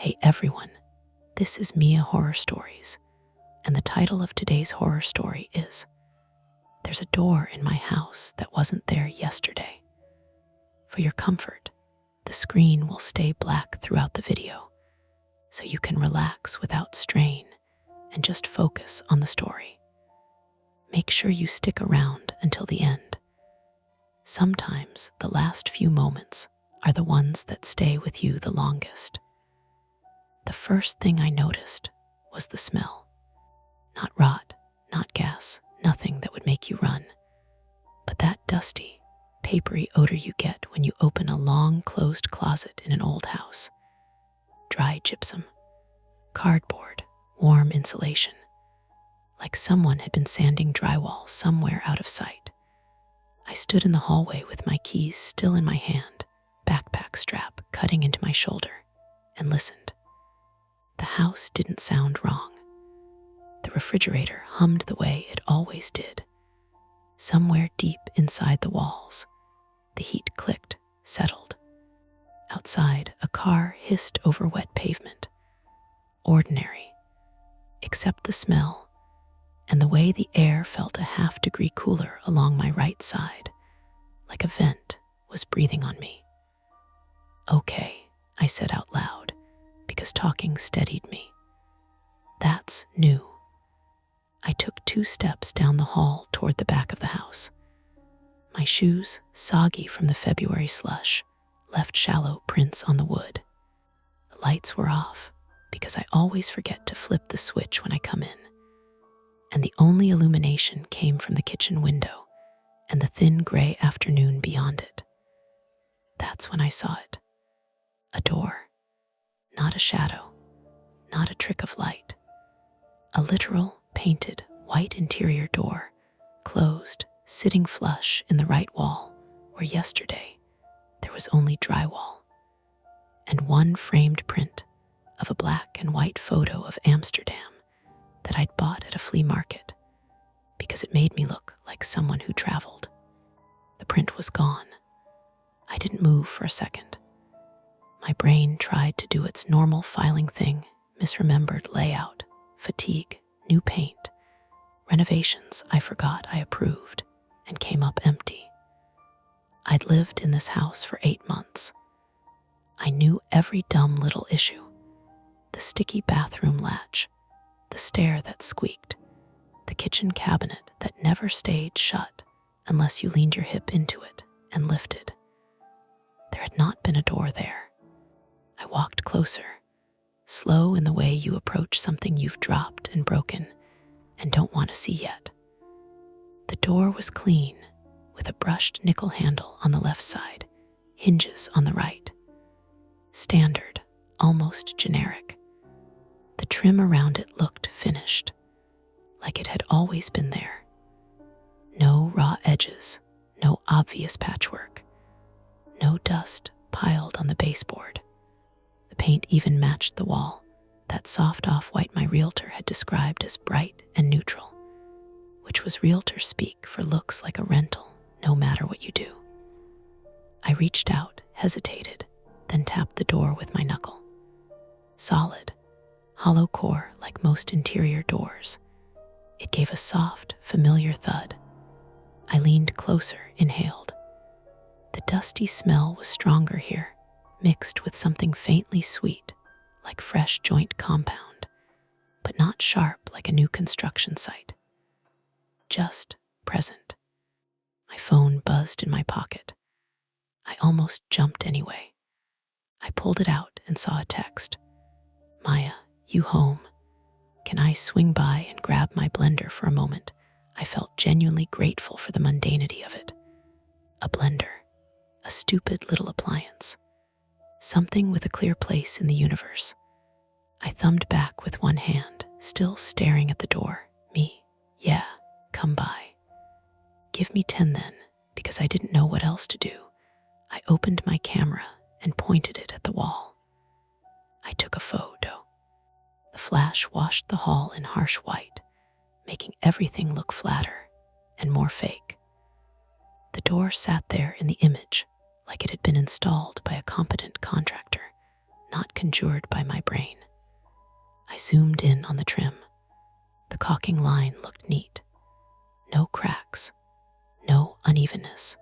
Hey everyone, this is Mia Horror Stories, and the title of today's horror story is There's a Door in My House That Wasn't There Yesterday. For your comfort, the screen will stay black throughout the video, so you can relax without strain and just focus on the story. Make sure you stick around until the end. Sometimes the last few moments are the ones that stay with you the longest. The first thing I noticed was the smell. Not rot, not gas, nothing that would make you run, but that dusty, papery odor you get when you open a long closed closet in an old house. Dry gypsum, cardboard, warm insulation, like someone had been sanding drywall somewhere out of sight. I stood in the hallway with my keys still in my hand, backpack strap cutting into my shoulder, and listened. The house didn't sound wrong. The refrigerator hummed the way it always did. Somewhere deep inside the walls, the heat clicked, settled. Outside, a car hissed over wet pavement. Ordinary, except the smell and the way the air felt a half-degree cooler along my right side, like a vent was breathing on me. Okay, I said out loud, because talking steadied me. That's new. I took 2 steps down the hall toward the back of the house. My shoes, soggy from the February slush, left shallow prints on the wood. The lights were off, because I always forget to flip the switch when I come in. And the only illumination came from the kitchen window and the thin gray afternoon beyond it. That's when I saw it. A door. Not a shadow, not a trick of light. A literal, painted, white interior door, closed, sitting flush in the right wall, where yesterday there was only drywall. And one framed print of a black and white photo of Amsterdam that I'd bought at a flea market, because it made me look like someone who traveled. The print was gone. I didn't move for a second. My brain tried to do its normal filing thing, misremembered layout, fatigue, new paint, renovations I forgot I approved, and came up empty. I'd lived in this house for 8 months. I knew every dumb little issue. The sticky bathroom latch, the stair that squeaked, the kitchen cabinet that never stayed shut unless you leaned your hip into it and lifted. There had not been a door there. I walked closer, slow in the way you approach something you've dropped and broken and don't want to see yet. The door was clean, with a brushed nickel handle on the left side, hinges on the right. Standard, almost generic. The trim around it looked finished, like it had always been there. No raw edges, no obvious patchwork, no dust piled on the baseboard. The paint even matched the wall, that soft off-white my realtor had described as bright and neutral, which was realtor speak for looks like a rental, no matter what you do. I reached out, hesitated, then tapped the door with my knuckle. Solid, hollow core like most interior doors. It gave a soft, familiar thud. I leaned closer, inhaled. The dusty smell was stronger here, mixed with something faintly sweet, like fresh joint compound, but not sharp like a new construction site. Just present. My phone buzzed in my pocket. I almost jumped anyway. I pulled it out and saw a text. Maya, you home? Can I swing by and grab my blender for a moment? I felt genuinely grateful for the mundanity of it. A blender. A stupid little appliance. Something with a clear place in the universe. I thumbed back with one hand, still staring at the door. Me, yeah, come by. Give me 10 then, because I didn't know what else to do. I opened my camera and pointed it at the wall. I took a photo. The flash washed the hall in harsh white, making everything look flatter and more fake. The door sat there in the image, like it had been installed by a competent contractor, not conjured by my brain. I zoomed in on the trim. The caulking line looked neat. No cracks, no unevenness.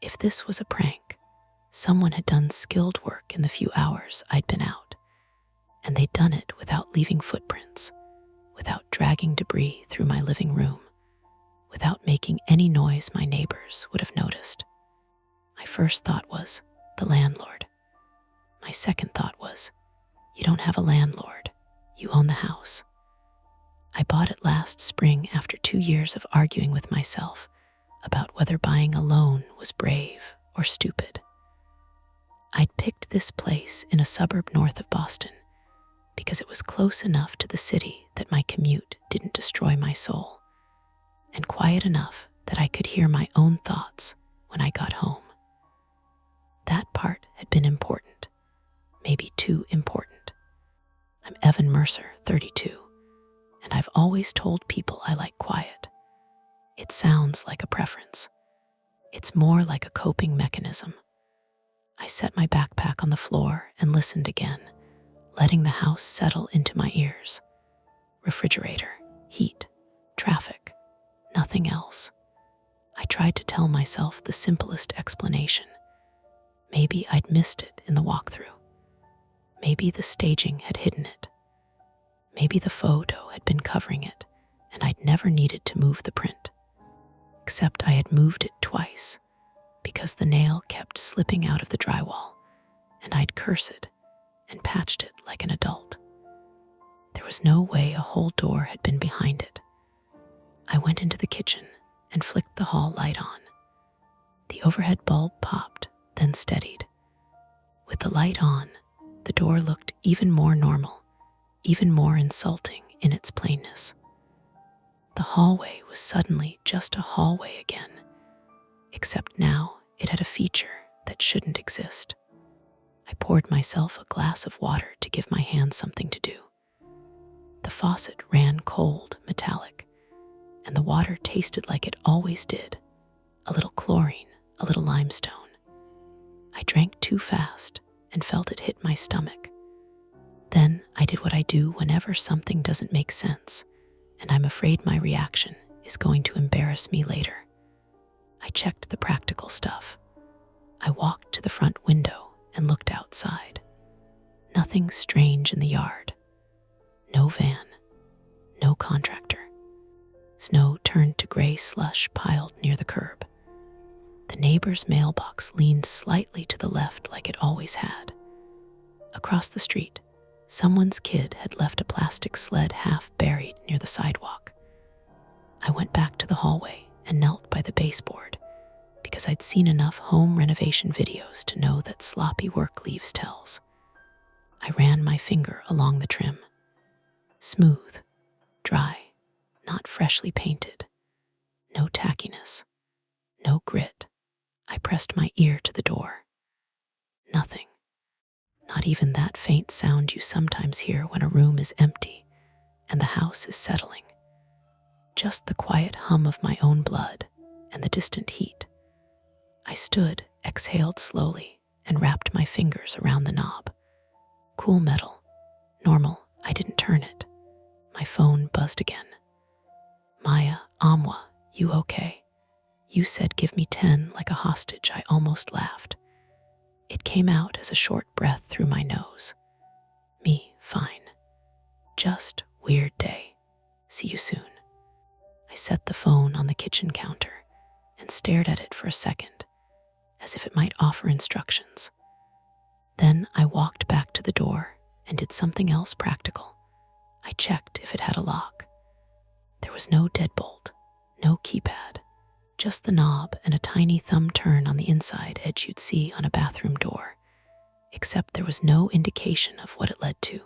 If this was a prank, someone had done skilled work in the few hours I'd been out, and they'd done it without leaving footprints, without dragging debris through my living room, without making any noise my neighbors would have noticed. My first thought was, the landlord. My second thought was, you don't have a landlord, you own the house. I bought it last spring after 2 years of arguing with myself about whether buying a loan was brave or stupid. I'd picked this place in a suburb north of Boston because it was close enough to the city that my commute didn't destroy my soul, and quiet enough that I could hear my own thoughts when I got home. That part had been important, maybe too important. I'm Evan Mercer, 32, and I've always told people I like quiet. It sounds like a preference. It's more like a coping mechanism. I set my backpack on the floor and listened again, letting the house settle into my ears. Refrigerator, heat, traffic, nothing else. I tried to tell myself the simplest explanation. Maybe I'd missed it in the walkthrough. Maybe the staging had hidden it. Maybe the photo had been covering it, and I'd never needed to move the print. Except I had moved it twice, because the nail kept slipping out of the drywall, and I'd cursed and patched it like an adult. There was no way a whole door had been behind it. I went into the kitchen and flicked the hall light on. The overhead bulb popped, then steadied. With the light on, the door looked even more normal, even more insulting in its plainness. The hallway was suddenly just a hallway again, except now it had a feature that shouldn't exist. I poured myself a glass of water to give my hands something to do. The faucet ran cold, metallic, and the water tasted like it always did, a little chlorine, a little limestone. I drank too fast and felt it hit my stomach. Then I did what I do whenever something doesn't make sense, and I'm afraid my reaction is going to embarrass me later. I checked the practical stuff. I walked to the front window and looked outside. Nothing strange in the yard. No van, no contractor. Snow turned to gray slush piled near the curb. The neighbor's mailbox leaned slightly to the left like it always had. Across the street, someone's kid had left a plastic sled half buried near the sidewalk. I went back to the hallway and knelt by the baseboard because I'd seen enough home renovation videos to know that sloppy work leaves tells. I ran my finger along the trim. Smooth, dry, not freshly painted. No tackiness, no grit. I pressed my ear to the door. Nothing. Not even that faint sound you sometimes hear when a room is empty and the house is settling. Just the quiet hum of my own blood and the distant heat. I stood, exhaled slowly, and wrapped my fingers around the knob. Cool metal. Normal, I didn't turn it. My phone buzzed again. Maya, Amwa, you okay? You said give me 10 like a hostage. I almost laughed. It came out as a short breath through my nose. Me, fine. Just weird day. See you soon. I set the phone on the kitchen counter and stared at it for a second, as if it might offer instructions. Then I walked back to the door and did something else practical. I checked if it had a lock. There was no deadbolt, no keypad, just the knob and a tiny thumb turn on the inside edge you'd see on a bathroom door, except there was no indication of what it led to.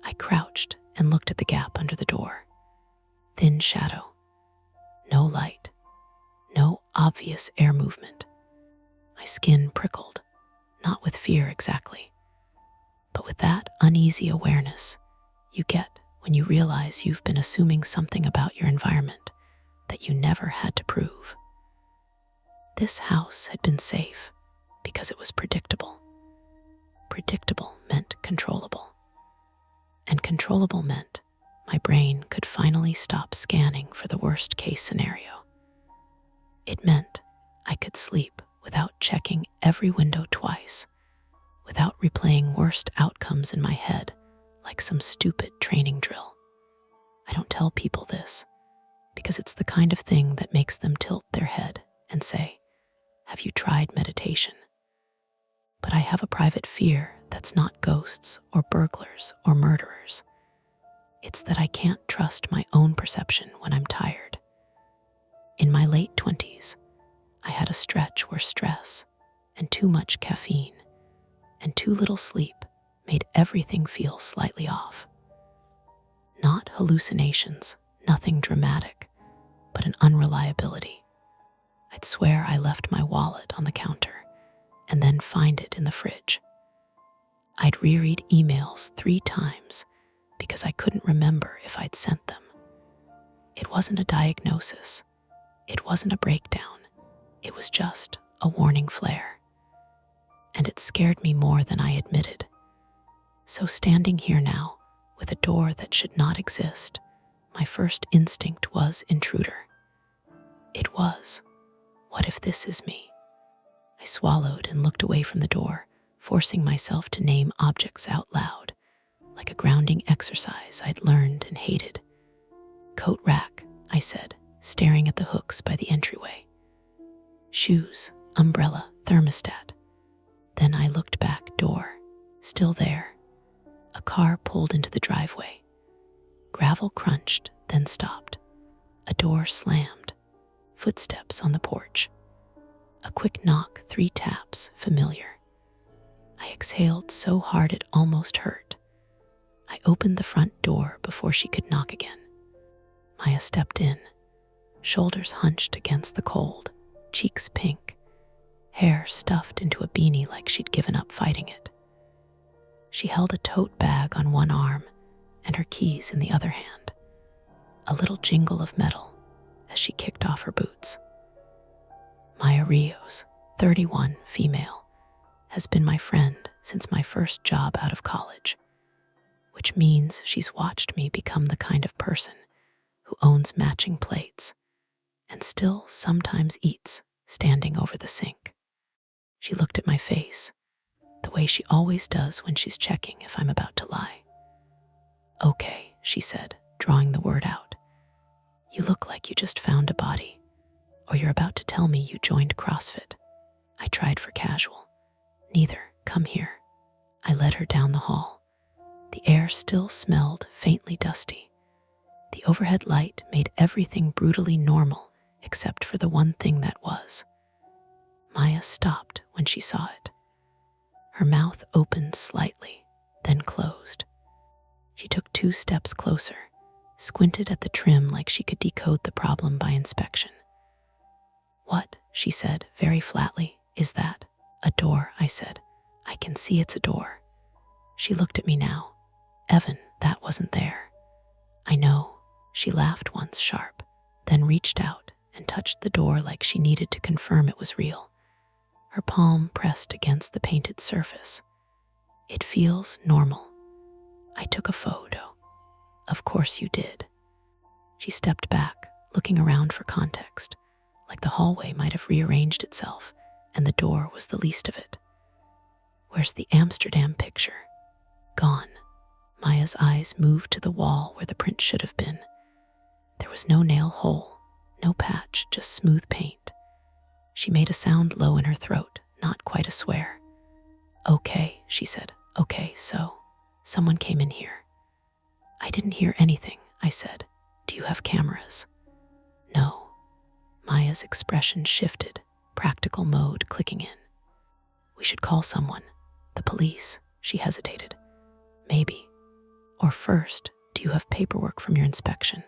I crouched and looked at the gap under the door. Thin shadow. No light. No obvious air movement. My skin prickled, not with fear exactly, but with that uneasy awareness you get when you realize you've been assuming something about your environment that you never had to prove. This house had been safe because it was predictable. Predictable meant controllable. And controllable meant my brain could finally stop scanning for the worst case scenario. It meant I could sleep without checking every window twice, without replaying worst outcomes in my head like some stupid training drill. I don't tell people this because it's the kind of thing that makes them tilt their head and say, "Have you tried meditation?" But I have a private fear that's not ghosts or burglars or murderers. It's that I can't trust my own perception when I'm tired. In my late 20s, I had a stretch where stress and too much caffeine and too little sleep made everything feel slightly off. Not hallucinations, nothing dramatic, but an unreliability. I'd swear I left my wallet on the counter and then find it in the fridge. I'd reread emails 3 times because I couldn't remember if I'd sent them. It wasn't a diagnosis. It wasn't a breakdown. It was just a warning flare. And it scared me more than I admitted. So standing here now, with a door that should not exist, my first instinct was intruder. It was, what if this is me? I swallowed and looked away from the door, forcing myself to name objects out loud, like a grounding exercise I'd learned and hated. Coat rack, I said, staring at the hooks by the entryway. Shoes, umbrella, thermostat. Then I looked back, door, still there. A car pulled into the driveway. Gravel crunched, then stopped. A door slammed. Footsteps on the porch. A quick knock, 3 taps, familiar. I exhaled so hard it almost hurt. I opened the front door before she could knock again. Maya stepped in, shoulders hunched against the cold, cheeks pink, hair stuffed into a beanie like she'd given up fighting it. She held a tote bag on one arm and her keys in the other hand, a little jingle of metal as she kicked off her boots. Maya Rios, 31, female, has been my friend since my first job out of college, which means she's watched me become the kind of person who owns matching plates and still sometimes eats standing over the sink. She looked at my face, the way she always does when she's checking if I'm about to lie. "Okay," she said, drawing the word out. "You look like you just found a body, or you're about to tell me you joined CrossFit." I tried for casual. "Neither, come here." I led her down the hall. The air still smelled faintly dusty. The overhead light made everything brutally normal except for the one thing that was. Maya stopped when she saw it. Her mouth opened slightly, then closed. She took 2 steps closer, squinted at the trim like she could decode the problem by inspection. "What?" she said, very flatly. "Is that a door?" I said. "I can see it's a door." She looked at me now. "Evan, that wasn't there." "I know." She laughed once sharp, then reached out and touched the door like she needed to confirm it was real. Her palm pressed against the painted surface. "It feels normal." I took a photo. "Of course you did." She stepped back, looking around for context, like the hallway might have rearranged itself and the door was the least of it. "Where's the Amsterdam picture?" "Gone." Maya's eyes moved to the wall where the print should have been. There was no nail hole, no patch, just smooth paint. She made a sound low in her throat, not quite a swear. "Okay," she said. "Okay, so someone came in here." "I didn't hear anything," I said. "Do you have cameras?" "No." Maya's expression shifted, practical mode clicking in. "We should call someone. The police." She hesitated. "Maybe. Or first, do you have paperwork from your inspection?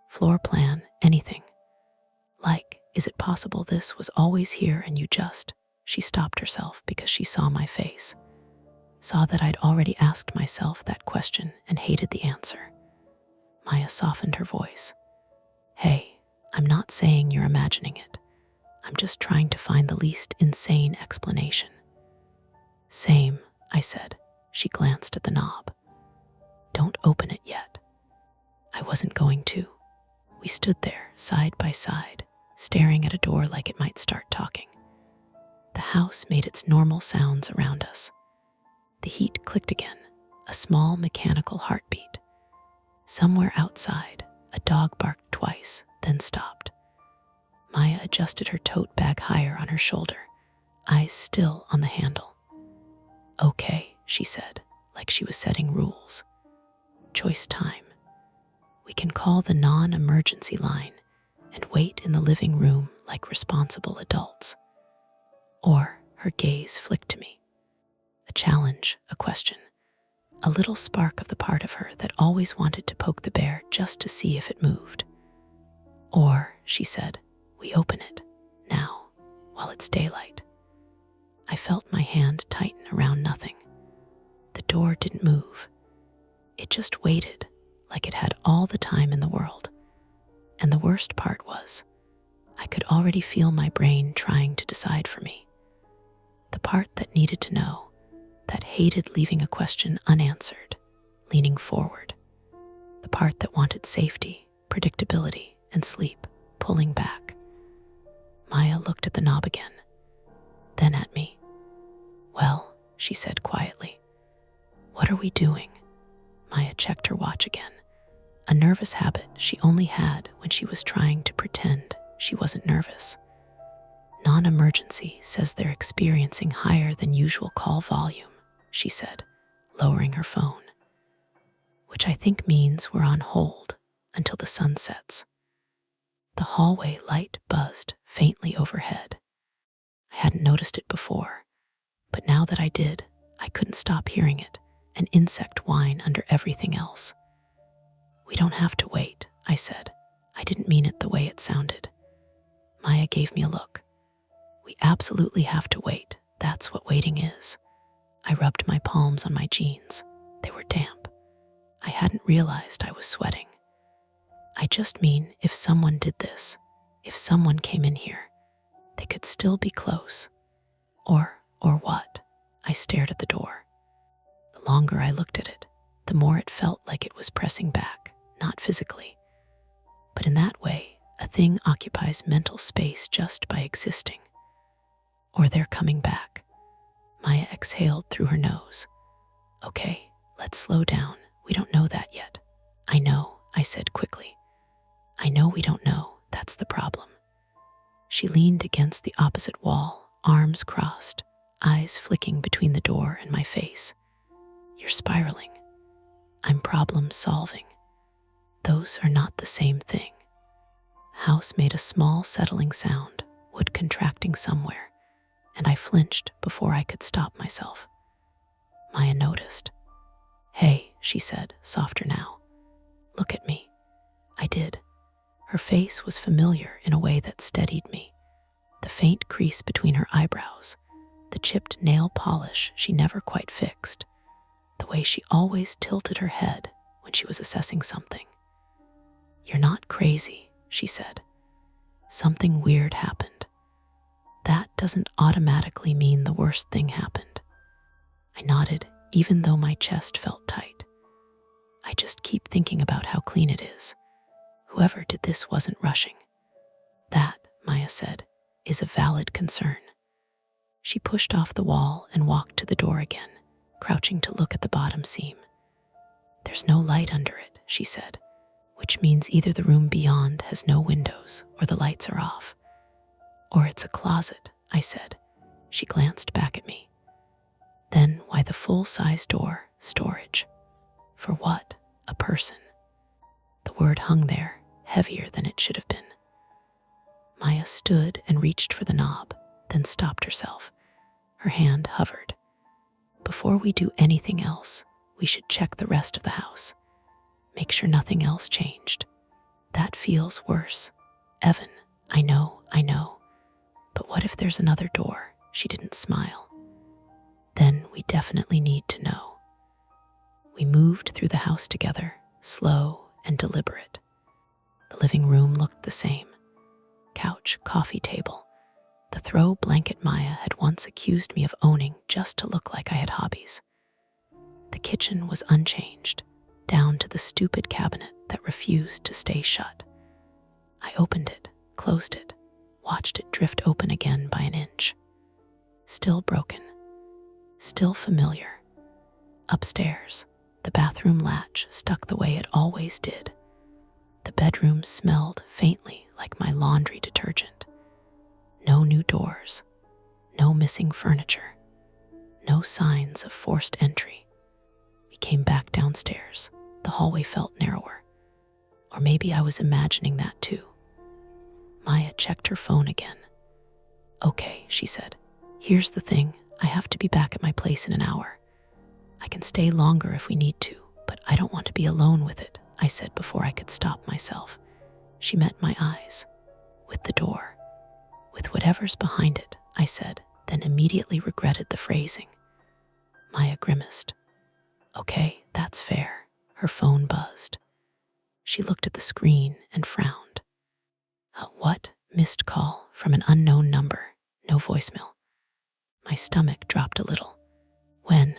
Floor plan, anything? Like, is it possible this was always here and you just..." She stopped herself because she saw my face. Saw that I'd already asked myself that question and hated the answer. Maya softened her voice. "Hey, I'm not saying you're imagining it. I'm just trying to find the least insane explanation." "Same," I said. She glanced at the knob. Don't open it yet. I wasn't going to. We stood there, side by side, staring at a door like it might start talking. The house made its normal sounds around us. The heat clicked again, a small mechanical heartbeat. Somewhere outside, a dog barked twice, then stopped. Maya adjusted her tote bag higher on her shoulder, eyes still on the handle. Okay, she said, like she was setting rules. Choice time. We can call the non-emergency line and wait in the living room like responsible adults. Or her gaze flicked to me. A challenge, a question. A little spark of the part of her that always wanted to poke the bear just to see if it moved. Or, she said, we open it, now, while it's daylight. I felt my hand tighten around nothing. The door didn't move. It just waited, like it had all the time in the world. And the worst part was, I could already feel my brain trying to decide for me. The part that needed to know, that hated leaving a question unanswered, leaning forward. The part that wanted safety, predictability, and sleep, pulling back. Maya looked at the knob again, then at me. Well, she said quietly. What are we doing? Maya checked her watch again, a nervous habit she only had when she was trying to pretend she wasn't nervous. Non-emergency says they're experiencing higher than usual call volume, she said, lowering her phone. Which I think means we're on hold until the sun sets. The hallway light buzzed faintly overhead. I hadn't noticed it before, but now that I did, I couldn't stop hearing it, an insect whine under everything else. We don't have to wait, I said. I didn't mean it the way it sounded. Maya gave me a look. We absolutely have to wait. That's what waiting is. I rubbed my palms on my jeans. They were damp. I hadn't realized I was sweating. I just mean if someone did this, if someone came in here, they could still be close. Or what? I stared at the door. The longer I looked at it, the more it felt like it was pressing back, not physically. But in that way, a thing occupies mental space just by existing. Or they're coming back. Maya exhaled through her nose. Okay, let's slow down. We don't know that yet. I know, I said quickly. I know we don't know. That's the problem. She leaned against the opposite wall, arms crossed, eyes flicking between the door and my face. You're spiraling. I'm problem solving. Those are not the same thing. The house made a small settling sound, wood contracting somewhere, and I flinched before I could stop myself. Maya noticed. Hey, she said, softer now. Look at me. I did. Her face was familiar in a way that steadied me. The faint crease between her eyebrows, the chipped nail polish she never quite fixed, the way she always tilted her head when she was assessing something. You're not crazy, she said. Something weird happened. That doesn't automatically mean the worst thing happened. I nodded, even though my chest felt tight. I just keep thinking about how clean it is. Whoever did this wasn't rushing. That, Maya said, is a valid concern. She pushed off the wall and walked to the door again, crouching to look at the bottom seam. There's no light under it, she said, which means either the room beyond has no windows or the lights are off. Or it's a closet, I said. She glanced back at me. Then why the full-size door, storage? For what? A person. The word hung there, heavier than it should have been. Maya stood and reached for the knob, then stopped herself. Her hand hovered. Before we do anything else, we should check the rest of the house. Make sure nothing else changed. That feels worse. Evan, I know. But what if there's another door? She didn't smile. Then we definitely need to know. We moved through the house together, slow and deliberate. The living room looked the same. Couch, coffee table, The throw blanket Maya had once accused me of owning just to look like I had hobbies. The kitchen was unchanged, down to the stupid cabinet that refused to stay shut. I opened it, closed it, watched it drift open again by an inch. Still broken, still familiar. Upstairs, the bathroom latch stuck the way it always did. The bedroom smelled faintly like my laundry detergent. No new doors, no missing furniture, no signs of forced entry. We came back downstairs. The hallway felt narrower. Or maybe I was imagining that too. Maya checked her phone again. "Okay," she said. "Here's the thing. I have to be back at my place in an hour. I can stay longer if we need to, but I don't want to be alone with it," I said before I could stop myself. She met my eyes. "With the door. With whatever's behind it," I said, then immediately regretted the phrasing. Maya grimaced. "Okay, that's fair." Her phone buzzed. She looked at the screen and frowned. What? Missed call from an unknown number. No voicemail. My stomach dropped a little. When?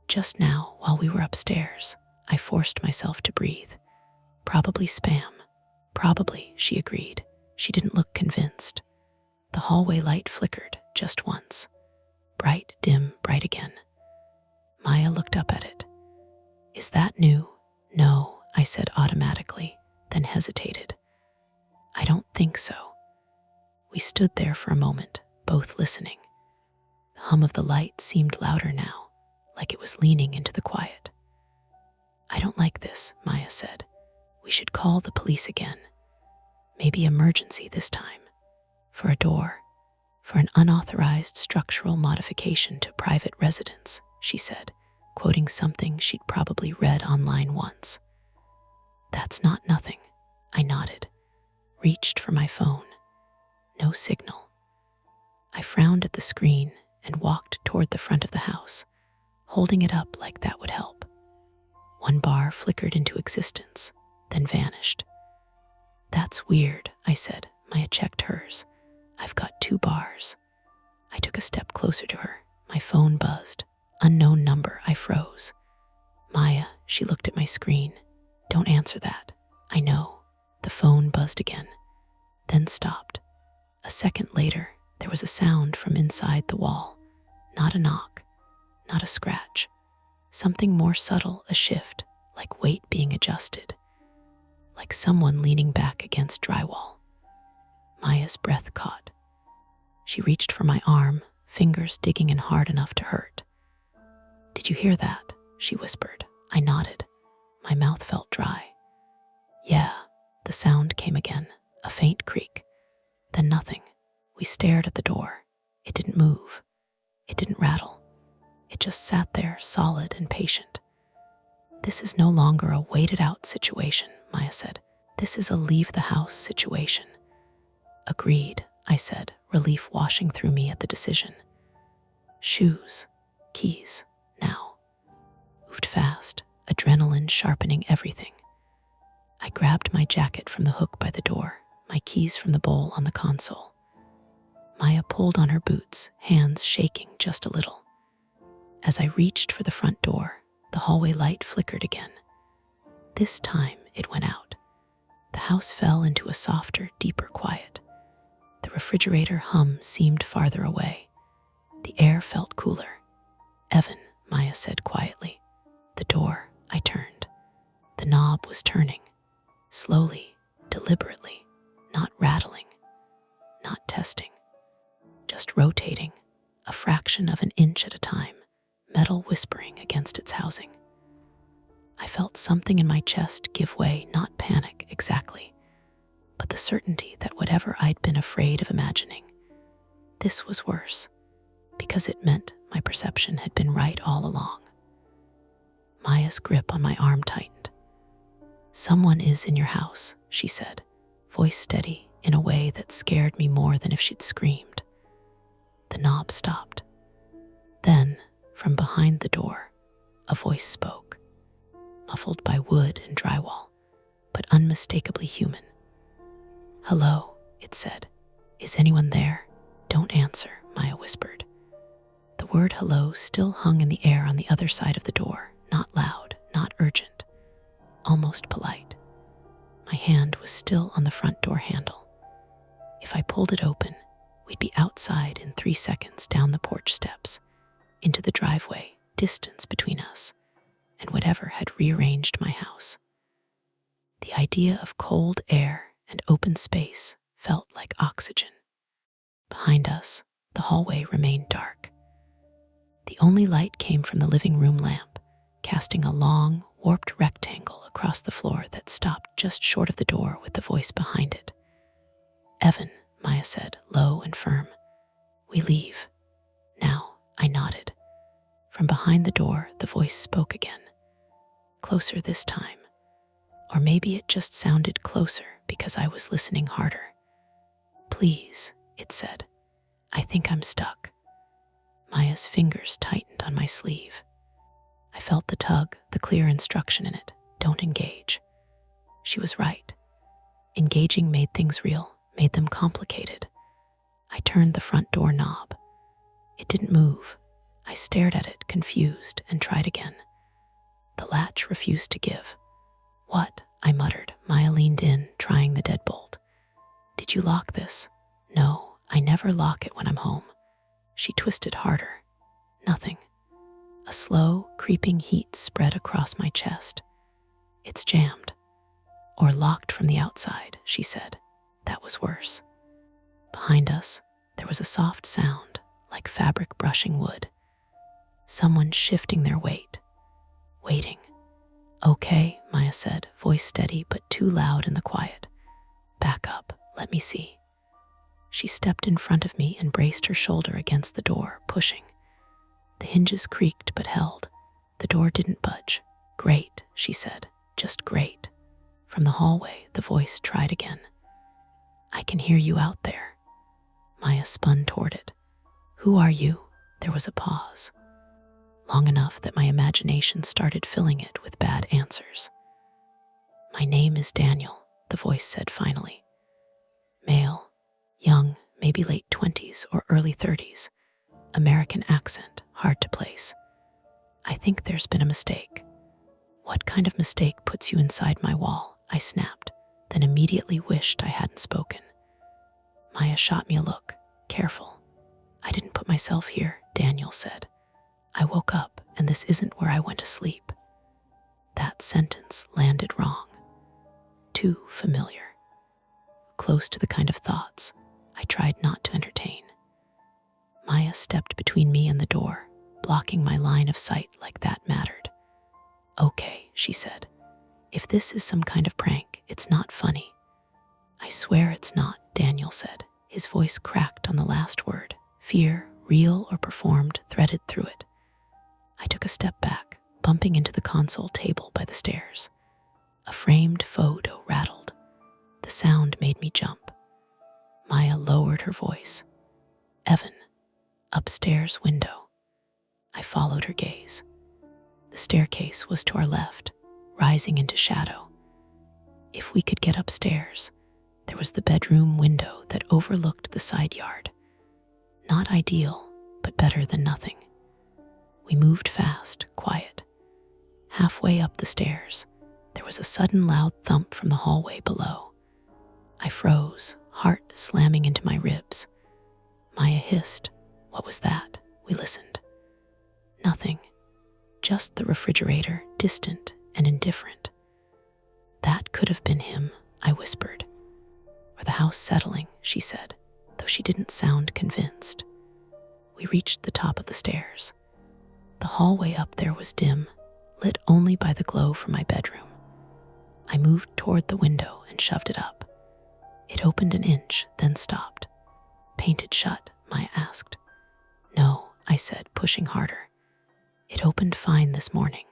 Just now, while we were upstairs. I forced myself to breathe. "Probably spam." "Probably," she agreed. She didn't look convinced. The hallway light flickered just once. Bright, dim, bright again. Maya looked up at it. "Is that new?" "No," I said automatically, then hesitated. "I don't think so." We stood there for a moment, both listening. The hum of the light seemed louder now, like it was leaning into the quiet. "I don't like this," Maya said. "We should call the police again. Maybe emergency this time. For a door. For an unauthorized structural modification to private residence," she said, quoting something she'd probably read online once. "That's not nothing," I nodded, reached for my phone. No signal. I frowned at the screen and walked toward the front of the house, holding it up like that would help. One bar flickered into existence, then vanished. "That's weird," I said. Maya checked hers. "I've got 2 bars. I took a step closer to her. My phone buzzed. Unknown number. I froze. "Maya," she looked at my screen. "Don't answer that." "I know." The phone buzzed again, then stopped. A second later, there was a sound from inside the wall. Not a knock, not a scratch. Something more subtle, a shift, like weight being adjusted. Like someone leaning back against drywall. Maya's breath caught. She reached for my arm, fingers digging in hard enough to hurt. "Did you hear that?" she whispered. I nodded. My mouth felt dry. "Yeah." The sound came again, a faint creak. Then nothing. We stared at the door. It didn't move. It didn't rattle. It just sat there, solid and patient. "This is no longer a waited-out situation," Maya said. "This is a leave-the-house situation." "Agreed," I said, relief washing through me at the decision. Shoes, keys, now. Moved fast, adrenaline sharpening everything. I grabbed my jacket from the hook by the door, my keys from the bowl on the console. Maya pulled on her boots, hands shaking just a little. As I reached for the front door, the hallway light flickered again. This time it went out. The house fell into a softer, deeper quiet. The refrigerator hum seemed farther away. The air felt cooler. "Evan," Maya said quietly. The door, I turned. The knob was turning. Slowly, deliberately, not rattling, not testing. Just rotating, a fraction of an inch at a time, metal whispering against its housing. I felt something in my chest give way, not panic exactly, but the certainty that whatever I'd been afraid of imagining, this was worse, because it meant my perception had been right all along. Maya's grip on my arm tightened. "Someone is in your house," she said, voice steady in a way that scared me more than if she'd screamed. The knob stopped. Then, from behind the door, a voice spoke, muffled by wood and drywall, but unmistakably human. "Hello," it said. "Is anyone there?" Don't answer, Maya whispered. The word hello still hung in the air on the other side of the door, not loud, not urgent, almost polite. My hand was still on the front door handle. If I pulled it open, we'd be outside in 3 seconds, down the porch steps, into the driveway, distance between us, and whatever had rearranged my house. The idea of cold air and open space felt like oxygen. Behind us, the hallway remained dark. The only light came from the living room lamp, casting a long, warped rectangle across the floor that stopped just short of the door with the voice behind it. "Evan," Maya said, low and firm. "We leave. Now," I nodded. From behind the door, the voice spoke again. Closer this time. Or maybe it just sounded closer because I was listening harder. "Please," it said. "I think I'm stuck." Maya's fingers tightened on my sleeve. I felt the tug, the clear instruction in it. Don't engage. She was right. Engaging made things real, made them complicated. I turned the front door knob. It didn't move. I stared at it, confused, and tried again. The latch refused to give. "What?" I muttered. Maya leaned in, trying the deadbolt. "Did you lock this?" "No, I never lock it when I'm home." She twisted harder. Nothing. A slow, creeping heat spread across my chest. "It's jammed." "Or locked from the outside," she said. That was worse. Behind us, there was a soft sound, like fabric brushing wood. Someone shifting their weight. Waiting. "Okay," Maya said, voice steady but too loud in the quiet. "Back up, let me see." She stepped in front of me and braced her shoulder against the door, pushing. The hinges creaked but held. The door didn't budge. "Great," she said, "just great." From the hallway, the voice tried again. "I can hear you out there." Maya spun toward it. "Who are you?" There was a pause. Long enough that my imagination started filling it with bad answers. "My name is Daniel," the voice said finally. Male, young, maybe late 20s or early 30s. American accent, hard to place. "I think there's been a mistake." "What kind of mistake puts you inside my wall?" I snapped, then immediately wished I hadn't spoken. Maya shot me a look, careful. "I didn't put myself here," Daniel said. "I woke up, and this isn't where I went to sleep." That sentence landed wrong. Too familiar. Close to the kind of thoughts I tried not to entertain. Maya stepped between me and the door, blocking my line of sight like that mattered. "Okay," she said. "If this is some kind of prank, it's not funny." "I swear it's not," Daniel said. His voice cracked on the last word. Fear, real or performed, threaded through it. I took a step back, bumping into the console table by the stairs. A framed photo rattled. The sound made me jump. Maya lowered her voice. "Evan, upstairs window." I followed her gaze. The staircase was to our left, rising into shadow. If we could get upstairs, there was the bedroom window that overlooked the side yard. Not ideal, but better than nothing. We moved fast, quiet. Halfway up the stairs, there was a sudden loud thump from the hallway below. I froze, heart slamming into my ribs. Maya hissed. "What was that?" We listened. Nothing. Just the refrigerator, distant and indifferent. "That could have been him," I whispered. "Or the house settling," she said, though she didn't sound convinced. We reached the top of the stairs. The hallway up there was dim, lit only by the glow from my bedroom. I moved toward the window and shoved it up. It opened an inch, then stopped. "Painted shut?" Maya asked. "No," I said, pushing harder. "It opened fine this morning."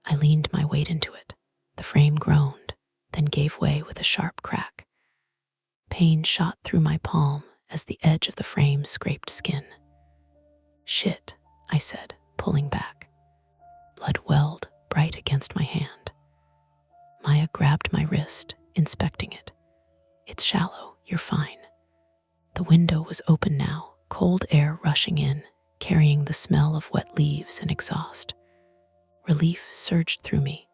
I leaned my weight into it. The frame groaned, then gave way with a sharp crack. Pain shot through my palm as the edge of the frame scraped skin. "Shit," I said, pulling back. Blood welled bright against my hand. Maya grabbed my wrist, inspecting it. "It's shallow, you're fine." The window was open now, cold air rushing in, carrying the smell of wet leaves and exhaust. Relief surged through me.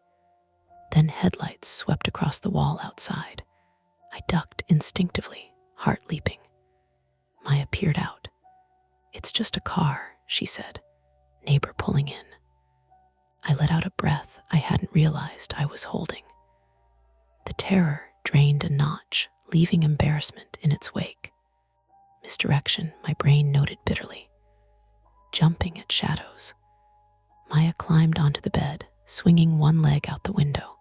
Then headlights swept across the wall outside. I ducked instinctively, heart leaping. Maya peered out. "It's just a car," she said, "neighbor pulling in." I let out a breath I hadn't realized I was holding. The terror drained a notch, leaving embarrassment in its wake. Misdirection, my brain noted bitterly. Jumping at shadows. Maya climbed onto the bed, swinging one leg out the window.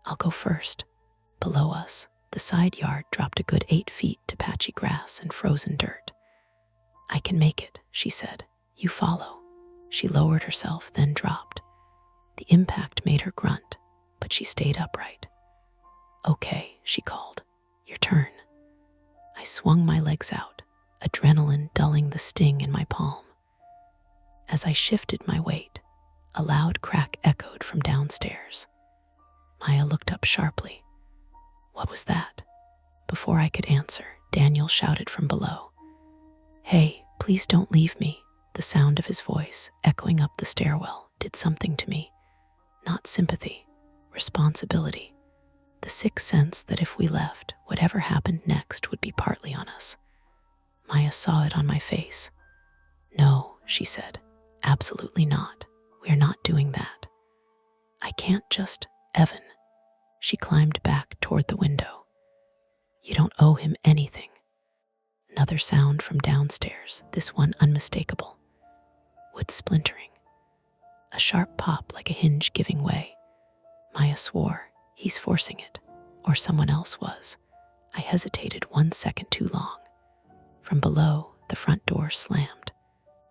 "I'll go first." Below us, the side yard dropped a good 8 feet to patchy grass and frozen dirt. "I can make it," she said. "You follow." She lowered herself, then dropped. The impact made her grunt, but she stayed upright. "Okay," she called. "Your turn." I swung my legs out, adrenaline dulling the sting in my palm. As I shifted my weight, a loud crack echoed from downstairs. Maya looked up sharply. "What was that?" Before I could answer, Daniel shouted from below. "Hey, please don't leave me." The sound of his voice, echoing up the stairwell, did something to me. Not sympathy, responsibility. The sixth sense that if we left, whatever happened next would be partly on us. Maya saw it on my face. "No," she said. "Absolutely not. We're not doing that." "I can't just, Evan." She climbed back toward the window. "You don't owe him anything." Another sound from downstairs, this one unmistakable. Wood splintering. A sharp pop like a hinge giving way. Maya swore, "He's forcing it." Or someone else was. I hesitated 1 second too long. From below, the front door slammed.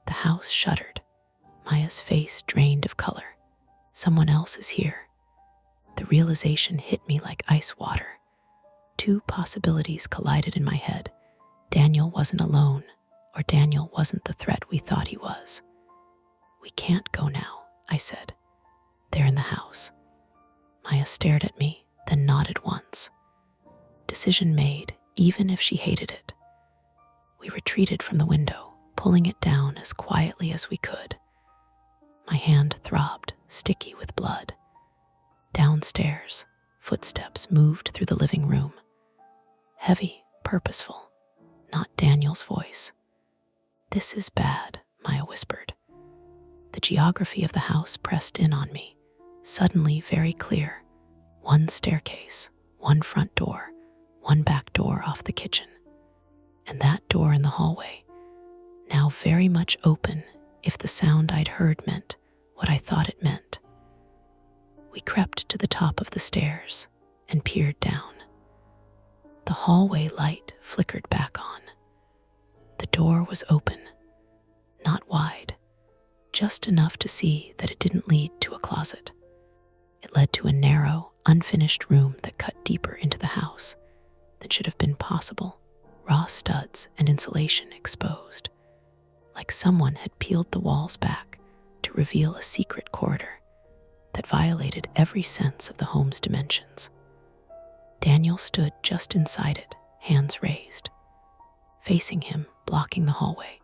The house shuddered. Maya's face drained of color. Someone else is here. The realization hit me like ice water. 2 possibilities collided in my head. Daniel wasn't alone, or Daniel wasn't the threat we thought he was. "We can't go now," I said. "They're in the house." Maya stared at me, then nodded once. Decision made, even if she hated it. We retreated from the window, pulling it down as quietly as we could. My hand throbbed, sticky with blood. Downstairs, footsteps moved through the living room. Heavy, purposeful, not Daniel's voice. "This is bad," Maya whispered. The geography of the house pressed in on me, suddenly very clear. 1 staircase, 1 front door, 1 back door off the kitchen. And that door in the hallway, now very much open if the sound I'd heard meant what I thought it meant. We crept to the top of the stairs and peered down. The hallway light flickered back on. The door was open, not wide, just enough to see that it didn't lead to a closet. It led to a narrow, unfinished room that cut deeper into the house than should have been possible, raw studs and insulation exposed, like someone had peeled the walls back to reveal a secret corridor that violated every sense of the home's dimensions. Daniel stood just inside it, hands raised. Facing him, blocking the hallway,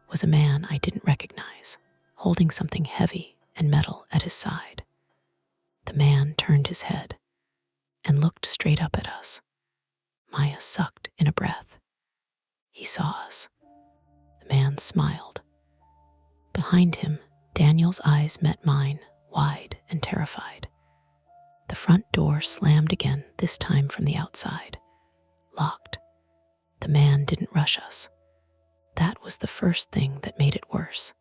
was a man I didn't recognize, holding something heavy and metal at his side. The man turned his head and looked straight up at us. Maya sucked in a breath. He saw us. The man smiled. Behind him, Daniel's eyes met mine, wide and terrified. The front door slammed again, this time from the outside. Locked. The man didn't rush us. That was the first thing that made it worse.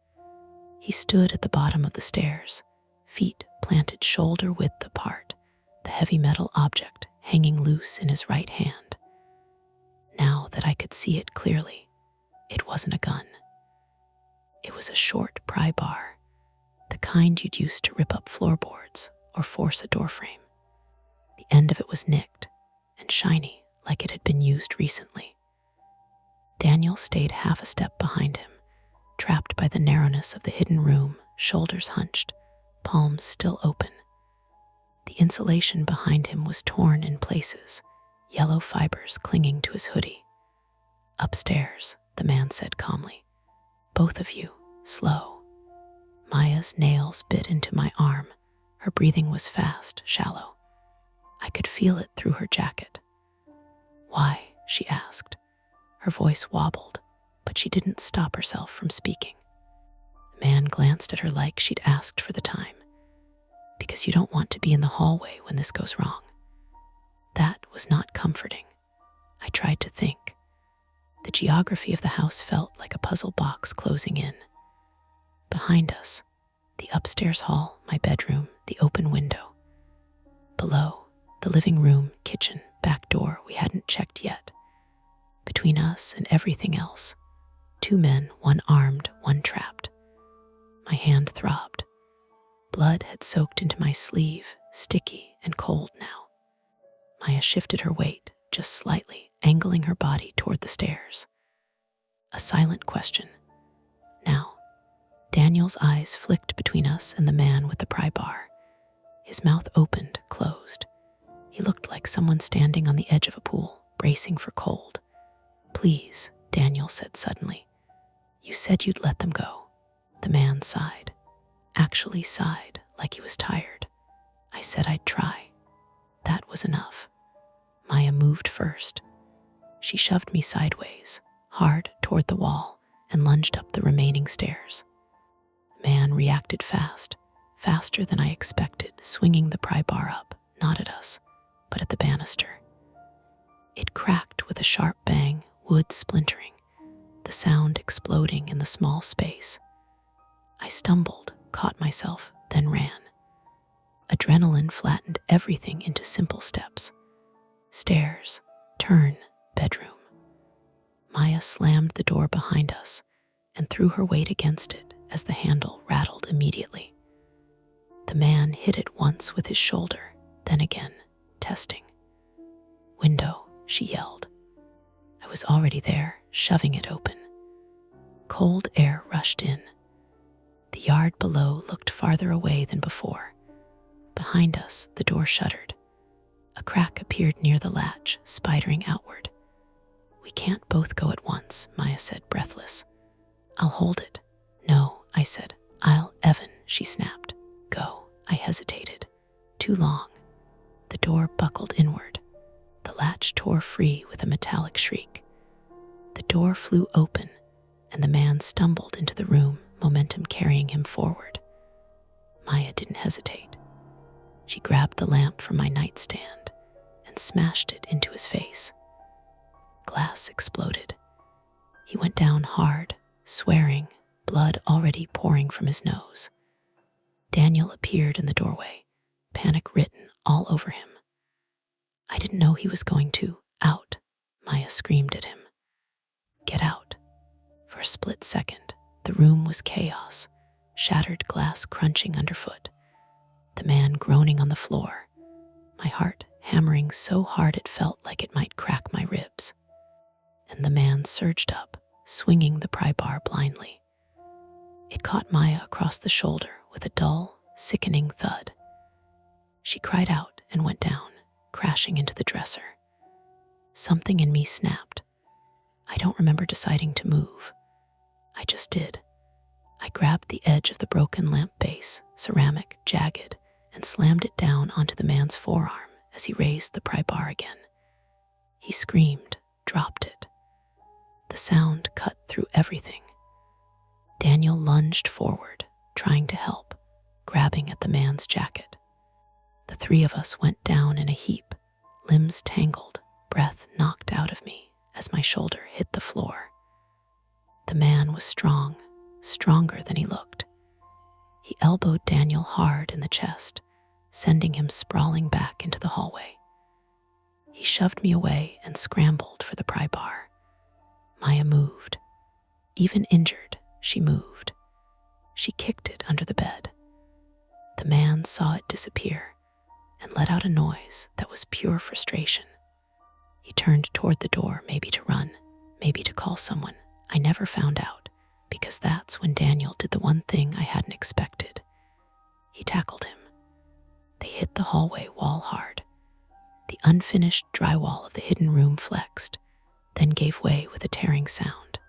He stood at the bottom of the stairs, feet planted shoulder width apart, the heavy metal object hanging loose in his right hand. Now that I could see it clearly, it wasn't a gun. It was a short pry bar, the kind you'd use to rip up floorboards or force a doorframe. The end of it was nicked and shiny like it had been used recently. Daniel stayed half a step behind him, trapped by the narrowness of the hidden room, shoulders hunched, palms still open. The insulation behind him was torn in places, yellow fibers clinging to his hoodie. Upstairs, the man said calmly. Both of you, slow. Maya's nails bit into my arm. Her breathing was fast, shallow. I could feel it through her jacket. Why? She asked. Her voice wobbled, but she didn't stop herself from speaking. The man glanced at her like she'd asked for the time. Because you don't want to be in the hallway when this goes wrong. That was not comforting. I tried to think. The geography of the house felt like a puzzle box closing in. Behind us, the upstairs hall, my bedroom, the open window. Below, the living room, kitchen, back door we hadn't checked yet. Between us and everything else, 2 men, one armed, one trapped. My hand throbbed. Blood had soaked into my sleeve, sticky and cold now. Maya shifted her weight, just slightly, angling her body toward the stairs. A silent question. Now, Daniel's eyes flicked between us and the man with the pry bar. His mouth opened, closed. He looked like someone standing on the edge of a pool, bracing for cold. Please, Daniel said suddenly. You said you'd let them go. The man sighed. Actually sighed, like he was tired. I said I'd try. That was enough. Maya moved first. She shoved me sideways, hard toward the wall, and lunged up the remaining stairs. The man reacted fast, faster than I expected, swinging the pry bar up, not at us, but at the banister. It cracked with a sharp bang, wood splintering, the sound exploding in the small space. I stumbled, caught myself, then ran. Adrenaline flattened everything into simple steps. Stairs, turn, bedroom. Maya slammed the door behind us and threw her weight against it as the handle rattled immediately. The man hit it once with his shoulder, then again, testing. Window, she yelled. I was already there, shoving it open. Cold air rushed in. The yard below looked farther away than before. Behind us, the door shuddered. A crack appeared near the latch, spidering outward. We can't both go at once, Maya said, breathless. I'll hold it. No, I said. Evan, she snapped. Go. I hesitated. Too long. The door buckled inward. The latch tore free with a metallic shriek. The door flew open, and the man stumbled into the room, momentum carrying him forward. Maya didn't hesitate. She grabbed the lamp from my nightstand and smashed it into his face. Glass exploded. He went down hard, swearing, blood already pouring from his nose. Daniel appeared in the doorway, panic written all over him. I didn't know he was going to. Out, Maya screamed at him. Get out. For a split second, the room was chaos, shattered glass crunching underfoot, the man groaning on the floor, my heart hammering so hard it felt like it might crack my ribs. And the man surged up, swinging the pry bar blindly. It caught Maya across the shoulder with a dull, sickening thud. She cried out and went down, crashing into the dresser. Something in me snapped. I don't remember deciding to move. I just did. I grabbed the edge of the broken lamp base, ceramic, jagged, and slammed it down onto the man's forearm as he raised the pry bar again. He screamed, dropped it. The sound cut through everything. Daniel lunged forward, trying to help, grabbing at the man's jacket. The 3 of us went down in a heap, limbs tangled, breath knocked out of me as my shoulder hit the floor. The man was strong, stronger than he looked. He elbowed Daniel hard in the chest, sending him sprawling back into the hallway. He shoved me away and scrambled for the pry bar. Maya moved. Even injured, she moved. She kicked it under the bed. The man saw it disappear and let out a noise that was pure frustration. He turned toward the door, maybe to run, maybe to call someone. I never found out, because that's when Daniel did the one thing I hadn't expected. He tackled him. They hit the hallway wall hard. The unfinished drywall of the hidden room flexed. then gave way with a tearing sound.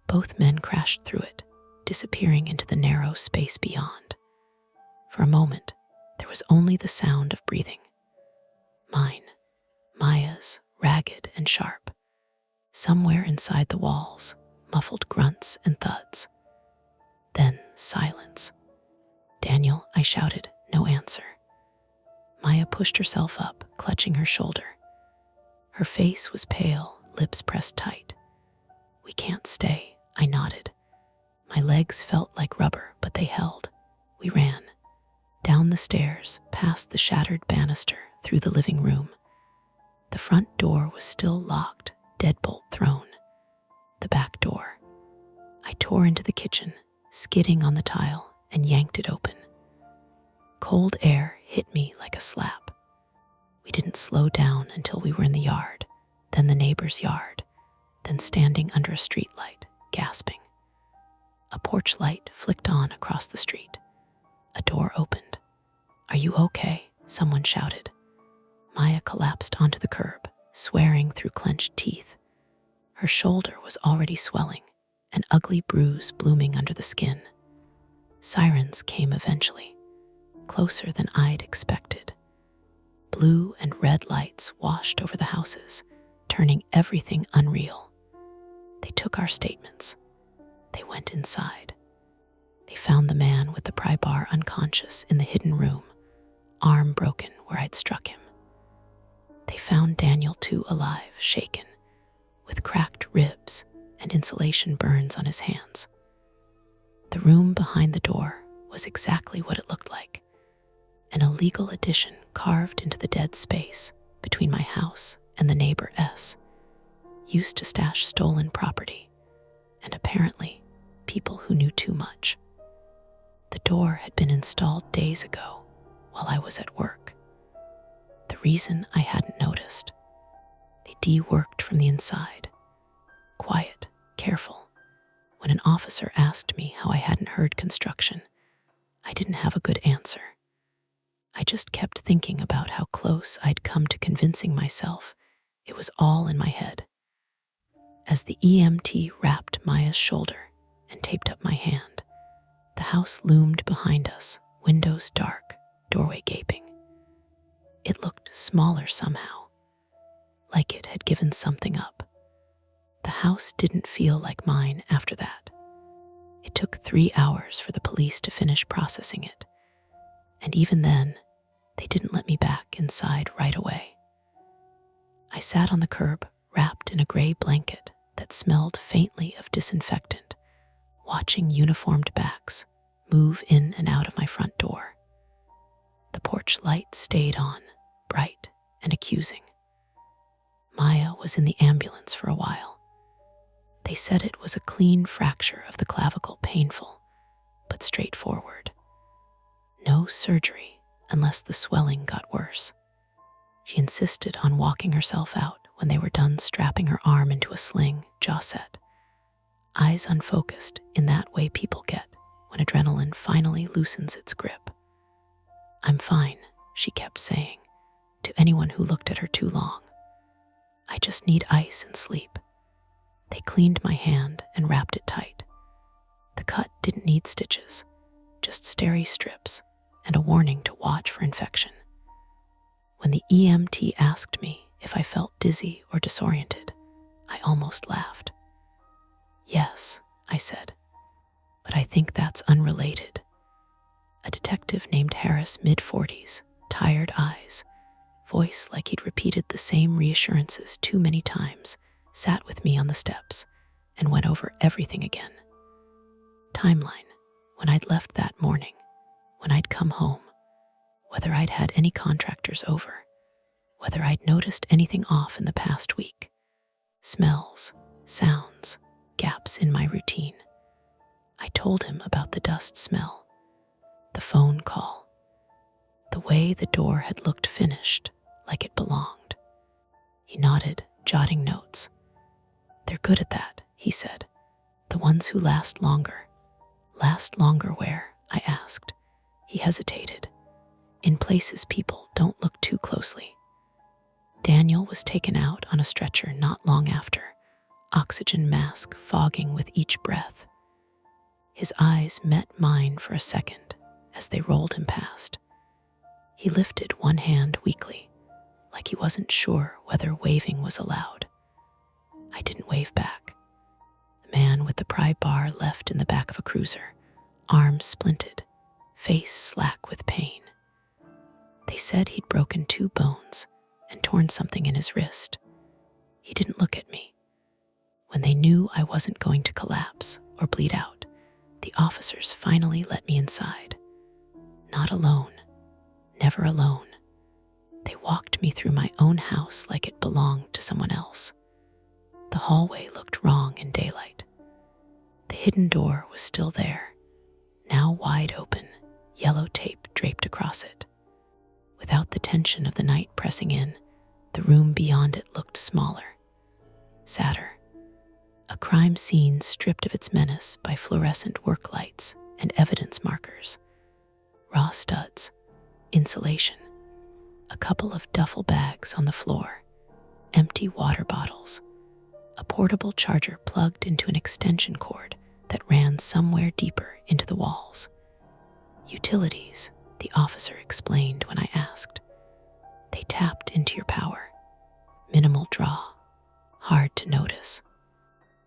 Both men crashed through it, disappearing into the narrow space beyond. For a moment, there was only the sound of breathing. Mine, Maya's, ragged and sharp. Somewhere inside the walls, muffled grunts and thuds. Then silence. "Daniel," I shouted, no answer. Maya pushed herself up, clutching her shoulder. Her face was pale, lips pressed tight. "We can't stay," I nodded. My legs felt like rubber, but they held. We ran. Down the stairs, past the shattered banister, through the living room. The front door was still locked, deadbolt thrown. The back door. I tore into the kitchen, skidding on the tile, and yanked it open. Cold air hit me like a slap. We didn't slow down until we were in the yard, then the neighbor's yard, then standing under a streetlight, gasping. A porch light flicked on across the street. A door opened. "Are you okay?" someone shouted. Maya collapsed onto the curb, swearing through clenched teeth. Her shoulder was already swelling, an ugly bruise blooming under the skin. Sirens came eventually, closer than I'd expected. Blue and red lights washed over the houses, turning everything unreal. They took our statements. They went inside. They found the man with the pry bar unconscious in the hidden room, arm broken where I'd struck him. They found Daniel too alive, shaken, with cracked ribs and insulation burns on his hands. The room behind the door was exactly what it looked like, an illegal addition carved into the dead space between my house and the neighbor S, used to stash stolen property, and apparently people who knew too much. The door had been installed days ago while I was at work. The reason I hadn't noticed. They de-worked from the inside. Quiet, careful. When an officer asked me how I hadn't heard construction, I didn't have a good answer. I just kept thinking about how close I'd come to convincing myself it was all in my head. As the EMT wrapped Maya's shoulder and taped up my hand, the house loomed behind us, windows dark, doorway gaping. It looked smaller somehow, like it had given something up. The house didn't feel like mine after that. It took 3 hours for the police to finish processing it, and even then, they didn't let me back inside right away. I sat on the curb, wrapped in a gray blanket that smelled faintly of disinfectant, watching uniformed backs move in and out of my front door. The porch light stayed on, bright and accusing. Maya was in the ambulance for a while. They said it was a clean fracture of the clavicle, painful, but straightforward. No surgery unless the swelling got worse. She insisted on walking herself out when they were done strapping her arm into a sling, jaw set, eyes unfocused in that way people get when adrenaline finally loosens its grip. "I'm fine," she kept saying, to anyone who looked at her too long. "I just need ice and sleep." They cleaned my hand and wrapped it tight. The cut didn't need stitches, just steri strips and a warning to watch for infection. When the EMT asked me if I felt dizzy or disoriented, I almost laughed. "Yes," I said, "but I think that's unrelated." A detective named Harris, mid-40s, tired eyes, voice like he'd repeated the same reassurances too many times, sat with me on the steps and went over everything again. Timeline, when I'd left that morning, when I'd come home, whether I'd had any contractors over, whether I'd noticed anything off in the past week, smells, sounds, gaps in my routine. I told him about the dust smell, the phone call, the way the door had looked finished, like it belonged. He nodded, jotting notes. "They're good at that," he said. "The ones who last longer." "Last longer where?" I asked. He hesitated. "In places people don't look too closely." Daniel was taken out on a stretcher not long after, oxygen mask fogging with each breath. His eyes met mine for a second as they rolled him past. He lifted one hand weakly, like he wasn't sure whether waving was allowed. I didn't wave back. The man with the pry bar left in the back of a cruiser, arms splinted, face slack with pain. They said he'd broken 2 bones and torn something in his wrist. He didn't look at me. When they knew I wasn't going to collapse or bleed out, the officers finally let me inside. Not alone, never alone. They walked me through my own house like it belonged to someone else. The hallway looked wrong in daylight. The hidden door was still there, now wide open, yellow tape draped across it. Without the tension of the night pressing in, the room beyond it looked smaller, sadder. A crime scene stripped of its menace by fluorescent work lights and evidence markers. Raw studs, insulation, a couple of duffel bags on the floor, empty water bottles, a portable charger plugged into an extension cord that ran somewhere deeper into the walls. Utilities, the officer explained when I asked. They tapped into your power. Minimal draw, hard to notice.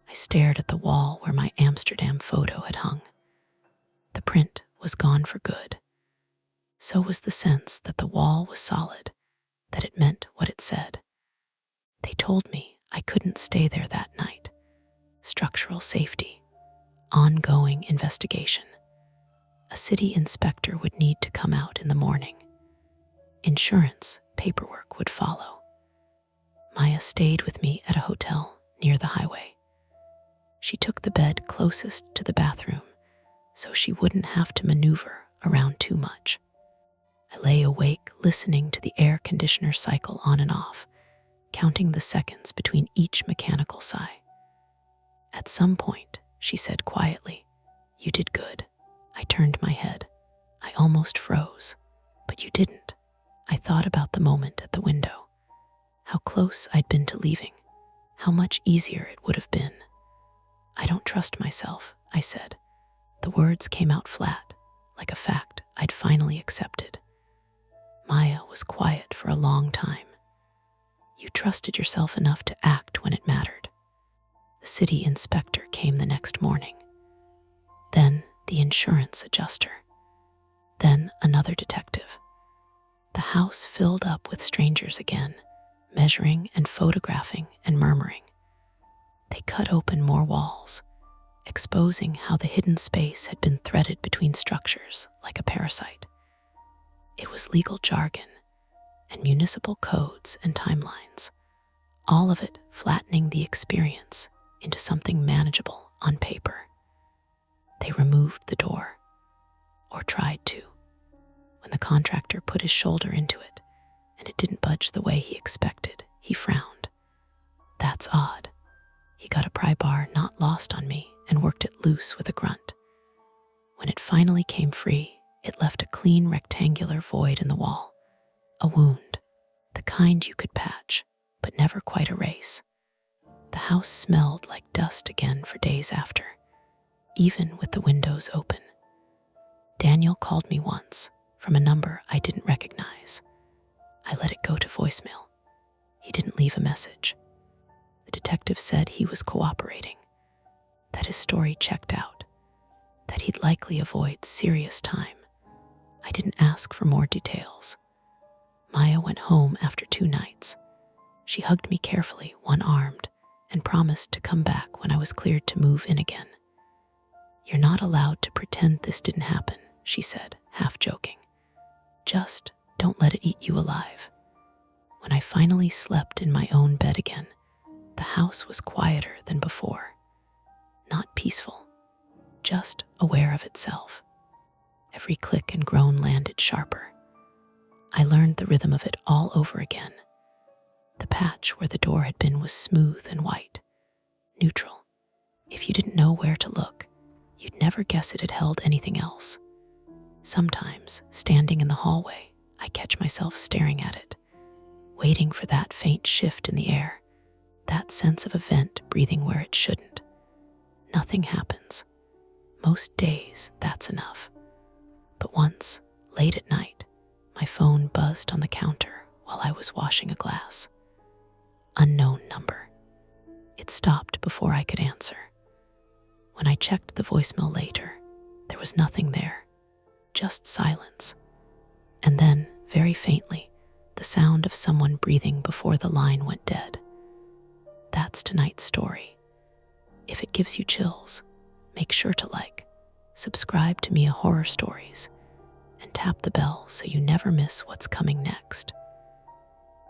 I stared at the wall where my Amsterdam photo had hung. The print was gone for good. So was the sense that the wall was solid, that it meant what it said. They told me I couldn't stay there that night. Structural safety, ongoing investigation. A city inspector would need to come out in the morning. Insurance paperwork would follow. Maya stayed with me at a hotel near the highway. She took the bed closest to the bathroom so she wouldn't have to maneuver around too much. I lay awake listening to the air conditioner cycle on and off, counting the seconds between each mechanical sigh. At some point, she said quietly, "You did good." I turned my head. I almost froze. But you didn't. I thought about the moment at the window. How close I'd been to leaving. How much easier it would have been. I don't trust myself, I said. The words came out flat, like a fact I'd finally accepted. Maya was quiet for a long time. You trusted yourself enough to act when it mattered. The city inspector came the next morning. Then the insurance adjuster. Then another detective. The house filled up with strangers again, measuring and photographing and murmuring. They cut open more walls, exposing how the hidden space had been threaded between structures like a parasite. It was legal jargon and municipal codes and timelines, all of it flattening the experience into something manageable on paper. They removed the door, or tried to. When the contractor put his shoulder into it, and it didn't budge the way he expected, he frowned. That's odd. He got a pry bar not lost on me and worked it loose with a grunt. When it finally came free, it left a clean rectangular void in the wall. A wound, the kind you could patch, but never quite erase. The house smelled like dust again for days after, even with the windows open. Daniel called me once from a number I didn't recognize. I let it go to voicemail. He didn't leave a message. The detective said he was cooperating, that his story checked out, that he'd likely avoid serious time. I didn't ask for more details. Maya went home after 2 nights. She hugged me carefully, one-armed, and promised to come back when I was cleared to move in again. You're not allowed to pretend this didn't happen, she said, half joking. Just don't let it eat you alive. When I finally slept in my own bed again, the house was quieter than before. Not peaceful, just aware of itself. Every click and groan landed sharper. I learned the rhythm of it all over again. The patch where the door had been was smooth and white, neutral. If you didn't know where to look, you'd never guess it had held anything else. Sometimes, standing in the hallway, I catch myself staring at it, waiting for that faint shift in the air, that sense of a vent breathing where it shouldn't. Nothing happens. Most days, that's enough. But once, late at night, my phone buzzed on the counter while I was washing a glass. Unknown number. It stopped before I could answer. When I checked the voicemail later, there was nothing there, just silence. And then, very faintly, the sound of someone breathing before the line went dead. That's tonight's story. If it gives you chills, make sure to subscribe to Mia Horror Stories, and tap the bell so you never miss what's coming next.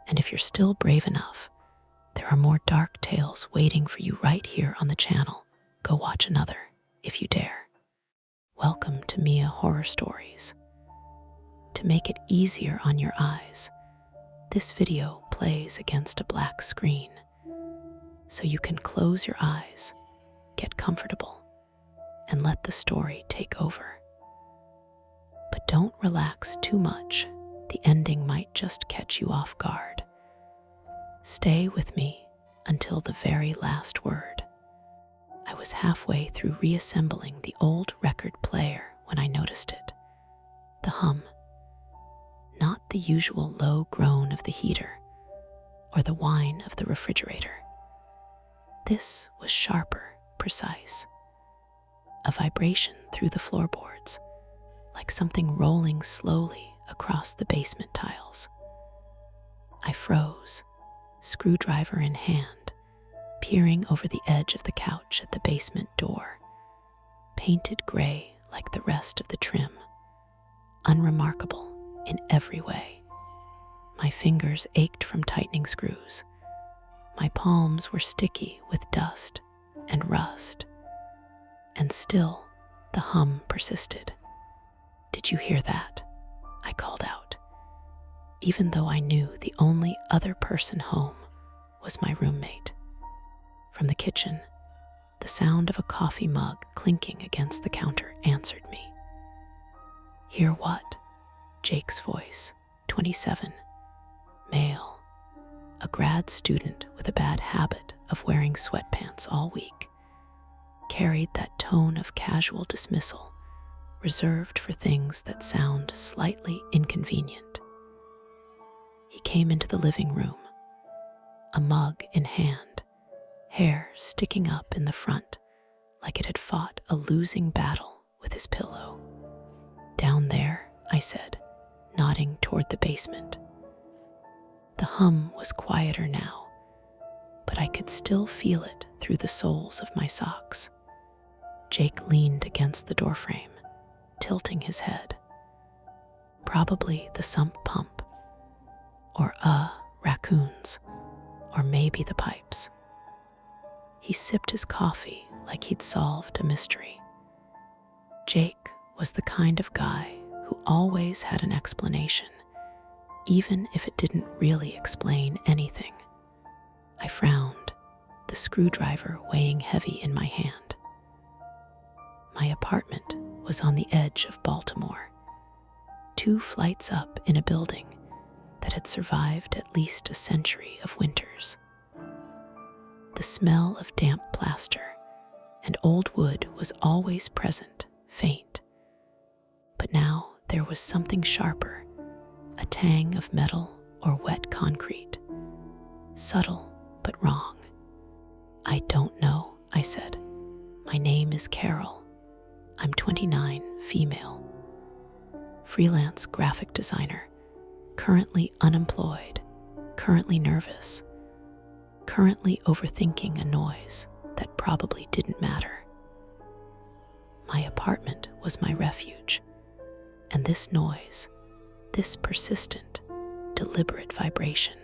And if you're still brave enough, there are more dark tales waiting for you right here on the channel. Go watch another, if you dare. Welcome to Mia Horror Stories. To make it easier on your eyes, this video plays against a black screen, so you can close your eyes, get comfortable, and let the story take over. But don't relax too much. The ending might just catch you off guard. Stay with me until the very last word. I was halfway through reassembling the old record player when I noticed it. The hum. Not the usual low groan of the heater or the whine of the refrigerator. This was sharper, precise. A vibration through the floorboards, like something rolling slowly across the basement tiles. I froze, screwdriver in hand, peering over the edge of the couch at the basement door, painted gray like the rest of the trim, unremarkable in every way. My fingers ached from tightening screws. My palms were sticky with dust and rust. And still, the hum persisted. "Did you hear that?" I called out, even though I knew the only other person home was my roommate. From the kitchen, the sound of a coffee mug clinking against the counter answered me. "Hear what?" Jake's voice, 27, male, a grad student with a bad habit of wearing sweatpants all week, carried that tone of casual dismissal reserved for things that sound slightly inconvenient. He came into the living room, a mug in hand, hair sticking up in the front like it had fought a losing battle with his pillow. "Down there," I said, nodding toward the basement. The hum was quieter now, but I could still feel it through the soles of my socks. Jake leaned against the doorframe, tilting his head. Probably the sump pump, or raccoons, or maybe the pipes. He sipped his coffee like he'd solved a mystery. Jake was the kind of guy who always had an explanation, even if it didn't really explain anything. I frowned, the screwdriver weighing heavy in my hand. My apartment was on the edge of Baltimore, 2 flights up in a building that had survived at least a century of winters. The smell of damp plaster and old wood was always present, faint. But now there was something sharper, a tang of metal or wet concrete. Subtle, but wrong. "I don't know," I said. "My name is Carol. I'm 29, female. Freelance graphic designer, currently unemployed, currently nervous, currently overthinking a noise that probably didn't matter." My apartment was my refuge, and this noise, this persistent, deliberate vibration,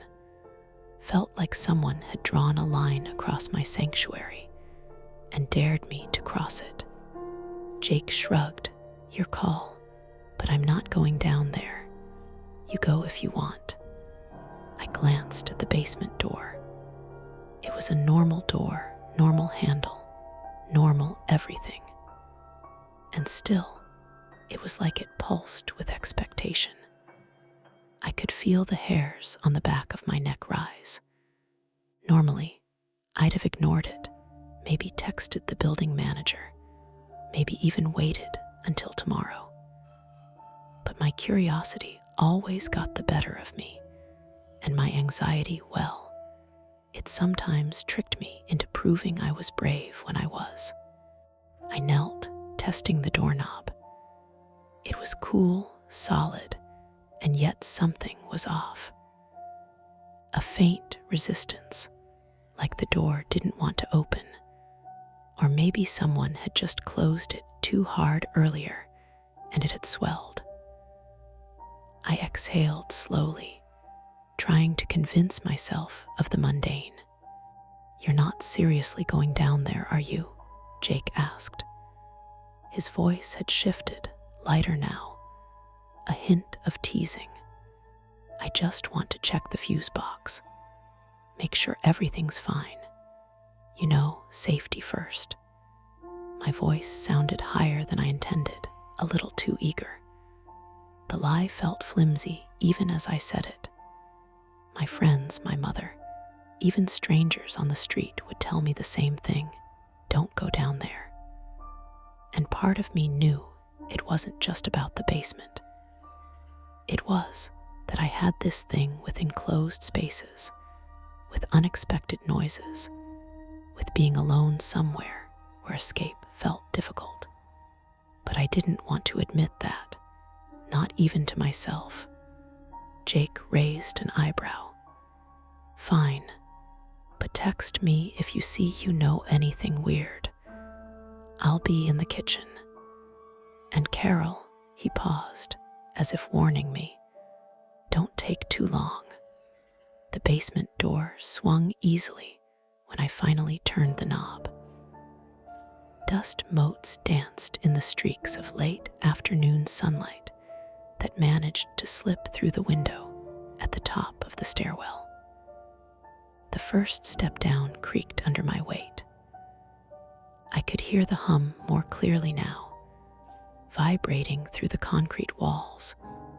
felt like someone had drawn a line across my sanctuary and dared me to cross it. Jake shrugged. "Your call, but I'm not going down there. You go if you want." I glanced at the basement door. It was a normal door, normal handle, normal everything. And still, it was like it pulsed with expectation. I could feel the hairs on the back of my neck rise. Normally, I'd have ignored it, maybe texted the building manager, maybe even waited until tomorrow. But my curiosity always got the better of me, and my anxiety, well, it sometimes tricked me into proving I was brave when I was. I knelt, testing the doorknob. It was cool, solid, and yet something was off. A faint resistance, like the door didn't want to open, or maybe someone had just closed it too hard earlier and it had swelled. I exhaled slowly, trying to convince myself of the mundane. "You're not seriously going down there, are you?" Jake asked. His voice had shifted, lighter now, a hint of teasing. "I just want to check the fuse box. Make sure everything's fine. You know, safety first." My voice sounded higher than I intended, a little too eager. The lie felt flimsy even as I said it. My friends, my mother, even strangers on the street would tell me the same thing: don't go down there. And part of me knew it wasn't just about the basement. It was that I had this thing with enclosed spaces, with unexpected noises, with being alone somewhere where escape felt difficult. But I didn't want to admit that, not even to myself. Jake raised an eyebrow. "Fine, but text me if you see you know anything weird. I'll be in the kitchen. And Carol," he paused, as if warning me, "don't take too long." The basement door swung easily when I finally turned the knob. Dust motes danced in the streaks of late afternoon sunlight that managed to slip through the window at the top of the stairwell. The first step down creaked under my weight. I could hear the hum more clearly now, vibrating through the concrete walls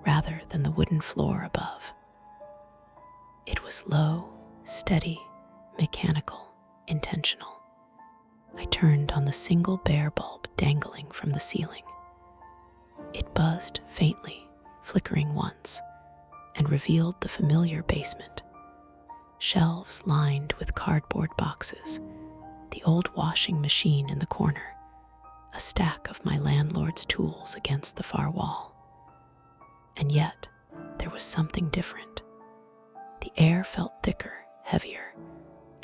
rather than the wooden floor above. It was low, steady, mechanical, intentional. I turned on the single bare bulb dangling from the ceiling. It buzzed faintly, flickering once, and revealed the familiar basement. Shelves lined with cardboard boxes, the old washing machine in the corner, a stack of my landlord's tools against the far wall. And yet, there was something different. The air felt thicker, heavier,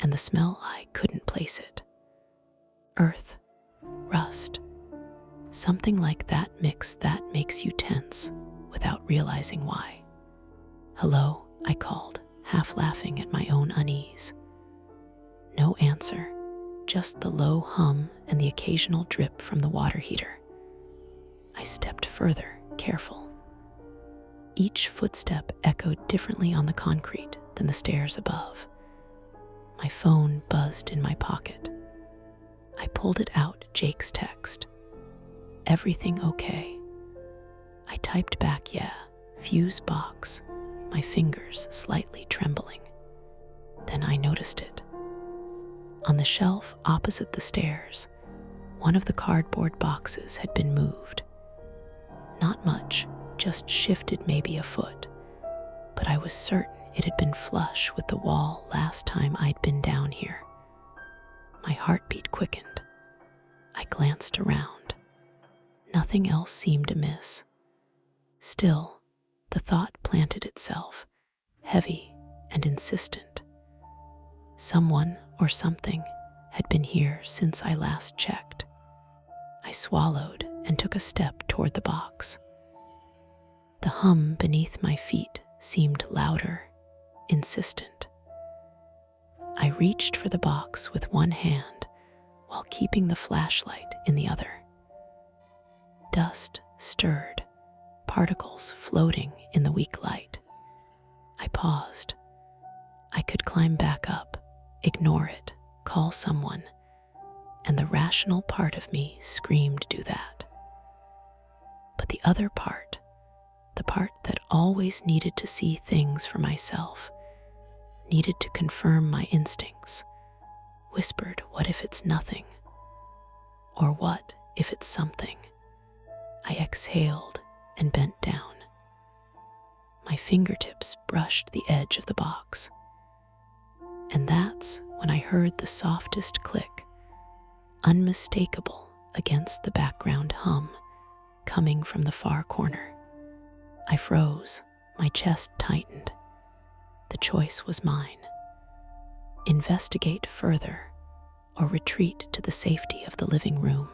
and the smell I couldn't place it. Earth, rust, something like that mix that makes you tense without realizing why. "Hello," I called, half laughing at my own unease. No answer, just the low hum and the occasional drip from the water heater. I stepped further, careful. Each footstep echoed differently on the concrete than the stairs above. My phone buzzed in my pocket. I pulled it out, Jake's text. "Everything okay?" I typed back, "Yeah, fuse box," my fingers slightly trembling. Then I noticed it. On the shelf opposite the stairs, one of the cardboard boxes had been moved. Not much, just shifted maybe a foot, but I was certain it had been flush with the wall last time I'd been down here. My heartbeat quickened. I glanced around. Nothing else seemed amiss. Still, the thought planted itself, heavy and insistent. Someone or something had been here since I last checked. I swallowed and took a step toward the box. The hum beneath my feet seemed louder, insistent. I reached for the box with one hand while keeping the flashlight in the other. Dust stirred, particles floating in the weak light. I paused. I could climb back up, ignore it, call someone, and the rational part of me screamed do that. But the other part, the part part that always needed to see things for myself, needed to confirm my instincts, whispered, "What if it's nothing? Or what if it's something?" I exhaled and bent down. My fingertips brushed the edge of the box. And that's when I heard the softest click, unmistakable against the background hum, coming from the far corner. I froze, my chest tightened. The choice was mine. Investigate further or retreat to the safety of the living room,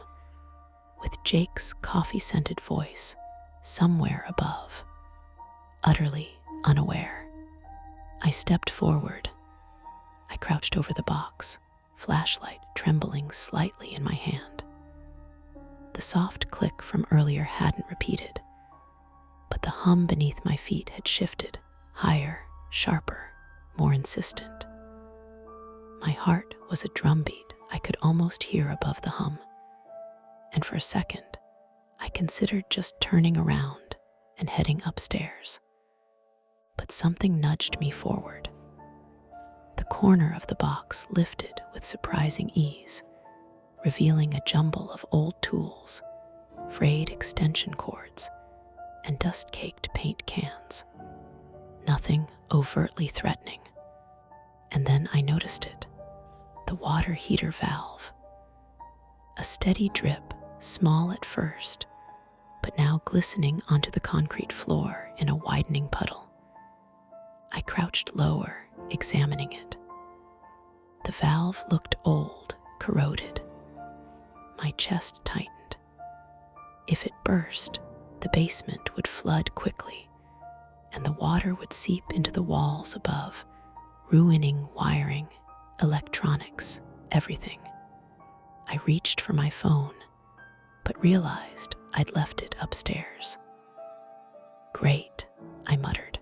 with Jake's coffee-scented voice somewhere above. Utterly unaware, I stepped forward. I crouched over the box, flashlight trembling slightly in my hand. The soft click from earlier hadn't repeated, but the hum beneath my feet had shifted, higher, sharper, more insistent. My heart was a drumbeat I could almost hear above the hum, and for a second, I considered just turning around and heading upstairs. But something nudged me forward. The corner of the box lifted with surprising ease, revealing a jumble of old tools, frayed extension cords, and dust-caked paint cans. Nothing overtly threatening. And then I noticed it, the water heater valve. A steady drip, small at first, but now glistening onto the concrete floor in a widening puddle. I crouched lower, examining it. The valve looked old, corroded. My chest tightened. If it burst, the basement would flood quickly, and the water would seep into the walls above, ruining wiring, electronics, everything. I reached for my phone, but realized I'd left it upstairs. "Great," I muttered.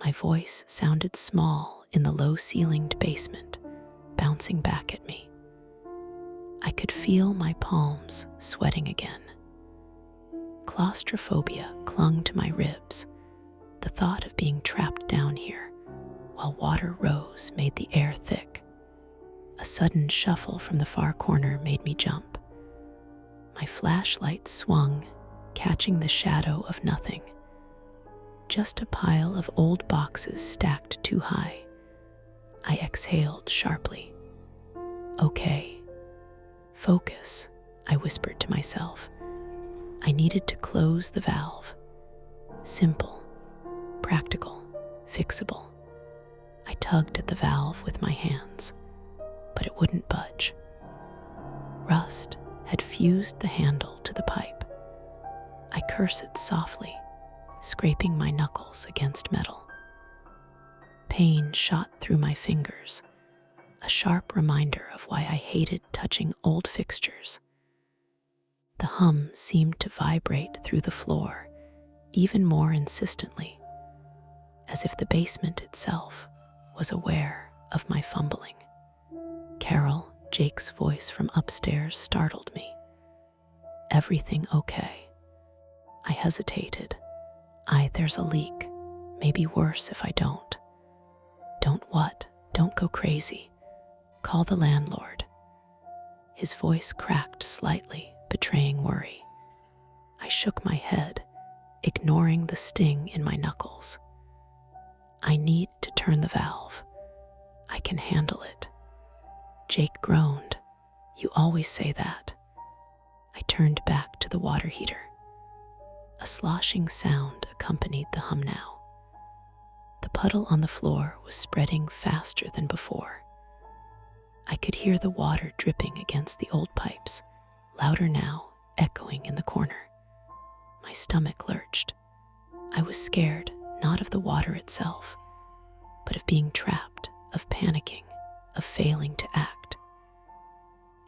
My voice sounded small in the low-ceilinged basement, bouncing back at me. I could feel my palms sweating again. Claustrophobia clung to my ribs. The thought of being trapped down here while water rose made the air thick. A sudden shuffle from the far corner made me jump. My flashlight swung, catching the shadow of nothing. Just a pile of old boxes stacked too high. I exhaled sharply. "Okay. Focus," I whispered to myself. I needed to close the valve. Simple, practical, fixable. I tugged at the valve with my hands, but it wouldn't budge. Rust had fused the handle to the pipe. I cursed softly, scraping my knuckles against metal. Pain shot through my fingers, a sharp reminder of why I hated touching old fixtures. The hum seemed to vibrate through the floor, even more insistently, as if the basement itself was aware of my fumbling. "Carol," Jake's voice from upstairs startled me. "Everything okay?" I hesitated. There's a leak. Maybe worse if I don't." "Don't what? Don't go crazy. Call the landlord." His voice cracked slightly, betraying worry. I shook my head, ignoring the sting in my knuckles. "I need to turn the valve. I can handle it." Jake groaned. "You always say that." I turned back to the water heater. A sloshing sound accompanied the hum now. The puddle on the floor was spreading faster than before. I could hear the water dripping against the old pipes, louder now, echoing in the corner. My stomach lurched. I was scared, not of the water itself, but of being trapped, of panicking, of failing to act.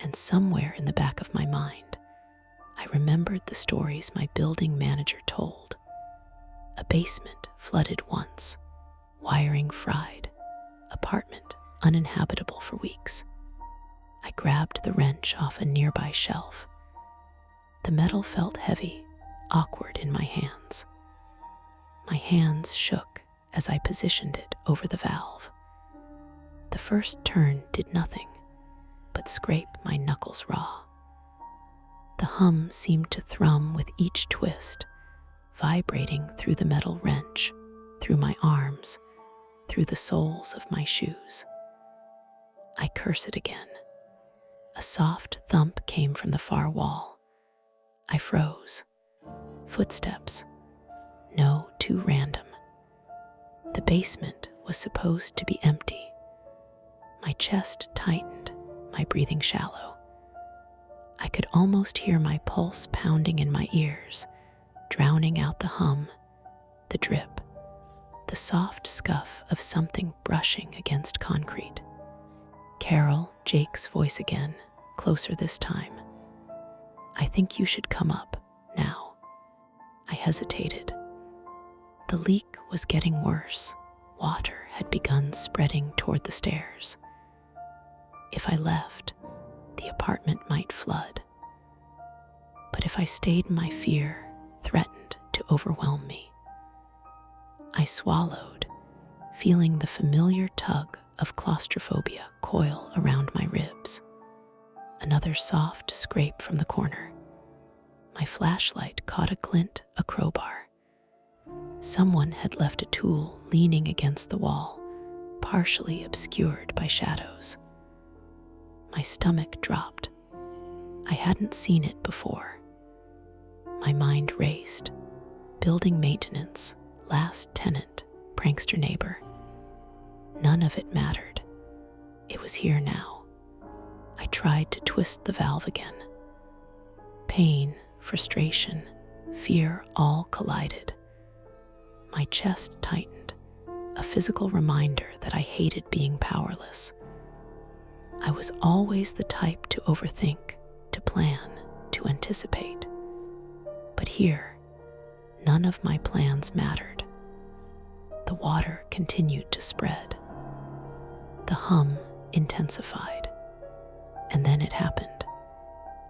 And somewhere in the back of my mind, I remembered the stories my building manager told. A basement flooded once, wiring fried, apartment uninhabitable for weeks. I grabbed the wrench off a nearby shelf. The metal felt heavy, awkward in my hands. My hands shook as I positioned it over the valve. The first turn did nothing but scrape my knuckles raw. The hum seemed to thrum with each twist, vibrating through the metal wrench, through my arms, through the soles of my shoes. I curse it again. A soft thump came from the far wall. I froze. Footsteps. No, too random. The basement was supposed to be empty. My chest tightened, my breathing shallow. I could almost hear my pulse pounding in my ears, drowning out the hum, the drip, the soft scuff of something brushing against concrete. Carol, Jake's voice again, closer this time. I think you should come up now. I hesitated. The leak was getting worse. Water had begun spreading toward the stairs. If I left, the apartment might flood. But if I stayed, my fear threatened to overwhelm me. I swallowed, feeling the familiar tug of claustrophobia coil around my ribs. Another soft scrape from the corner. My flashlight caught a glint, a crowbar. Someone had left a tool leaning against the wall, partially obscured by shadows. My stomach dropped. I hadn't seen it before. My mind raced. Building maintenance, last tenant, prankster neighbor. None of it mattered. It was here now. I tried to twist the valve again. Pain, frustration, fear all collided. My chest tightened, a physical reminder that I hated being powerless. I was always the type to overthink, to plan, to anticipate. But here, none of my plans mattered. The water continued to spread. The hum intensified. And then it happened.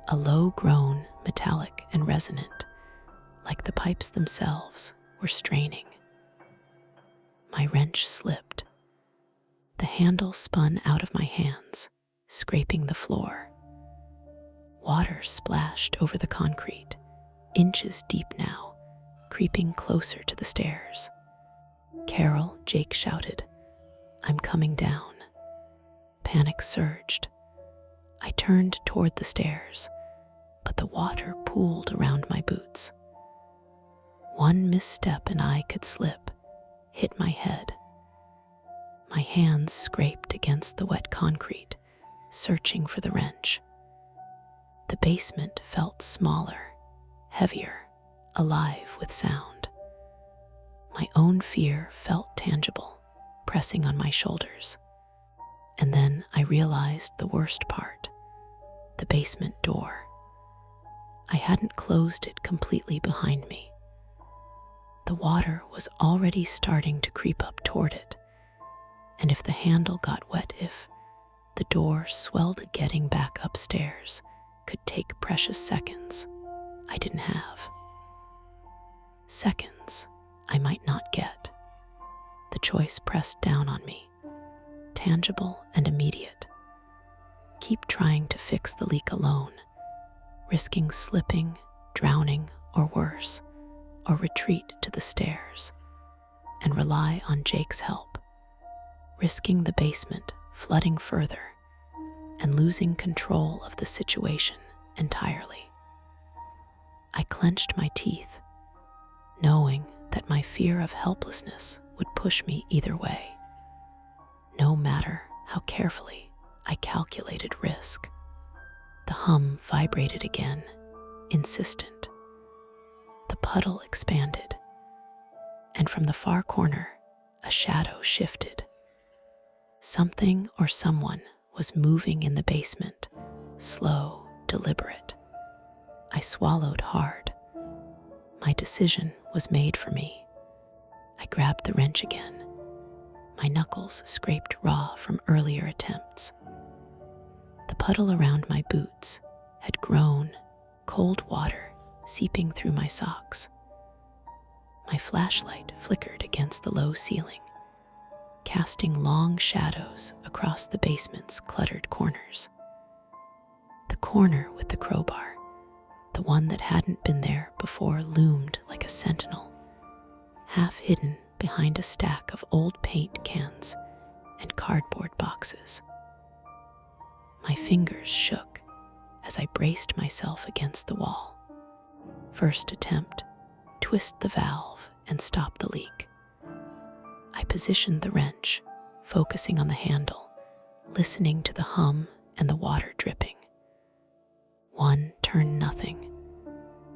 A low groan, metallic and resonant, like the pipes themselves were straining. My wrench slipped. The handle spun out of my hands, scraping the floor. Water splashed over the concrete, inches deep now, creeping closer to the stairs. Carol, Jake shouted, "I'm coming down." Panic surged. I turned toward the stairs, but the water pooled around my boots. One misstep and I could slip, hit my head. My hands scraped against the wet concrete, searching for the wrench. The basement felt smaller, heavier, alive with sound. My own fear felt tangible, pressing on my shoulders. And then I realized the worst part, the basement door. I hadn't closed it completely behind me. The water was already starting to creep up toward it, and if the handle got wet, if the door swelled, getting back upstairs could take precious seconds I didn't have. Seconds I might not get. The choice pressed down on me, tangible and immediate. Keep trying to fix the leak alone, risking slipping, drowning, or worse, or retreat to the stairs and rely on Jake's help, risking the basement flooding further and losing control of the situation entirely. I clenched my teeth, knowing that my fear of helplessness would push me either way, no matter how carefully I calculated risk. The hum vibrated again, insistent. The puddle expanded, and from the far corner, a shadow shifted. Something or someone was moving in the basement, slow, deliberate. I swallowed hard. My decision was made for me. I grabbed the wrench again. My knuckles scraped raw from earlier attempts. The puddle around my boots had grown, cold water seeping through my socks. My flashlight flickered against the low ceiling, casting long shadows across the basement's cluttered corners. The corner with the crowbar, the one that hadn't been there before, loomed like a sentinel, half hidden behind a stack of old paint cans and cardboard boxes. My fingers shook as I braced myself against the wall. First attempt, twist the valve and stop the leak. I positioned the wrench, focusing on the handle, listening to the hum and the water dripping. 1 turn, nothing.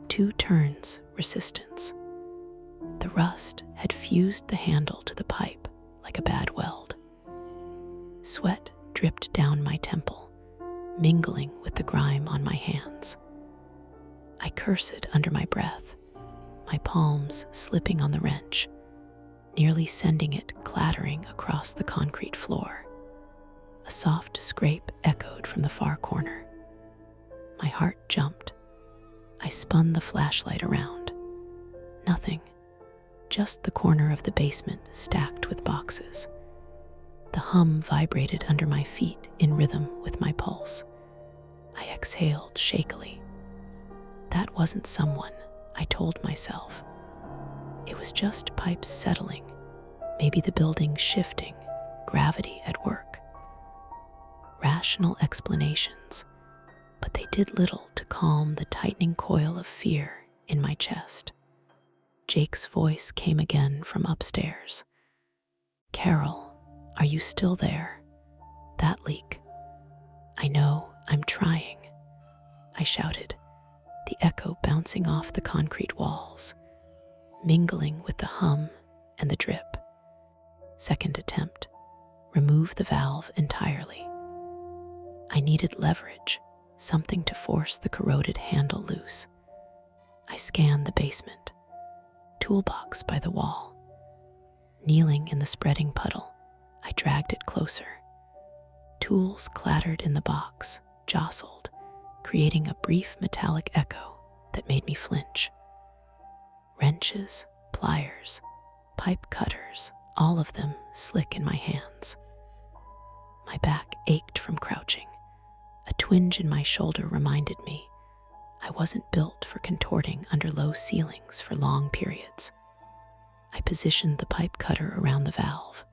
2 turns, resistance. The rust had fused the handle to the pipe like a bad weld. Sweat dripped down my temple, mingling with the grime on my hands. I cursed under my breath, my palms slipping on the wrench, nearly sending it clattering across the concrete floor. A soft scrape echoed from the far corner. My heart jumped. I spun the flashlight around. Nothing, just the corner of the basement stacked with boxes. The hum vibrated under my feet in rhythm with my pulse. I exhaled shakily. That wasn't someone, I told myself. It was just pipes settling, maybe the building shifting, gravity at work. Rational explanations, but they did little to calm the tightening coil of fear in my chest. Jake's voice came again from upstairs. "Carol, are you still there? That leak." "I know, I'm trying," I shouted, the echo bouncing off the concrete walls, mingling with the hum and the drip. Second attempt, remove the valve entirely. I needed leverage, something to force the corroded handle loose. I scanned the basement, toolbox by the wall. Kneeling in the spreading puddle, I dragged it closer. Tools clattered in the box, jostled, creating a brief metallic echo that made me flinch. Wrenches, pliers, pipe cutters, all of them slick in my hands. My back ached from crouching. A twinge in my shoulder reminded me I wasn't built for contorting under low ceilings for long periods. I positioned the pipe cutter around the valve.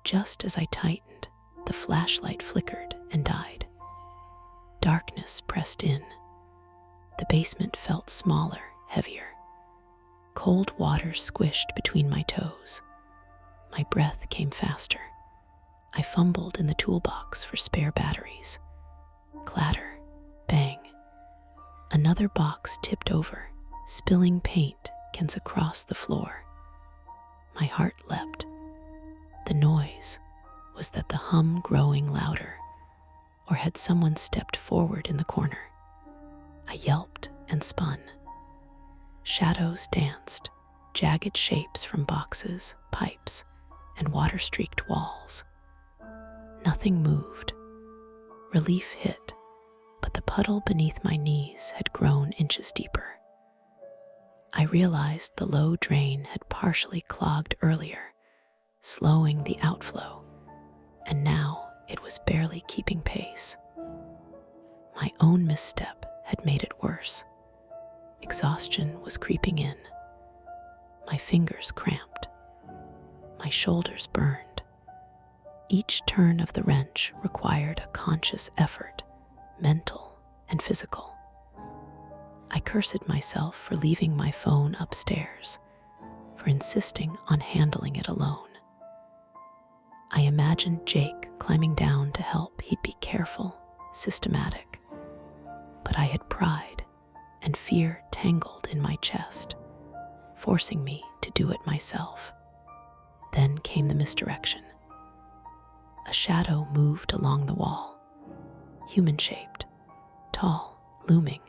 Just as I tightened, the flashlight flickered and died. Darkness pressed in. The basement felt smaller, heavier. Cold water squished between my toes. My breath came faster. I fumbled in the toolbox for spare batteries. Clatter, bang. Another box tipped over, spilling paint cans across the floor. My heart leapt. The noise was that the hum growing louder, or had someone stepped forward in the corner? I yelped and spun. Shadows danced, jagged shapes from boxes, pipes, and water-streaked walls. Nothing moved. Relief hit, but the puddle beneath my knees had grown inches deeper. I realized the low drain had partially clogged earlier, slowing the outflow, and now it was barely keeping pace. My own misstep had made it worse. Exhaustion was creeping in. My fingers cramped. My shoulders burned. Each turn of the wrench required a conscious effort, mental and physical. I cursed myself for leaving my phone upstairs, for insisting on handling it alone. I imagined Jake climbing down to help. He'd be careful, systematic. But I had pride and fear tangled in my chest, forcing me to do it myself. Then came the misdirection. A shadow moved along the wall, human-shaped, tall, looming.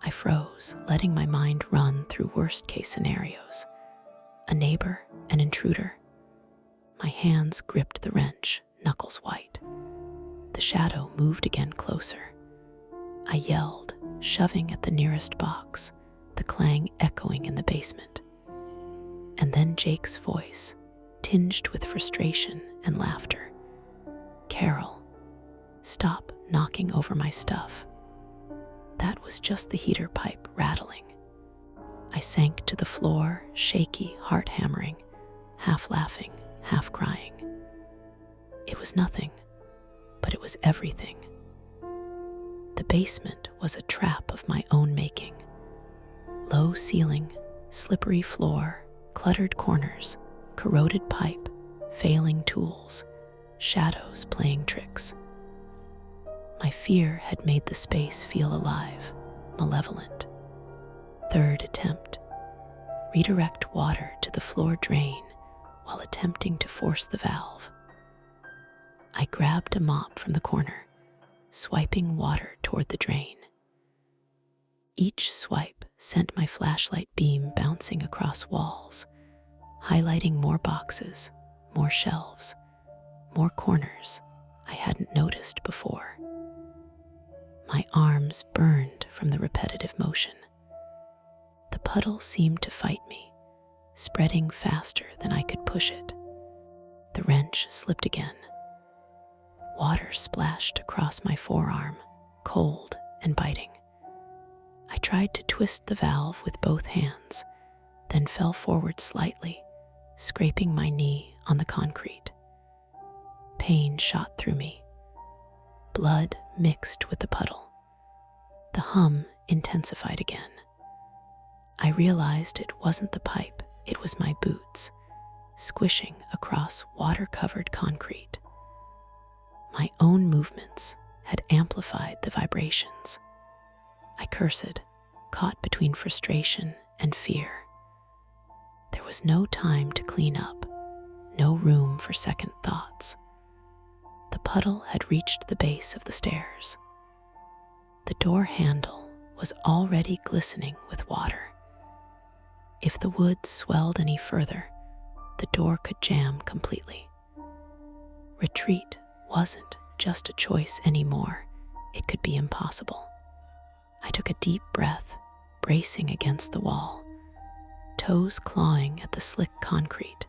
I froze, letting my mind run through worst-case scenarios. A neighbor, an intruder. My hands gripped the wrench, knuckles white. The shadow moved again closer. I yelled, shoving at the nearest box, the clang echoing in the basement. And then Jake's voice, tinged with frustration and laughter. "Carol, stop knocking over my stuff." That was just the heater pipe rattling. I sank to the floor, shaky, heart hammering, half laughing, half crying. It was nothing, but it was everything. The basement was a trap of my own making. Low ceiling, slippery floor, cluttered corners, corroded pipe, failing tools, shadows playing tricks. My fear had made the space feel alive, malevolent. Third attempt. Redirect water to the floor drain while attempting to force the valve. I grabbed a mop from the corner, swiping water toward the drain. Each swipe sent my flashlight beam bouncing across walls, highlighting more boxes, more shelves, more corners I hadn't noticed before. My arms burned from the repetitive motion. The puddle seemed to fight me, spreading faster than I could push it. The wrench slipped again. Water splashed across my forearm, cold and biting. I tried to twist the valve with both hands, then fell forward slightly, scraping my knee on the concrete. Pain shot through me. Blood mixed with the puddle. The hum intensified again. I realized it wasn't the pipe, it was my boots, squishing across water-covered concrete. My own movements had amplified the vibrations. I cursed, caught between frustration and fear. There was no time to clean up, no room for second thoughts. The puddle had reached the base of the stairs. The door handle was already glistening with water. If the wood swelled any further, the door could jam completely. Retreat wasn't just a choice anymore, it could be impossible. I took a deep breath, bracing against the wall, toes clawing at the slick concrete,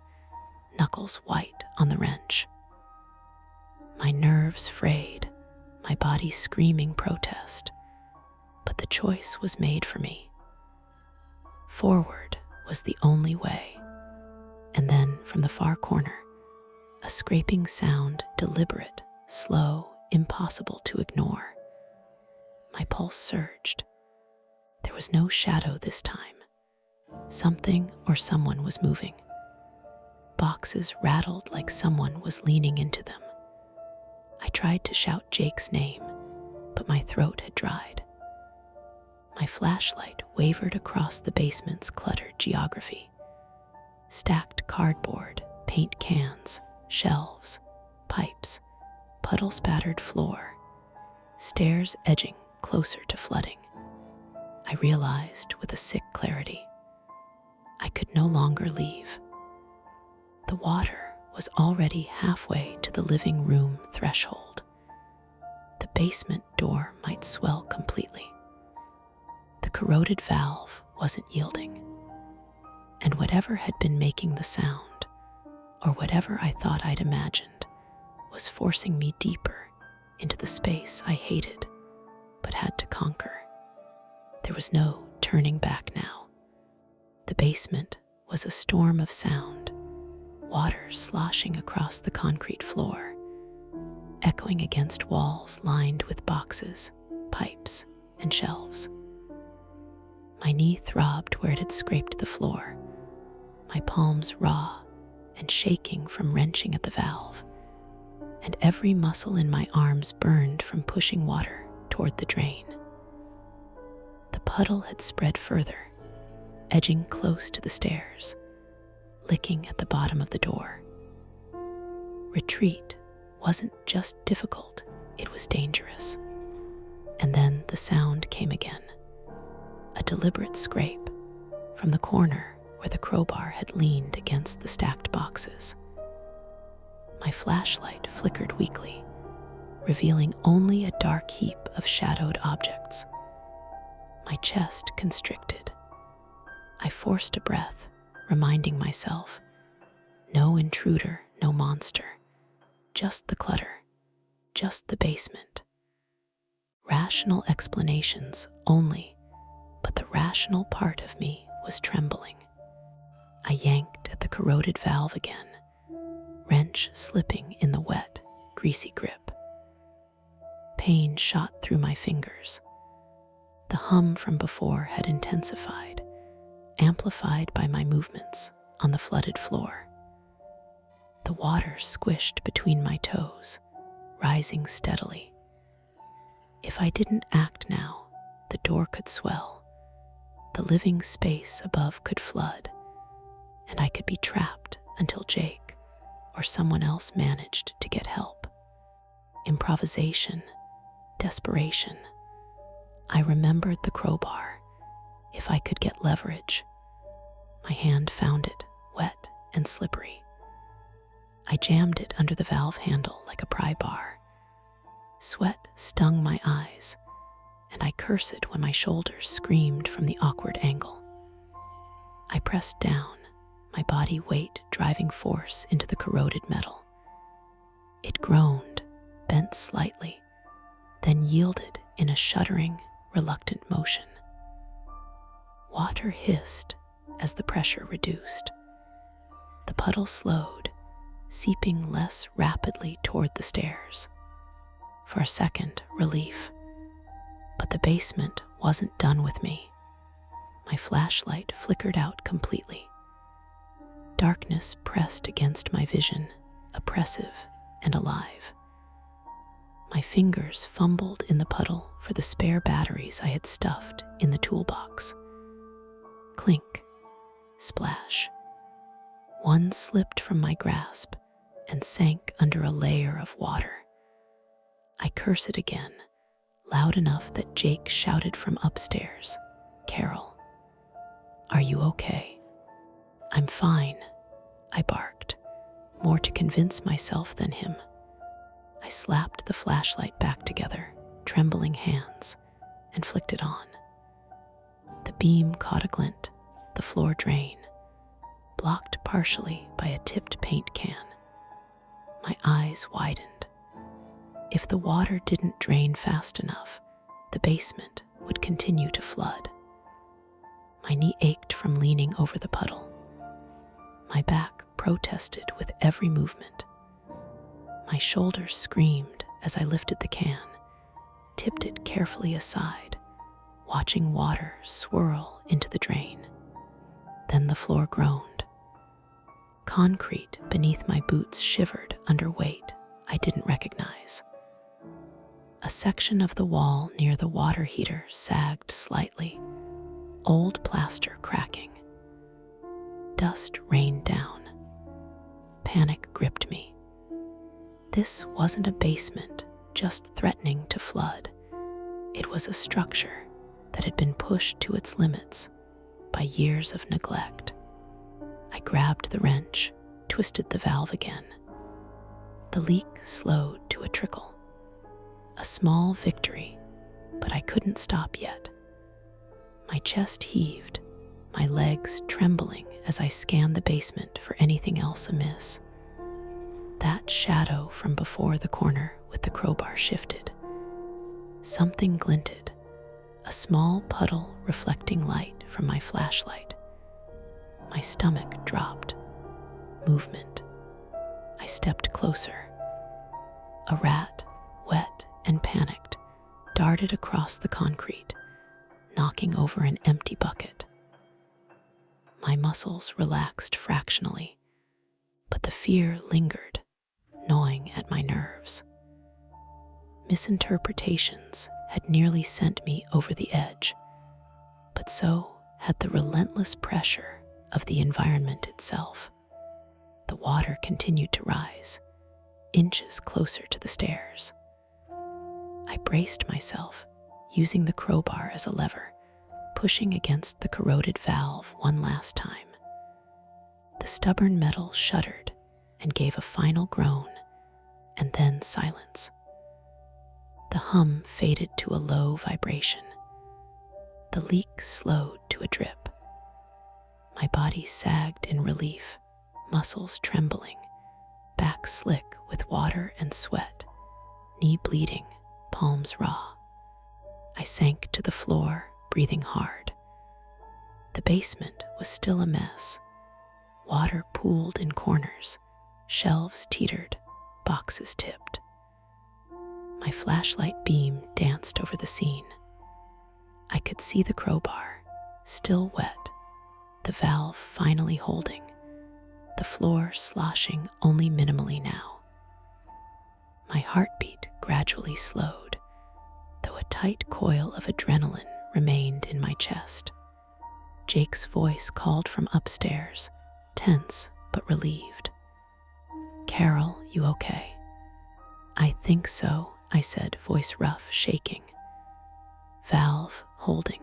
knuckles white on the wrench. My nerves frayed, my body screaming protest, but the choice was made for me. Forward was the only way. And then, from the far corner, a scraping sound, deliberate, slow, impossible to ignore. My pulse surged. There was no shadow this time. Something or someone was moving. Boxes rattled like someone was leaning into them. I tried to shout Jake's name, but my throat had dried. My flashlight wavered across the basement's cluttered geography. Stacked cardboard, paint cans, shelves, pipes, puddle-spattered floor, stairs edging closer to flooding. I realized with a sick clarity, I could no longer leave. The water was already halfway to the living room threshold. The basement door might swell completely. The corroded valve wasn't yielding, and whatever had been making the sound, or whatever I thought I'd imagined, was forcing me deeper into the space I hated but had to conquer. There was no turning back now. The basement was a storm of sound, water sloshing across the concrete floor, echoing against walls lined with boxes, pipes, and shelves. My knee throbbed where it had scraped the floor, my palms raw and shaking from wrenching at the valve, and every muscle in my arms burned from pushing water toward the drain. The puddle had spread further, edging close to the stairs, licking at the bottom of the door. Retreat wasn't just difficult, it was dangerous. And then the sound came again, a deliberate scrape from the corner where the crowbar had leaned against the stacked boxes. My flashlight flickered weakly, revealing only a dark heap of shadowed objects. My chest constricted. I forced a breath, reminding myself, no intruder, no monster, just the clutter, just the basement. Rational explanations only, but the rational part of me was trembling. I yanked at the corroded valve again, wrench slipping in the wet, greasy grip. Pain shot through my fingers. The hum from before had intensified, amplified by my movements on the flooded floor. The water squished between my toes, rising steadily. If I didn't act now, the door could swell, the living space above could flood, and I could be trapped until Jake or someone else managed to get help. Improvisation, desperation. I remembered the crowbar. If I could get leverage. My hand found it, wet and slippery. I jammed it under the valve handle like a pry bar. Sweat stung my eyes, and I cursed when my shoulders screamed from the awkward angle. I pressed down, my body weight driving force into the corroded metal. It groaned, bent slightly, then yielded in a shuddering, reluctant motion. Water hissed as the pressure reduced. The puddle slowed, seeping less rapidly toward the stairs. For a second, relief. But the basement wasn't done with me. My flashlight flickered out completely. Darkness pressed against my vision, oppressive and alive. My fingers fumbled in the puddle for the spare batteries I had stuffed in the toolbox. Clink, splash. One slipped from my grasp and sank under a layer of water. I cursed again, loud enough that Jake shouted from upstairs, "Carol, are you okay?" "I'm fine," I barked, more to convince myself than him. I slapped the flashlight back together, trembling hands, and flicked it on. The beam caught a glint, the floor drain, blocked partially by a tipped paint can. My eyes widened. If the water didn't drain fast enough, the basement would continue to flood. My knee ached from leaning over the puddle. My back protested with every movement. My shoulders screamed as I lifted the can, tipped it carefully aside, watching water swirl into the drain. Then the floor groaned. Concrete beneath my boots shivered under weight I didn't recognize. A section of the wall near the water heater sagged slightly, old plaster cracking. Dust rained down. Panic gripped me. This wasn't a basement just threatening to flood. It was a structure that had been pushed to its limits by years of neglect. I grabbed the wrench, twisted the valve again. The leak slowed to a trickle. A small victory, but I couldn't stop yet. My chest heaved, my legs trembling as I scanned the basement for anything else amiss. That shadow from before the corner with the crowbar shifted. Something glinted, a small puddle reflecting light from my flashlight. My stomach dropped. Movement. I stepped closer. A rat, wet and panicked, darted across the concrete, knocking over an empty bucket. My muscles relaxed fractionally, but the fear lingered, gnawing at my nerves. Misinterpretations had nearly sent me over the edge, but so had the relentless pressure of the environment itself. The water continued to rise, inches closer to the stairs. I braced myself, using the crowbar as a lever, pushing against the corroded valve one last time. The stubborn metal shuddered and gave a final groan, and then silence. The hum faded to a low vibration. The leak slowed to a drip. My body sagged in relief, muscles trembling, back slick with water and sweat, knee bleeding, palms raw. I sank to the floor, breathing hard. The basement was still a mess. Water pooled in corners, shelves teetered, boxes tipped. My flashlight beam danced over the scene. I could see the crowbar, still wet, the valve finally holding, the floor sloshing only minimally now. My heartbeat gradually slowed, though a tight coil of adrenaline remained in my chest. Jake's voice called from upstairs, tense but relieved. "Carol, you okay?" "I think so," I said, voice rough, shaking. "Valve holding.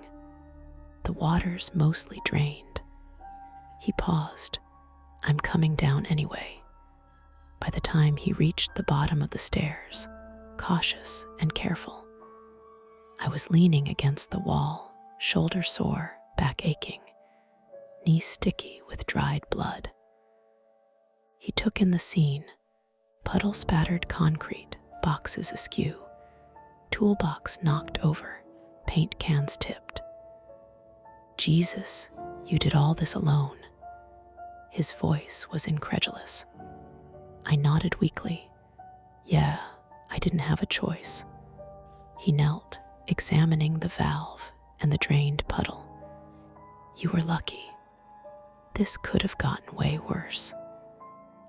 The water's mostly drained." He paused. "I'm coming down anyway." By the time he reached the bottom of the stairs, cautious and careful, I was leaning against the wall, shoulder sore, back aching, knee sticky with dried blood. He took in the scene: puddle-spattered concrete, boxes askew, toolbox knocked over, paint cans tipped. "Jesus, you did all this alone?" His voice was incredulous. I nodded weakly. "Yeah, I didn't have a choice." He knelt, examining the valve and the drained puddle. "You were lucky. This could have gotten way worse."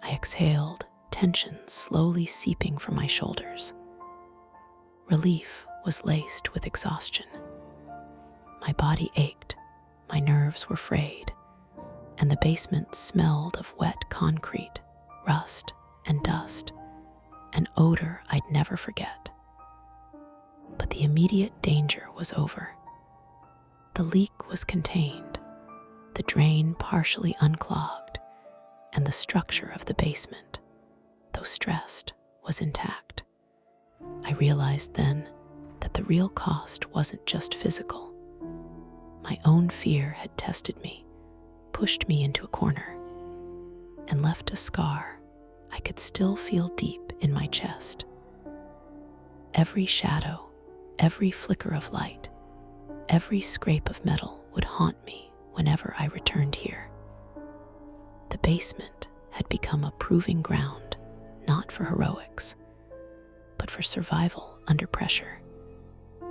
I exhaled, tension slowly seeping from my shoulders. Relief was laced with exhaustion. My body ached, my nerves were frayed, and the basement smelled of wet concrete, rust, and dust, an odor I'd never forget. But the immediate danger was over. The leak was contained, the drain partially unclogged, and the structure of the basement, though stressed, was intact. I realized then that the real cost wasn't just physical. My own fear had tested me, pushed me into a corner, and left a scar I could still feel deep in my chest. Every shadow, every flicker of light, every scrape of metal would haunt me whenever I returned here. The basement had become a proving ground, not for heroics, but for survival under pressure,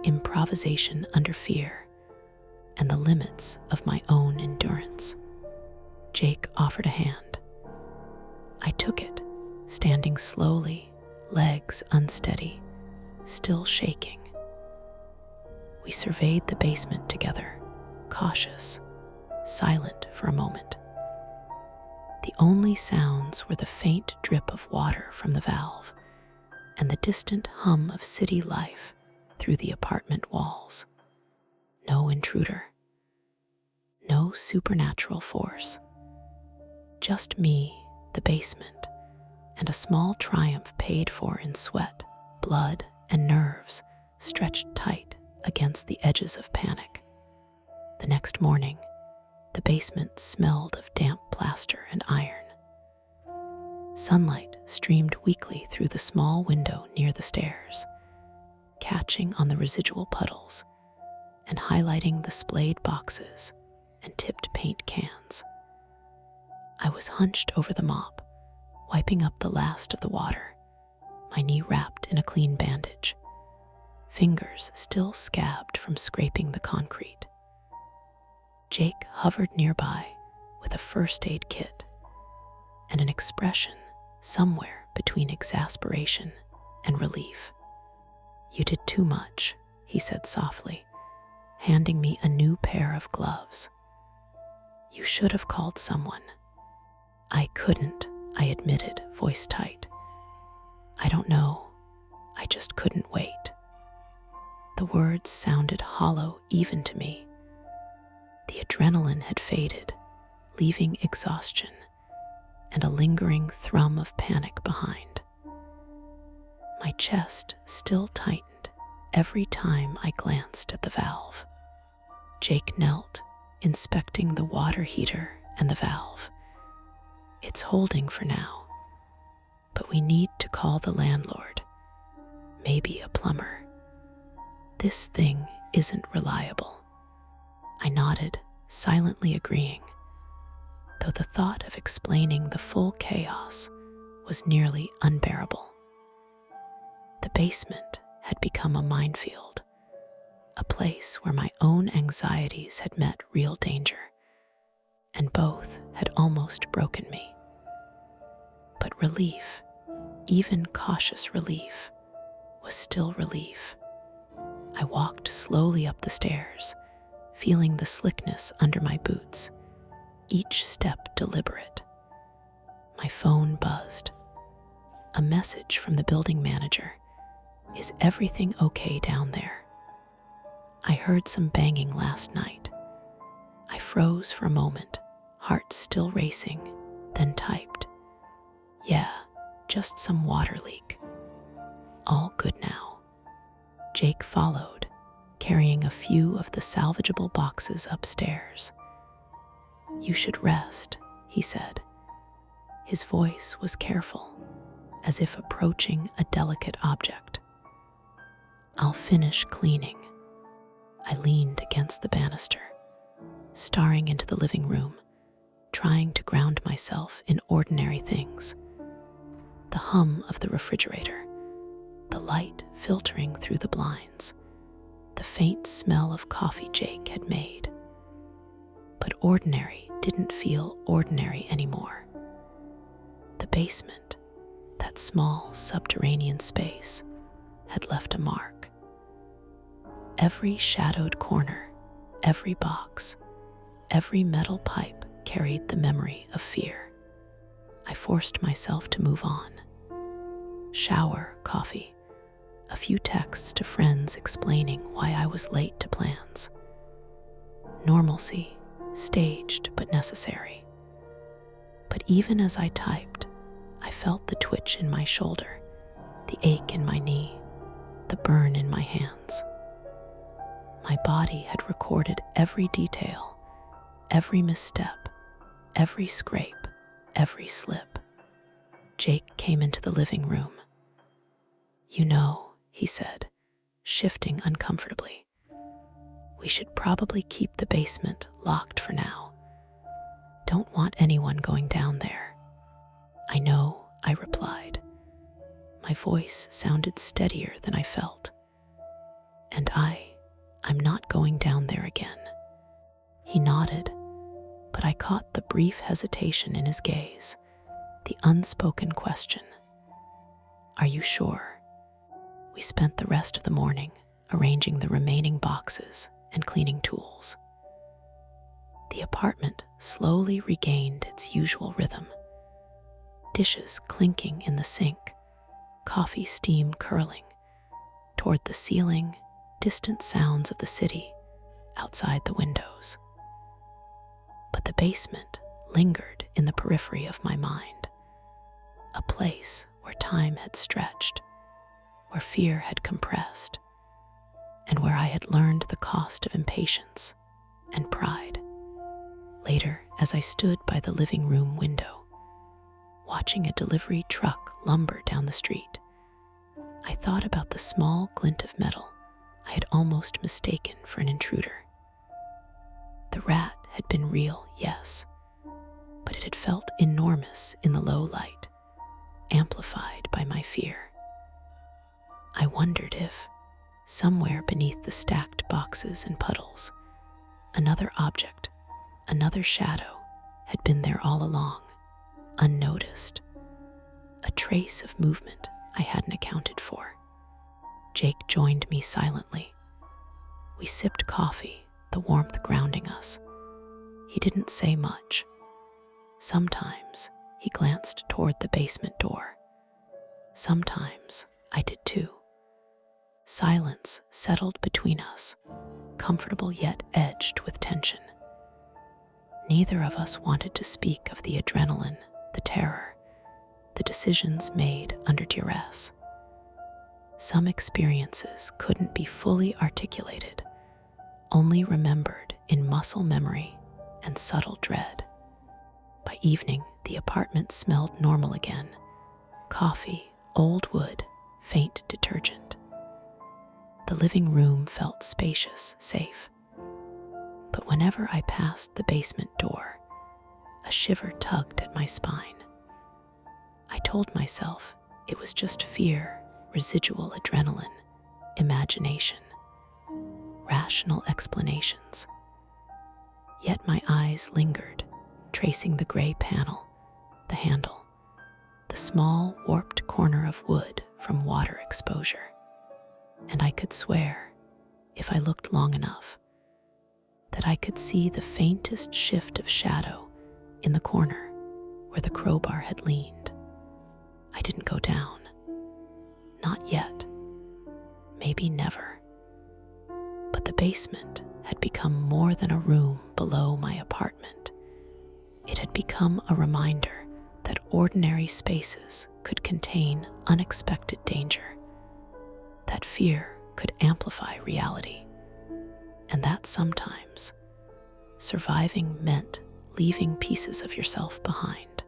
improvisation under fear, and the limits of my own endurance. Jake offered a hand. I took it, standing slowly, legs unsteady, still shaking. We surveyed the basement together, cautious, silent for a moment. The only sounds were the faint drip of water from the valve and the distant hum of city life through the apartment walls. No intruder, no supernatural force. Just me, the basement, and a small triumph paid for in sweat, blood, and nerves stretched tight against the edges of panic. The next morning, the basement smelled of damp plaster and iron. Sunlight streamed weakly through the small window near the stairs, catching on the residual puddles and highlighting the splayed boxes and tipped paint cans. I was hunched over the mop, wiping up the last of the water, my knee wrapped in a clean bandage, fingers still scabbed from scraping the concrete. Jake hovered nearby with a first aid kit and an expression somewhere between exasperation and relief. "You did too much," he said softly, handing me a new pair of gloves. "You should have called someone." "I couldn't," I admitted, voice tight. "I don't know. I just couldn't wait." The words sounded hollow even to me. The adrenaline had faded, leaving exhaustion and a lingering thrum of panic behind. My chest still tightened every time I glanced at the valve. Jake knelt, inspecting the water heater and the valve. It's holding for now, but we need to call the landlord, maybe a plumber. This thing isn't reliable. I nodded, silently agreeing, though the thought of explaining the full chaos was nearly unbearable. The basement had become a minefield, a place where my own anxieties had met real danger, and both had almost broken me. But relief, even cautious relief, was still relief. I walked slowly up the stairs, feeling the slickness under my boots, each step deliberate. My phone buzzed. A message from the building manager. Is everything okay down there? I heard some banging last night. I froze for a moment, heart still racing, then typed, "Yeah, just some water leak. All good now." Jake followed, carrying a few of the salvageable boxes upstairs. "You should rest," he said. His voice was careful, as if approaching a delicate object. "I'll finish cleaning." I leaned against the banister, staring into the living room, trying to ground myself in ordinary things. The hum of the refrigerator, the light filtering through the blinds, the faint smell of coffee Jake had made. But ordinary didn't feel ordinary anymore. The basement, that small subterranean space, had left a mark. Every shadowed corner, every box, every metal pipe carried the memory of fear. I forced myself to move on. Shower, coffee, a few texts to friends explaining why I was late to plans. Normalcy, staged but necessary. But even as I typed, I felt the twitch in my shoulder, the ache in my knee, the burn in my hands. My body had recorded every detail, every misstep, every scrape, every slip. Jake came into the living room. "You know," he said, shifting uncomfortably, "we should probably keep the basement locked for now. Don't want anyone going down there." "I know," I replied. My voice sounded steadier than I felt. "And I'm not going down there again." He nodded, but I caught the brief hesitation in his gaze, the unspoken question. "Are you sure?" We spent the rest of the morning arranging the remaining boxes and cleaning tools. The apartment slowly regained its usual rhythm. Dishes clinking in the sink, coffee steam curling. Toward the ceiling, distant sounds of the city outside the windows. But the basement lingered in the periphery of my mind, a place where time had stretched, where fear had compressed, and where I had learned the cost of impatience and pride. Later, as I stood by the living room window, watching a delivery truck lumber down the street, I thought about the small glint of metal I had almost mistaken for an intruder. The rat had been real, yes, but it had felt enormous in the low light, amplified by my fear. I wondered if, somewhere beneath the stacked boxes and puddles, another object, another shadow, had been there all along, unnoticed, a trace of movement I hadn't accounted for. Jake joined me silently. We sipped coffee, the warmth grounding us. He didn't say much. Sometimes he glanced toward the basement door. Sometimes I did too. Silence settled between us, comfortable yet edged with tension. Neither of us wanted to speak of the adrenaline, the terror, the decisions made under duress. Some experiences couldn't be fully articulated, only remembered in muscle memory and subtle dread. By evening, the apartment smelled normal again. Coffee, old wood, faint detergent. The living room felt spacious, safe. But whenever I passed the basement door, a shiver tugged at my spine. I told myself it was just fear, residual adrenaline, imagination, rational explanations. Yet my eyes lingered, tracing the gray panel, the handle, the small warped corner of wood from water exposure. And I could swear, if I looked long enough, that I could see the faintest shift of shadow in the corner where the crowbar had leaned. I didn't go down. Not yet. Maybe never. But the basement had become more than a room below my apartment. It had become a reminder that ordinary spaces could contain unexpected danger, that fear could amplify reality, and that sometimes surviving meant leaving pieces of yourself behind.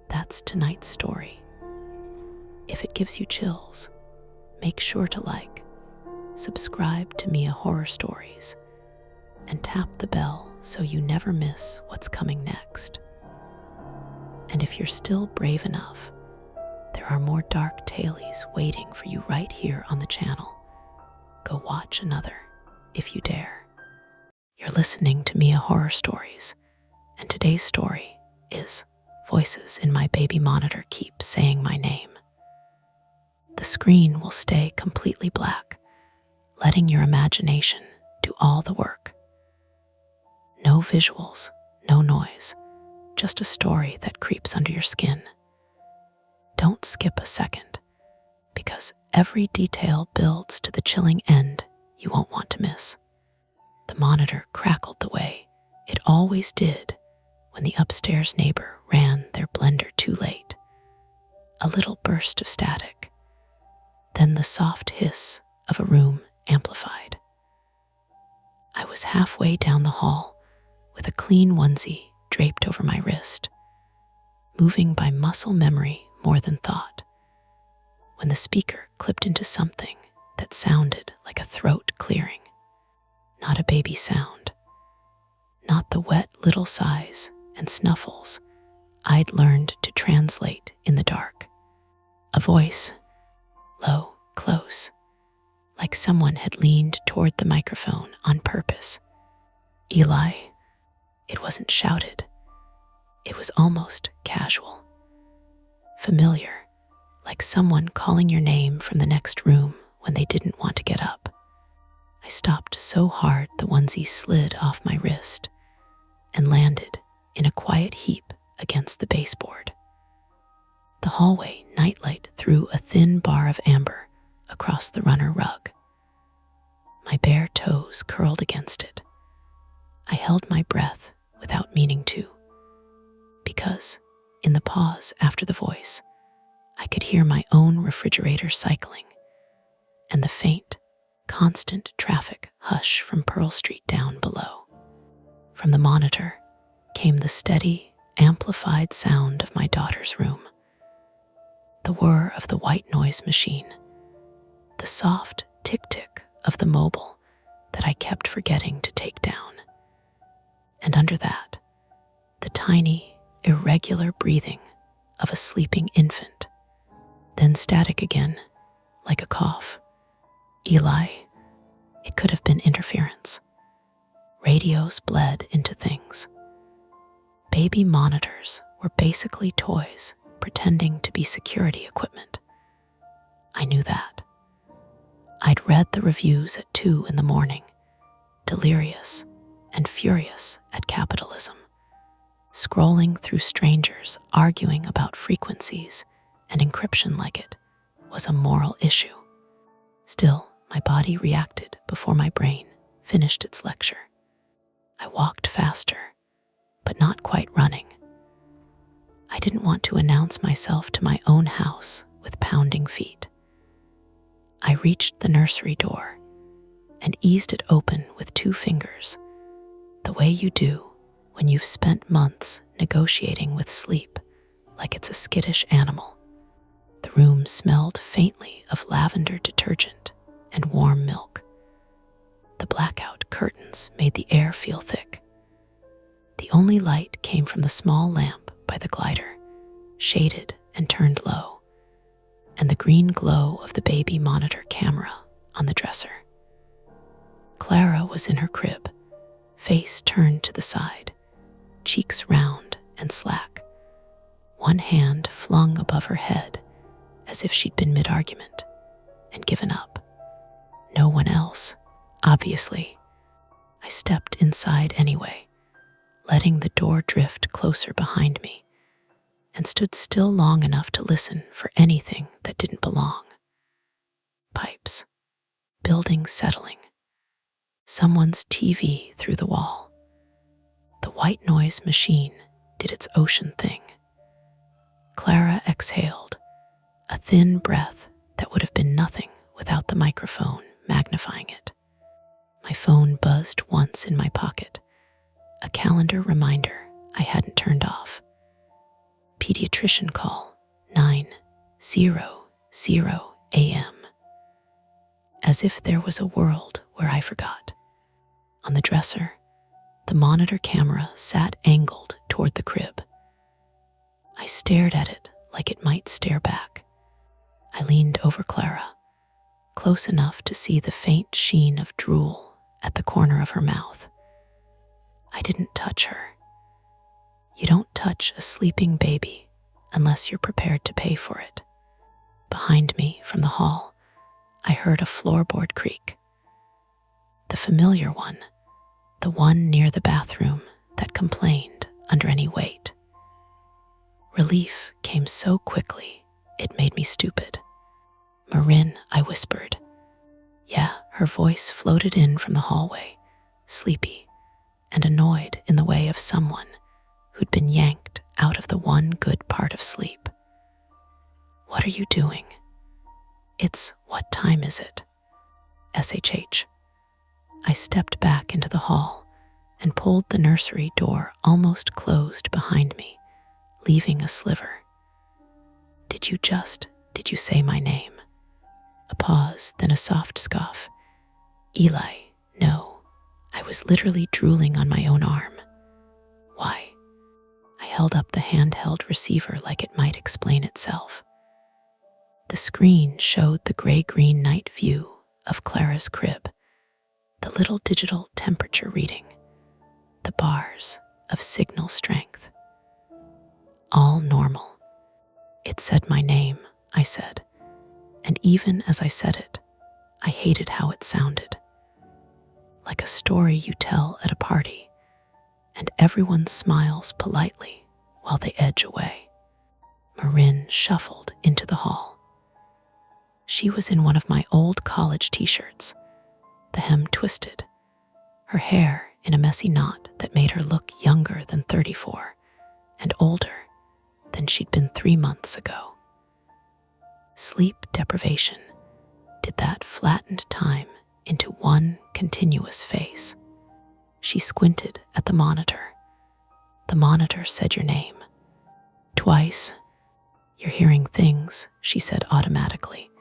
That's tonight's story. If it gives you chills, make sure to like, subscribe to Mia Horror Stories, and tap the bell so you never miss what's coming next. And if you're still brave enough, there are more dark tales waiting for you right here on the channel. Go watch another, if you dare. You're listening to Mia Horror Stories, and today's story is Voices in My Baby Monitor Keep Saying My Name. The screen will stay completely black, letting your imagination do all the work. No visuals, no noise, just a story that creeps under your skin. Don't skip a second, because every detail builds to the chilling end you won't want to miss. The monitor crackled the way it always did when the upstairs neighbor ran their blender too late. A little burst of static, then the soft hiss of a room amplified. I was halfway down the hall with a clean onesie draped over my wrist, moving by muscle memory more than thought, when the speaker clipped into something that sounded like a throat clearing. Not a baby sound, not the wet little sighs and snuffles I'd learned to translate in the dark. A voice, low, close, like someone had leaned toward the microphone on purpose. Eli. It wasn't shouted. It was almost casual. Familiar, like someone calling your name from the next room when they didn't want to get up. I stopped so hard the onesie slid off my wrist and landed in a quiet heap against the baseboard. The hallway nightlight threw a thin bar of amber across the runner rug. My bare toes curled against it. I held my breath without meaning to, because in the pause after the voice, I could hear my own refrigerator cycling and the faint, constant traffic hush from Pearl Street down below. From the monitor came the steady, amplified sound of my daughter's room, the whir of the white noise machine, the soft tick-tick of the mobile that I kept forgetting to take down. And under that, the tiny, irregular breathing of a sleeping infant, then static again, like a cough. Eli. It could have been interference. Radios bled into things. Baby monitors were basically toys pretending to be security equipment. I knew that. I'd read the reviews at 2 a.m, delirious and furious at capitalism, scrolling through strangers arguing about frequencies and encryption like it was a moral issue. Still, my body reacted before my brain finished its lecture. I walked faster, but not quite running. I didn't want to announce myself to my own house with pounding feet. I reached the nursery door and eased it open with 2 fingers, the way you do when you've spent months negotiating with sleep like it's a skittish animal. The room smelled faintly of lavender detergent and warm milk. The blackout curtains made the air feel thick. The only light came from the small lamp by the glider, shaded and turned low, and the green glow of the baby monitor camera on the dresser. Clara was in her crib, face turned to the side, cheeks round and slack, one hand flung above her head as if she'd been mid-argument and given up. No one else, obviously. I stepped inside anyway, letting the door drift closer behind me, and stood still long enough to listen for anything that didn't belong. Pipes, building settling, someone's TV through the wall. The white noise machine did its ocean thing. Clara exhaled, a thin breath that would have been nothing without the microphone magnifying it. My phone buzzed once in my pocket, a calendar reminder I hadn't turned off. Pediatrician call, 9:00 a.m. As if there was a world where I forgot. On the dresser, the monitor camera sat angled toward the crib. I stared at it like it might stare back. I leaned over Clara, close enough to see the faint sheen of drool at the corner of her mouth. I didn't touch her. You don't touch a sleeping baby unless you're prepared to pay for it. Behind me from the hall, I heard a floorboard creak. The familiar one, the one near the bathroom that complained under any weight. Relief came so quickly, it made me stupid. "Marin," I whispered. Yeah, her voice floated in from the hallway, sleepy and annoyed in the way of someone who'd been yanked out of the one good part of sleep. "What are you doing?" What time is it?" SHH. I stepped back into the hall and pulled the nursery door almost closed behind me, leaving a sliver. Did you say my name?" A pause, then a soft scoff. "Eli, no. I was literally drooling on my own arm." "Why?" I held up the handheld receiver like it might explain itself. The screen showed the gray-green night view of Clara's crib, the little digital temperature reading, the bars of signal strength. All normal. "It said my name," I said, and even as I said it, I hated how it sounded. Like a story you tell at a party, and everyone smiles politely while they edge away. Marin shuffled into the hall. She was in one of my old college t-shirts, the hem twisted, her hair in a messy knot that made her look younger than 34 and older than she'd been 3 months ago. Sleep deprivation did that flattened time into one continuous face. She squinted at the monitor. The monitor said your name. Twice. "You're hearing things," she said automatically,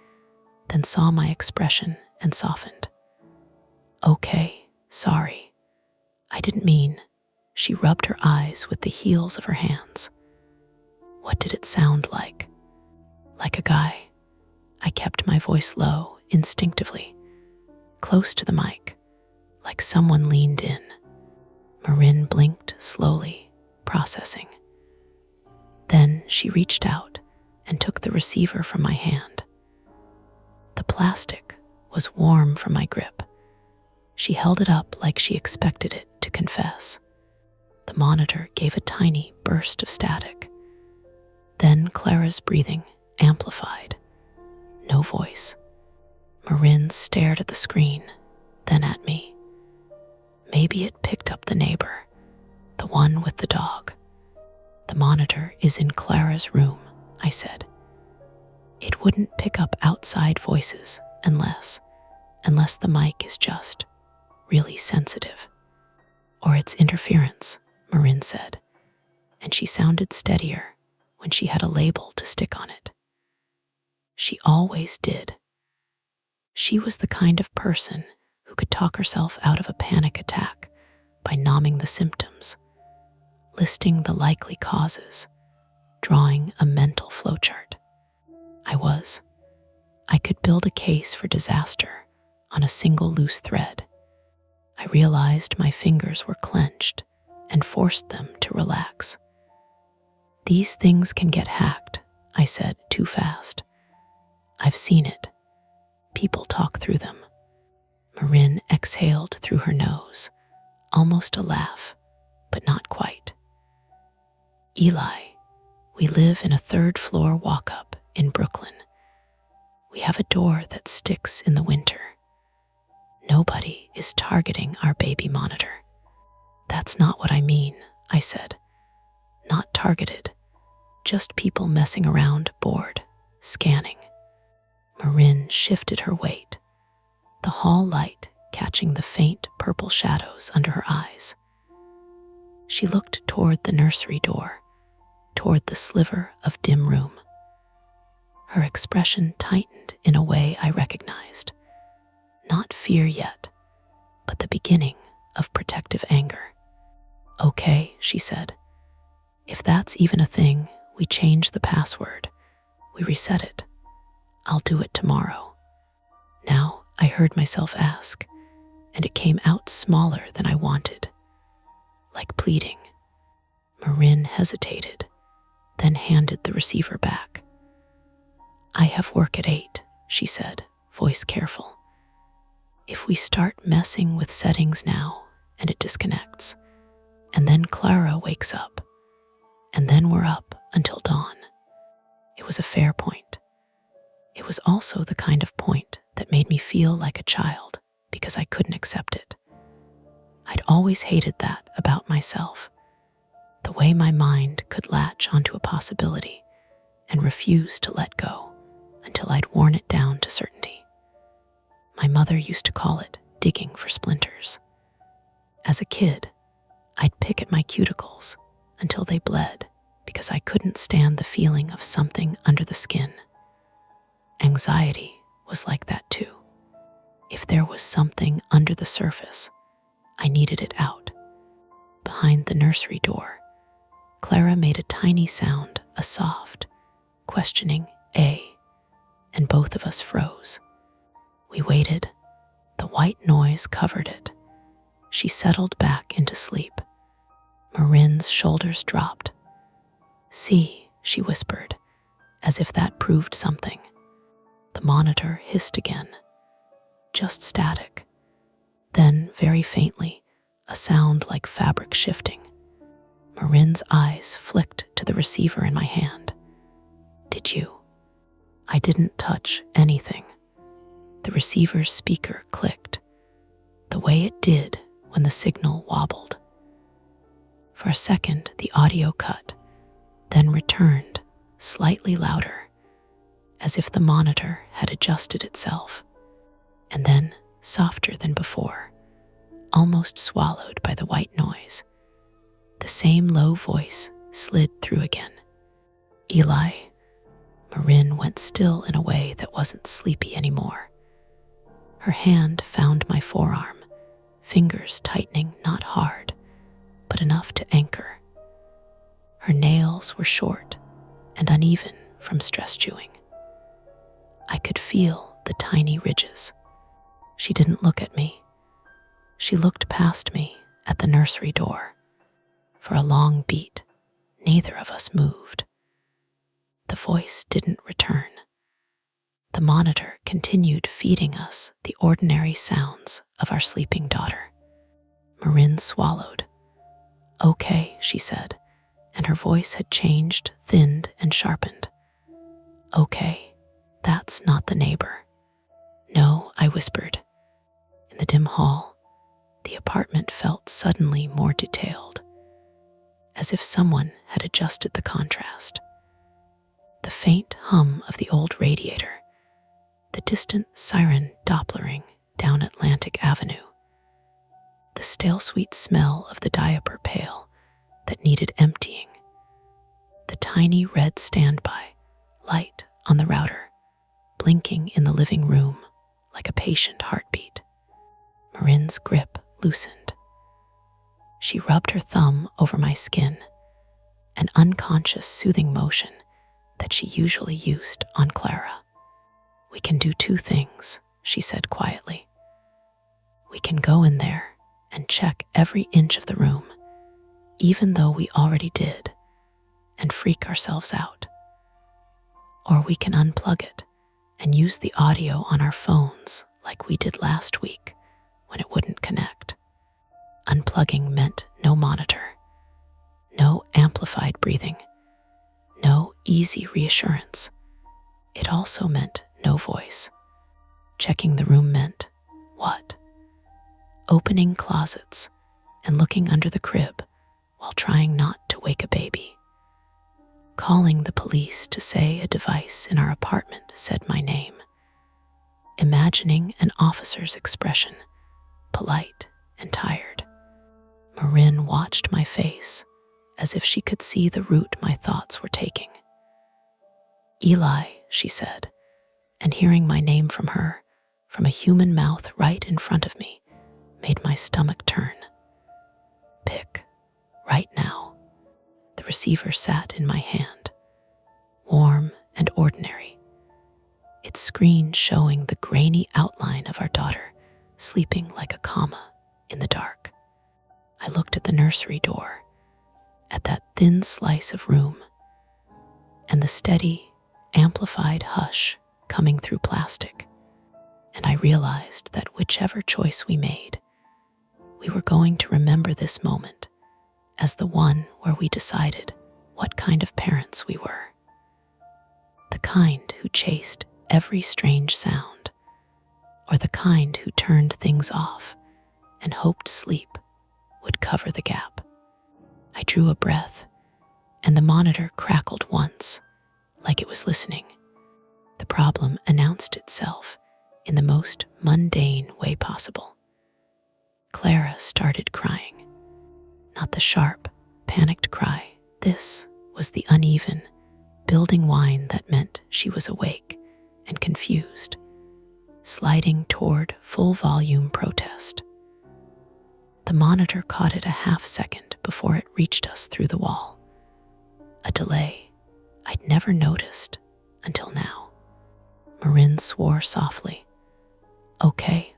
then saw my expression and softened. "Okay, sorry. I didn't mean." She rubbed her eyes with the heels of her hands. "What did it sound like?" "Like a guy." I kept my voice low, instinctively, close to the mic, like someone leaned in. Marin blinked slowly, processing. Then she reached out and took the receiver from my hand. The plastic was warm from my grip. She held it up like she expected it to confess. The monitor gave a tiny burst of static. Then Clara's breathing amplified. No voice. Marin stared at the screen, then at me. Maybe it picked up the neighbor, the one with the dog. "The monitor is in Clara's room," I said. "It wouldn't pick up outside voices unless the mic is just really sensitive. Or it's interference," Marin said, and she sounded steadier when she had a label to stick on it. She always did. She was the kind of person who could talk herself out of a panic attack by numbing the symptoms, listing the likely causes, drawing a mental flowchart. I could build a case for disaster on a single loose thread. I realized my fingers were clenched and forced them to relax. These things can get hacked, I said too fast. I've seen it. People talk through them. Marin exhaled through her nose, almost a laugh, but not quite. Eli, we live in a third-floor walk-up in Brooklyn. We have a door that sticks in the winter. Nobody is targeting our baby monitor. That's not what I mean, I said. Not targeted, just people messing around, bored, scanning. Marin shifted her weight, the hall light catching the faint purple shadows under her eyes. She looked toward the nursery door, toward the sliver of dim room. Her expression tightened in a way I recognized. Not fear yet, but the beginning of protective anger. Okay, she said. If that's even a thing, we change the password. We reset it. I'll do it tomorrow. Now I heard myself ask, and it came out smaller than I wanted, like pleading. Marin hesitated, then handed the receiver back. I have work at 8, she said, voice careful. If we start messing with settings now and it disconnects, and then Clara wakes up, and then we're up until dawn. It was a fair point. It was also the kind of point that made me feel like a child because I couldn't accept it. I'd always hated that about myself, the way my mind could latch onto a possibility and refuse to let go until I'd worn it down to certainty. My mother used to call it digging for splinters. As a kid, I'd pick at my cuticles until they bled because I couldn't stand the feeling of something under the skin. Anxiety was like that too. If there was something under the surface, I needed it out. Behind the nursery door, Clara made a tiny sound, a soft, questioning A, and both of us froze. We waited. The white noise covered it. She settled back into sleep. Marin's shoulders dropped. See, she whispered, as if that proved something. The monitor hissed again. Just static. Then, very faintly, a sound like fabric shifting. Marin's eyes flicked to the receiver in my hand. Did you? I didn't touch anything. The receiver's speaker clicked, the way it did when the signal wobbled. For a second, the audio cut, then returned, slightly louder, as if the monitor had adjusted itself, and then softer than before, almost swallowed by the white noise. The same low voice slid through again. Eli. Marin went still in a way that wasn't sleepy anymore. Her hand found my forearm, fingers tightening not hard, but enough to anchor. Her nails were short and uneven from stress chewing. I could feel the tiny ridges. She didn't look at me. She looked past me at the nursery door. For a long beat, neither of us moved. The voice didn't return. The monitor continued feeding us the ordinary sounds of our sleeping daughter. Marin swallowed. Okay, she said, and her voice had changed, thinned, and sharpened. Okay, that's not the neighbor. No, I whispered. In the dim hall, the apartment felt suddenly more detailed, as if someone had adjusted the contrast. The faint hum of the old radiator, the distant siren Dopplering down Atlantic Avenue, the stale sweet smell of the diaper pail that needed emptying, the tiny red standby light on the router blinking in the living room like a patient heartbeat. Marin's grip loosened. She rubbed her thumb over my skin, an unconscious soothing motion that she usually used on Clara. "We can do two things," she said quietly. "We can go in there and check every inch of the room, even though we already did, and freak ourselves out. Or we can unplug it and use the audio on our phones like we did last week when it wouldn't connect." Unplugging meant no monitor, no amplified breathing, no easy reassurance. It also meant no voice. Checking the room meant what? Opening closets and looking under the crib while trying not to wake a baby. Calling the police to say a device in our apartment said my name. Imagining an officer's expression, polite and tired. Marin watched my face as if she could see the route my thoughts were taking. "Eli," she said, and hearing my name from her, from a human mouth right in front of me, made my stomach turn. "Pick, right now." The receiver sat in my hand, warm and ordinary, its screen showing the grainy outline of our daughter sleeping like a comma in the dark. I looked at the nursery door, at that thin slice of room, and the steady, amplified hush coming through plastic, and I realized that whichever choice we made, we were going to remember this moment as the one where we decided what kind of parents we were. The kind who chased every strange sound, or the kind who turned things off and hoped sleep would cover the gap. I drew a breath, and the monitor crackled once, like it was listening. The problem announced itself in the most mundane way possible. Clara started crying. Not the sharp, panicked cry. This was the uneven, building whine that meant she was awake and confused, sliding toward full-volume protest. The monitor caught it a half second before it reached us through the wall. A delay I'd never noticed until now. Marin swore softly. Okay.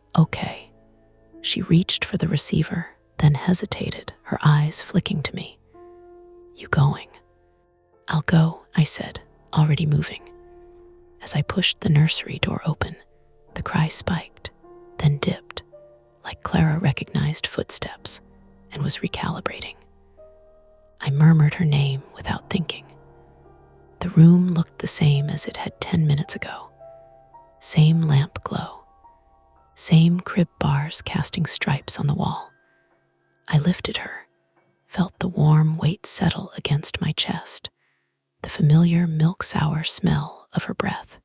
She reached for the receiver, then hesitated, her eyes flicking to me. "You going?" "I'll go," I said, already moving. As I pushed the nursery door open, the cry spiked, then dipped, like Clara recognized footsteps and was recalibrating. I murmured her name without thinking. The room looked the same as it had 10 minutes ago. Same lamp glow, same crib bars casting stripes on the wall. I lifted her, felt the warm weight settle against my chest, the familiar milk-sour smell of her breath.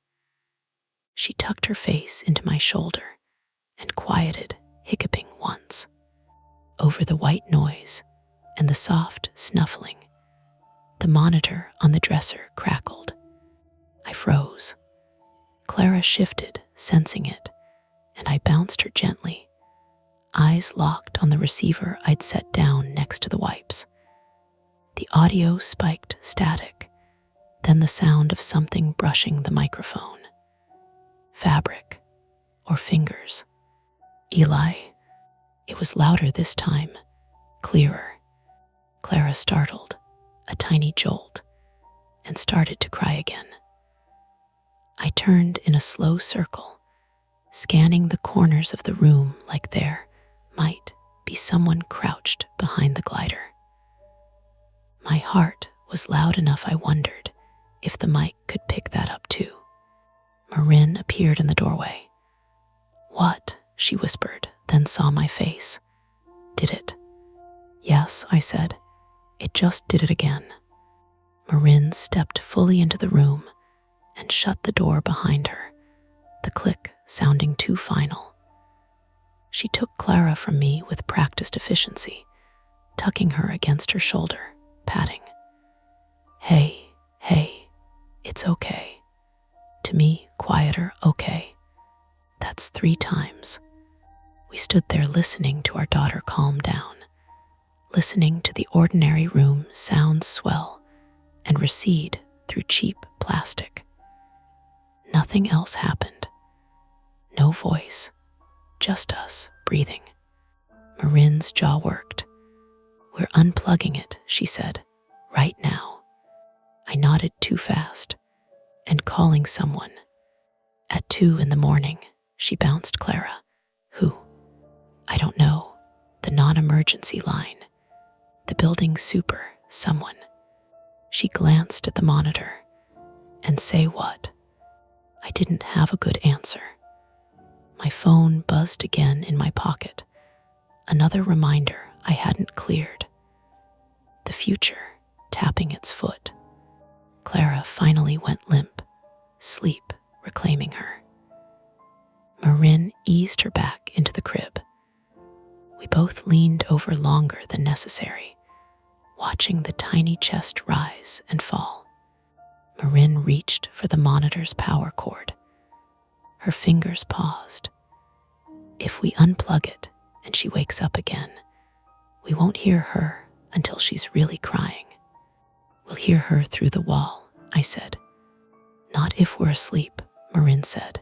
She tucked her face into my shoulder and quieted, hiccuping once. Over the white noise and the soft snuffling, the monitor on the dresser crackled. I froze. Clara shifted, sensing it, and I bounced her gently, eyes locked on the receiver I'd set down next to the wipes. The audio spiked static, then the sound of something brushing the microphone. Fabric or fingers. "Eli." It was louder this time, clearer. Clara startled, a tiny jolt, and started to cry again. I turned in a slow circle, scanning the corners of the room like there might be someone crouched behind the glider. My heart was loud enough I wondered if the mic could pick that up too. Marin appeared in the doorway. "What?" she whispered, then saw my face. "Did it?" "Yes," I said. "It just did it again." Marin stepped fully into the room and shut the door behind her, the click sounding too final. She took Clara from me with practiced efficiency, tucking her against her shoulder, patting. Hey, hey, it's okay. To me, quieter, okay. That's 3 times. We stood there listening to our daughter calm down, listening to the ordinary room sounds swell and recede through cheap plastic. Nothing else happened. No voice, just us breathing. Marin's jaw worked. We're unplugging it, she said, right now. I nodded too fast, and calling someone. At 2 in the morning, she bounced Clara. Who? I don't know. The non-emergency line. The building super, someone. She glanced at the monitor. And say what? I didn't have a good answer. My phone buzzed again in my pocket. Another reminder I hadn't cleared. The future tapping its foot. Clara finally went limp, sleep reclaiming her. Marin eased her back into the crib. We both leaned over longer than necessary, watching the tiny chest rise and fall. Marin reached for the monitor's power cord. Her fingers paused. If we unplug it and she wakes up again, we won't hear her until she's really crying. We'll hear her through the wall, I said. Not if we're asleep, Marin said,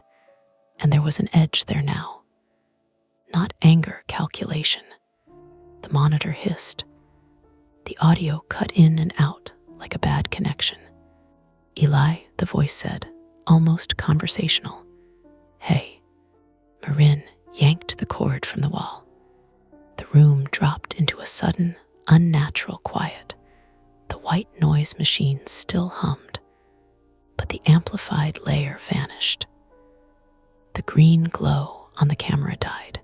and there was an edge there now. Not anger, calculation. The monitor hissed. The audio cut in and out like a bad connection. Eli, the voice said, almost conversational. Hey. Marin yanked the cord from the wall. The room dropped into a sudden, unnatural quiet. The white noise machine still hummed, but the amplified layer vanished. The green glow on the camera died.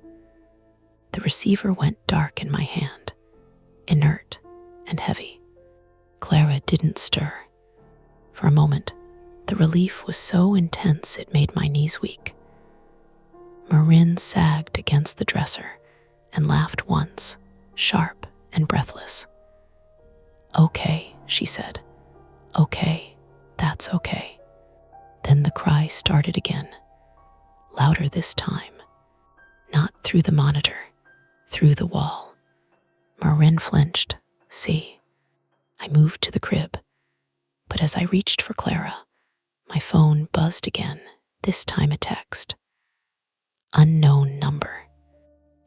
The receiver went dark in my hand, inert and heavy. Clara didn't stir. For a moment, the relief was so intense it made my knees weak. Marin sagged against the dresser and laughed once, sharp and breathless. Okay, she said. Okay, that's okay. Then the cry started again, louder this time. Not through the monitor, through the wall. Marin flinched. See. I moved to the crib, but as I reached for Clara, my phone buzzed again, this time a text. Unknown number.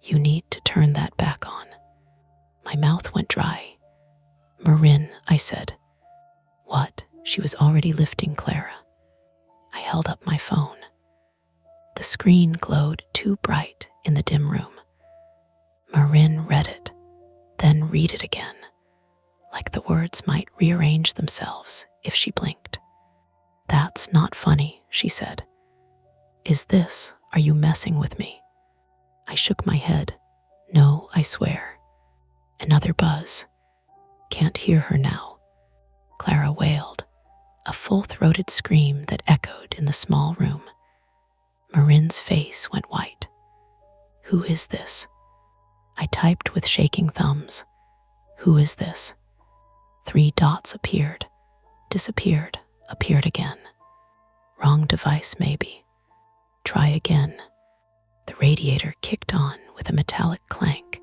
You need to turn that back on. My mouth went dry. Marin, I said. What? She was already lifting Clara. I held up my phone. The screen glowed too bright in the dim room. Marin read it, then read it again, like the words might rearrange themselves if she blinked. That's not funny, she said. Are you messing with me? I shook my head. No, I swear. Another buzz. Can't hear her now. Clara wailed, a full-throated scream that echoed in the small room. Marin's face went white. Who is this? I typed with shaking thumbs. Who is this? 3 dots appeared, disappeared, appeared again. Wrong device, maybe. Try again. The radiator kicked on with a metallic clank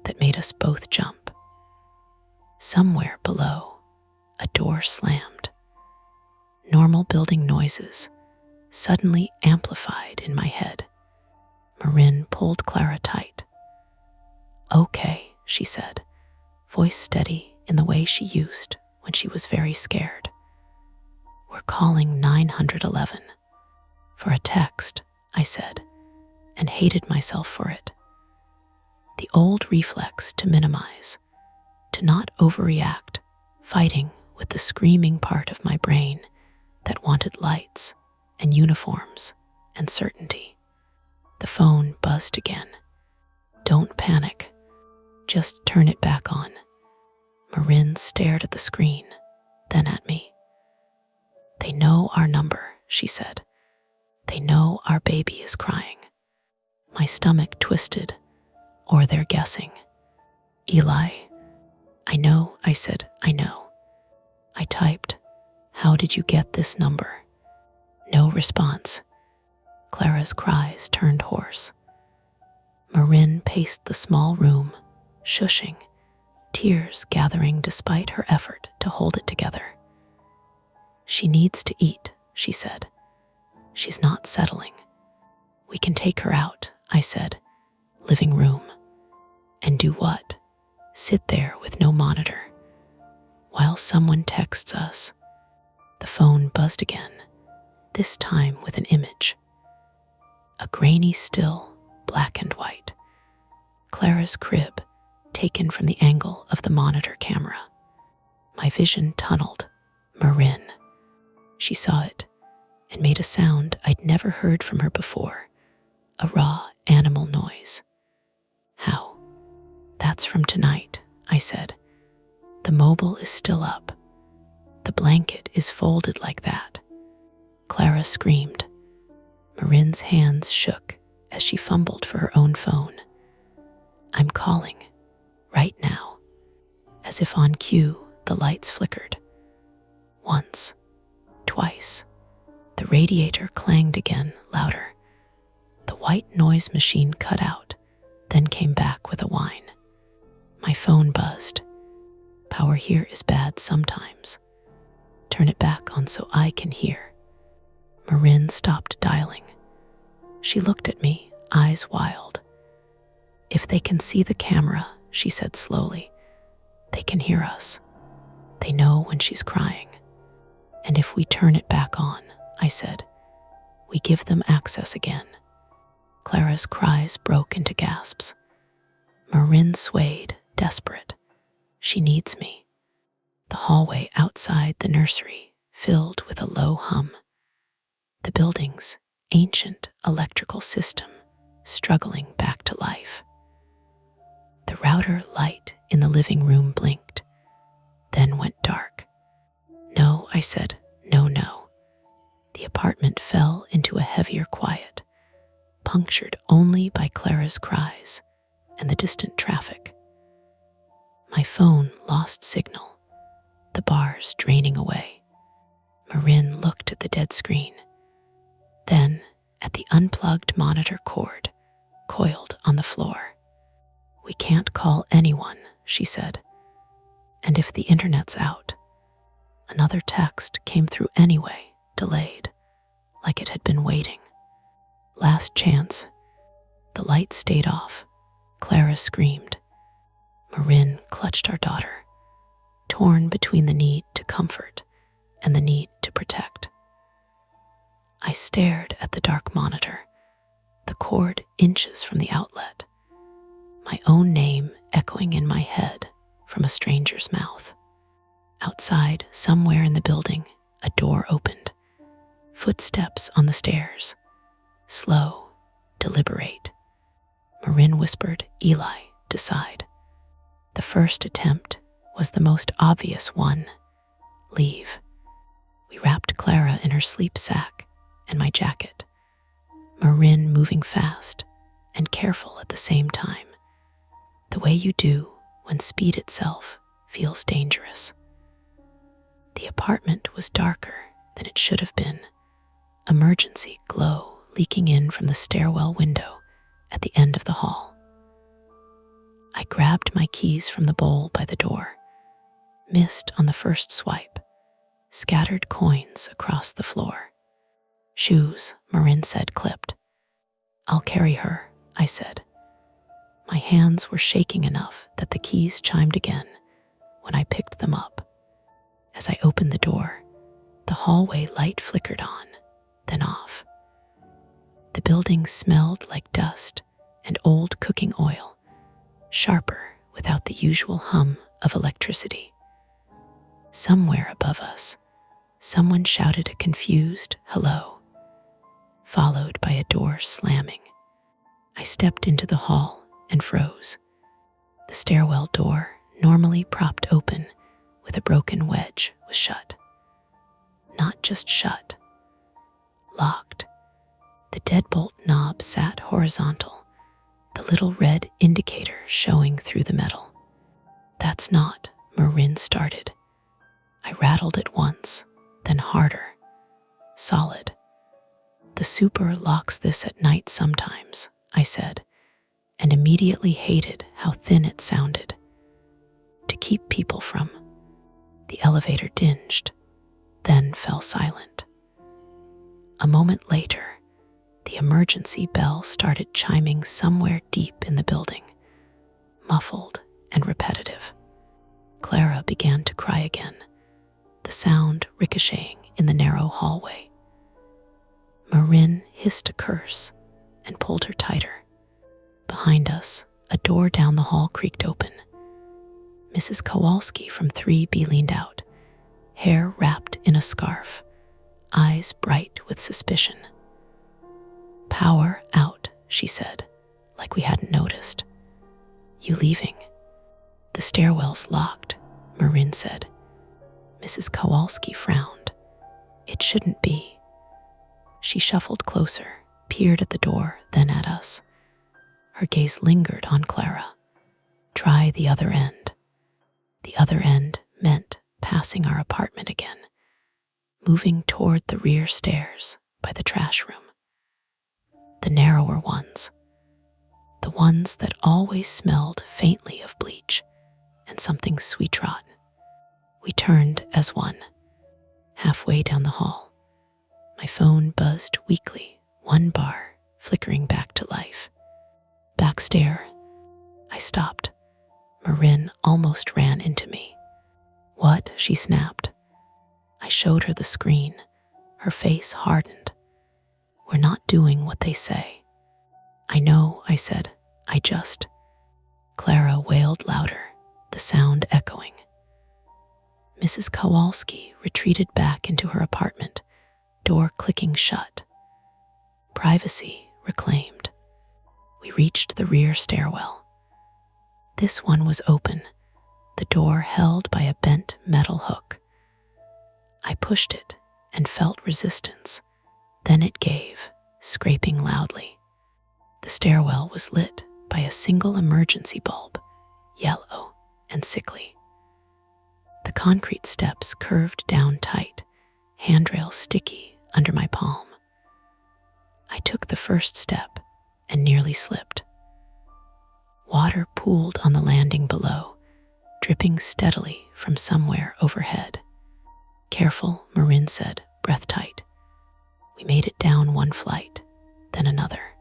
that made us both jump. Somewhere below, a door slammed. Normal building noises suddenly amplified in my head. Marin pulled Clara tight. Okay, she said, voice steady in the way she used when she was very scared. We're calling 911. For a text, I said, and hated myself for it. The old reflex to minimize, to not overreact, fighting with the screaming part of my brain that wanted lights and uniforms and certainty. The phone buzzed again. Don't panic. Just turn it back on. Marin stared at the screen, then at me. They know our number, she said. They know our baby is crying. My stomach twisted, or they're guessing. Eli, I know, I said, I know. I typed, "How did you get this number?" No response. Clara's cries turned hoarse. Marin paced the small room, shushing, tears gathering despite her effort to hold it together. "She needs to eat," she said. "She's not settling." "We can take her out," I said. "Living room." "And do what?" "Sit there with no monitor while someone texts us." The phone buzzed again, this time with an image. A grainy still, black and white. Clara's crib, taken from the angle of the monitor camera. My vision tunneled. Marin. She saw it and made a sound I'd never heard from her before, a raw animal noise. "How?" "That's from tonight," I said. "The mobile is still up. The blanket is folded like that." Clara screamed. Marin's hands shook as she fumbled for her own phone. "I'm calling. Right now." As if on cue, the lights flickered. Once. Twice. The radiator clanged again, louder. The white noise machine cut out, then came back with a whine. My phone buzzed. "Power here is bad sometimes. Turn it back on so I can hear." Marin stopped dialing. She looked at me, eyes wild. "If they can see the camera," she said slowly, "they can hear us. They know when she's crying. And if we turn it back on," I said, "we give them access again." Clara's cries broke into gasps. Marin swayed, desperate. "She needs me." The hallway outside the nursery filled with a low hum. The building's ancient electrical system struggling back to life. The router light in the living room blinked, then went dark. "No," I said, "no, no." The apartment fell into a heavier quiet, punctured only by Clara's cries and the distant traffic. My phone lost signal, the bars draining away. Marin looked at the dead screen, then at the unplugged monitor cord coiled on the floor. "We can't call anyone," she said. "And if the internet's out." Another text came through anyway, delayed, like it had been waiting. "Last chance." The light stayed off. Clara screamed. Marin clutched our daughter, torn between the need to comfort and the need to protect. I stared at the dark monitor, the cord inches from the outlet, my own name echoing in my head from a stranger's mouth. Outside, somewhere in the building, a door opened. Footsteps on the stairs. Slow, deliberate. Marin whispered, "Eli, decide." The first attempt was the most obvious one. Leave. We wrapped Clara in her sleep sack and my jacket. Marin moving fast and careful at the same time, the way you do when speed itself feels dangerous. The apartment was darker than it should have been, emergency glow leaking in from the stairwell window at the end of the hall. I grabbed my keys from the bowl by the door, missed on the first swipe, scattered coins across the floor. "Shoes," Marin said, clipped. "I'll carry her," I said. My hands were shaking enough that the keys chimed again when I picked them up. As I opened the door, the hallway light flickered on, then off. The building smelled like dust and old cooking oil, sharper without the usual hum of electricity. Somewhere above us, someone shouted a confused hello, followed by a door slamming. I stepped into the hall and froze. The stairwell door, normally propped open with a broken wedge, was shut. Not just shut, locked. The deadbolt knob sat horizontal, the little red indicator showing through the metal. "That's That's not, Marin started. I rattled it once, then harder. Solid. The super locks this at night sometimes, I said, and immediately hated how thin it sounded. To keep people from. The elevator dinged, then fell silent. A moment later, the emergency bell started chiming somewhere deep in the building, muffled and repetitive. Clara began to cry again, the sound ricocheting in the narrow hallway. Marin hissed a curse and pulled her tighter. Behind us, a door down the hall creaked open. Mrs. Kowalski from 3B leaned out, hair wrapped in a scarf, eyes bright with suspicion. "Power out," she said, like we hadn't noticed. "You leaving?" "The stairwell's locked," Marin said. Mrs. Kowalski frowned. "It shouldn't be." She shuffled closer, peered at the door, then at us. Her gaze lingered on Clara. "Try the other end." The other end meant passing our apartment again, moving toward the rear stairs by the trash room. The narrower ones, the ones that always smelled faintly of bleach and something sweet-rotten. We turned as one. Halfway down the hall, my phone buzzed weakly, one bar flickering back to life. "Backstair." I stopped. Marin almost ran into me. "What?" she snapped. I showed her the screen. Her face hardened. "We're not doing what they say." "I know," I said. "I just..." Clara wailed louder, the sound echoing. Mrs. Kowalski retreated back into her apartment, door clicking shut. Privacy reclaimed. We reached the rear stairwell. This one was open, the door held by a bent metal hook. I pushed it and felt resistance. Then it gave, scraping loudly. The stairwell was lit by a single emergency bulb, yellow and sickly. The concrete steps curved down tight, handrail sticky under my palm. I took the first step and nearly slipped. Water pooled on the landing below, dripping steadily from somewhere overhead. "Careful," Marin said, breath tight. We made it down one flight, then another.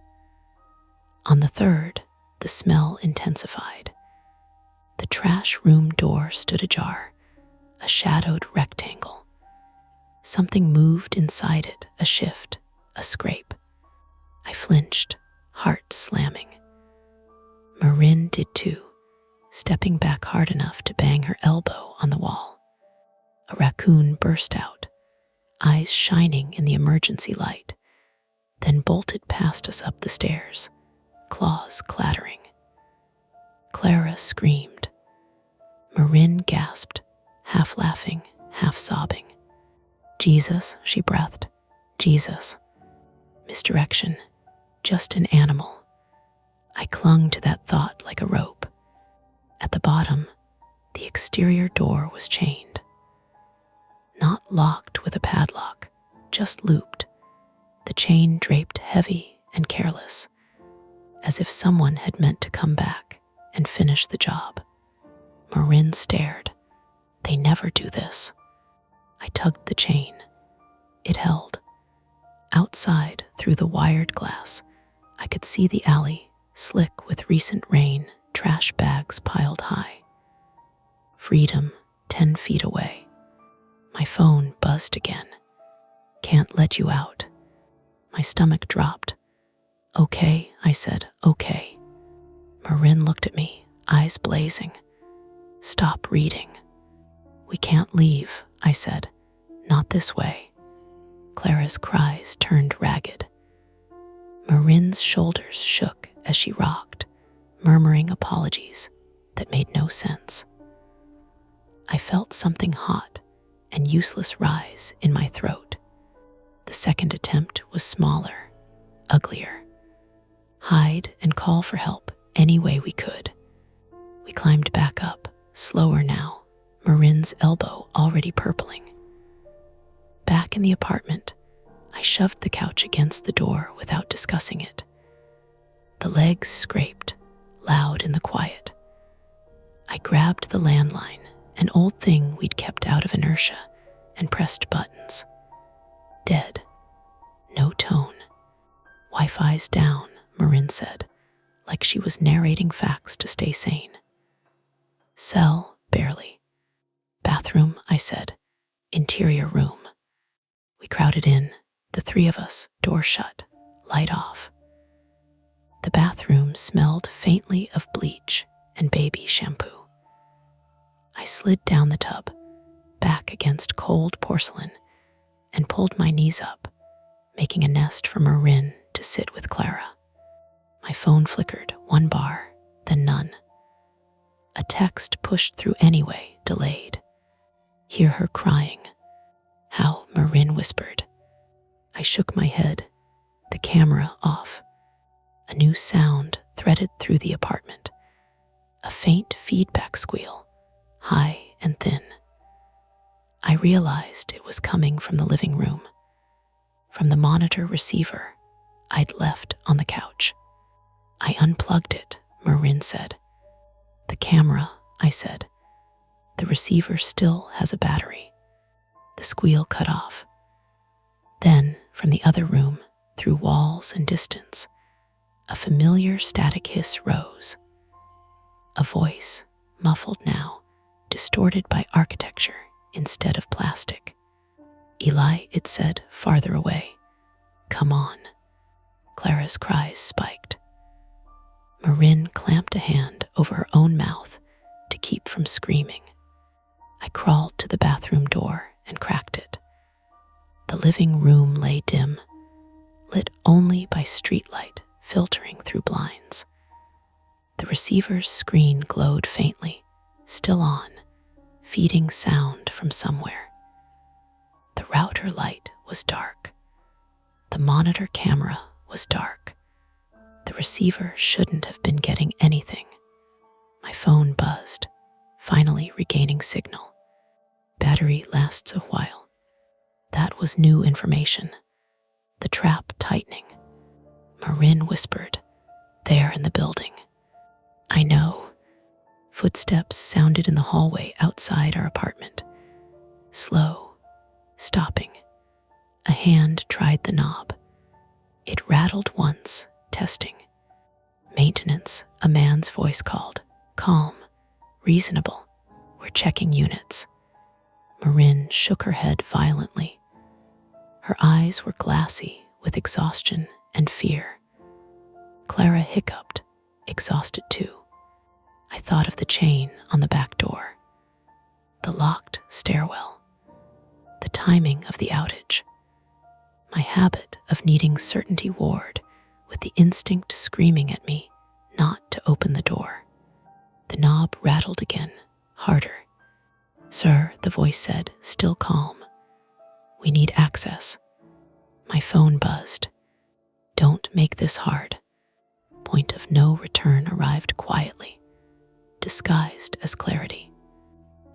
On the third, the smell intensified. The trash room door stood ajar, a shadowed rectangle. Something moved inside it, a shift, a scrape. I flinched, heart slamming. Marin did too, stepping back hard enough to bang her elbow on the wall. A raccoon burst out, eyes shining in the emergency light, then bolted past us up the stairs, claws clattering. Clara screamed. Marin gasped, half laughing, half sobbing. "Jesus," she breathed. "Jesus." Misdirection. Just an animal. I clung to that thought like a rope. At the bottom, the exterior door was chained. Not locked with a padlock, just looped. The chain draped heavy and careless, as if someone had meant to come back and finish the job. Marin stared. They never do this. I tugged the chain. It held. Outside, through the wired glass, I could see the alley, slick with recent rain, trash bags piled high. Freedom, 10 feet away. My phone buzzed again. "Can't let you out." My stomach dropped. "Okay," I said, "okay." Marin looked at me, eyes blazing. "Stop reading." "We can't leave," I said. "Not this way." Clara's cries turned ragged. Marin's shoulders shook as she rocked, murmuring apologies that made no sense. I felt something hot and useless rise in my throat. The second attempt was smaller, uglier. Hide and call for help any way we could. We climbed back up, slower now, Marin's elbow already purpling. Back in the apartment, I shoved the couch against the door without discussing it. The legs scraped, loud in the quiet. I grabbed the landline, an old thing we'd kept out of inertia, and pressed buttons. Dead. No tone. Wi-Fi's down, Marin said, like she was narrating facts to stay sane. Cell, barely. Bathroom, I said. Interior room. We crowded in, the three of us, door shut, light off. The bathroom smelled faintly of bleach and baby shampoo. I slid down the tub, back against cold porcelain, and pulled my knees up, making a nest for Marin to sit with Clara. My phone flickered, one bar, then none. A text pushed through anyway, delayed. Hear her crying. How, Marin whispered. I shook my head, the camera off. A new sound threaded through the apartment. A faint feedback squeal, high and thin. I realized it was coming from the living room, from the monitor receiver I'd left on the couch. I unplugged it, Marin said. The camera, I said. The receiver still has a battery. The squeal cut off. Then, from the other room, through walls and distance, a familiar static hiss rose. A voice, muffled now, distorted by architecture instead of plastic. Eli, it said, farther away. Come on. Clara's cries spiked. Marin clamped a hand over her own mouth to keep from screaming. I crawled to the bathroom door and cracked it. The living room lay dim, lit only by streetlight filtering through blinds. The receiver's screen glowed faintly, still on, feeding sound from somewhere. The router light was dark. The monitor camera was dark. The receiver shouldn't have been getting anything. My phone buzzed, finally regaining signal. Battery lasts a while. That was new information. The trap tightening. Marin whispered, there in the building. I know. Footsteps sounded in the hallway outside our apartment. Slow, stopping. A hand tried the knob. It rattled once, testing. Maintenance, a man's voice called. Calm, reasonable. We're checking units. Marin shook her head violently. Her eyes were glassy with exhaustion and fear. Clara hiccuped, exhausted too. I thought of the chain on the back door, the locked stairwell, the timing of the outage, my habit of needing certainty ward with the instinct screaming at me not to open the door. The knob rattled again, harder. Sir, the voice said, still calm. We need access. My phone buzzed. Don't make this hard. Point of no return arrived quietly, disguised as clarity.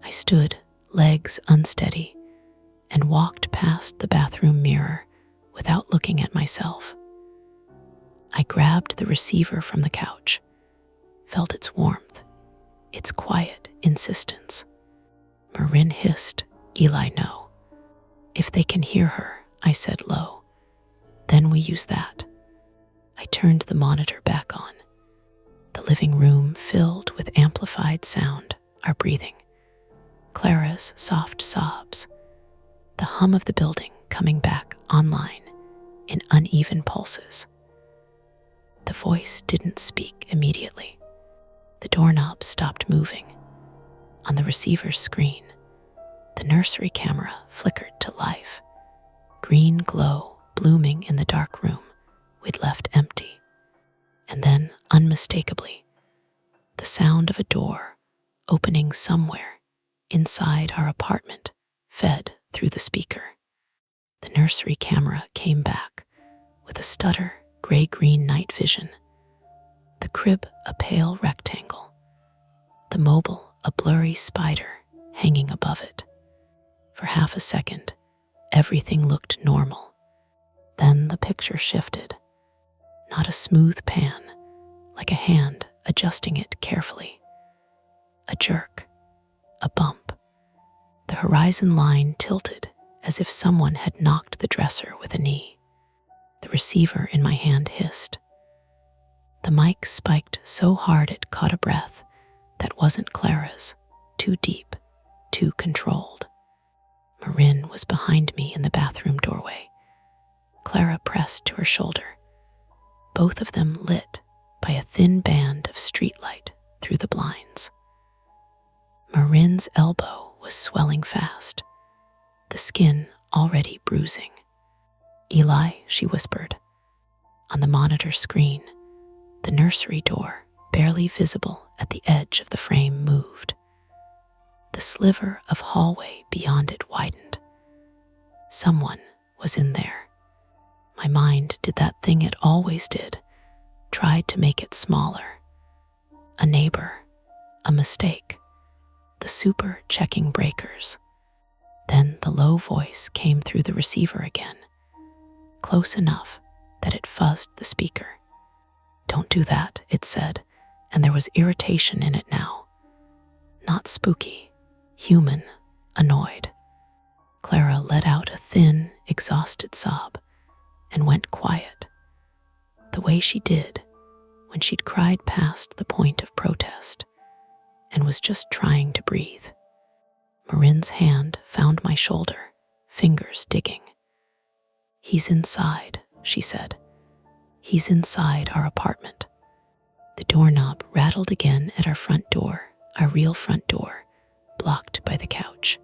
I stood, legs unsteady, and walked past the bathroom mirror without looking at myself. I grabbed the receiver from the couch, felt its warmth, its quiet insistence. Marin hissed, Eli, no. If they can hear her, I said low. Then we use that. I turned the monitor back on. The living room filled with amplified sound, our breathing. Clara's soft sobs. The hum of the building coming back online in uneven pulses. The voice didn't speak immediately. The doorknob stopped moving. On the receiver's screen, the nursery camera flickered to life. Green glow blooming in the dark room we'd left empty. And then, unmistakably, the sound of a door opening somewhere inside our apartment fed through the speaker. The nursery camera came back with a stutter, gray-green night vision. The crib a pale rectangle. The mobile a blurry spider hanging above it. For half a second, everything looked normal. Then the picture shifted. Not a smooth pan, like a hand adjusting it carefully. A jerk, a bump. The horizon line tilted as if someone had knocked the dresser with a knee. The receiver in my hand hissed. The mic spiked so hard it caught a breath that wasn't Clara's, too deep, too controlled. Marin was behind me in the bathroom doorway. Clara pressed to her shoulder, both of them lit by a thin band of streetlight through the blinds. Marin's elbow was swelling fast, the skin already bruising. "Eli," she whispered. On the monitor screen, the nursery door, barely visible at the edge of the frame, moved. The sliver of hallway beyond it widened. Someone was in there. My mind did that thing it always did, tried to make it smaller. A neighbor, a mistake, the super checking breakers. Then the low voice came through the receiver again, close enough that it fuzzed the speaker. "Don't do that," it said, and there was irritation in it now. Not spooky, human, annoyed. Clara let out a thin, exhausted sob and went quiet, the way she did when she'd cried past the point of protest and was just trying to breathe. Marin's hand found my shoulder, fingers digging. "He's inside," she said. "He's inside our apartment." The doorknob rattled again at our front door, our real front door, blocked by the couch.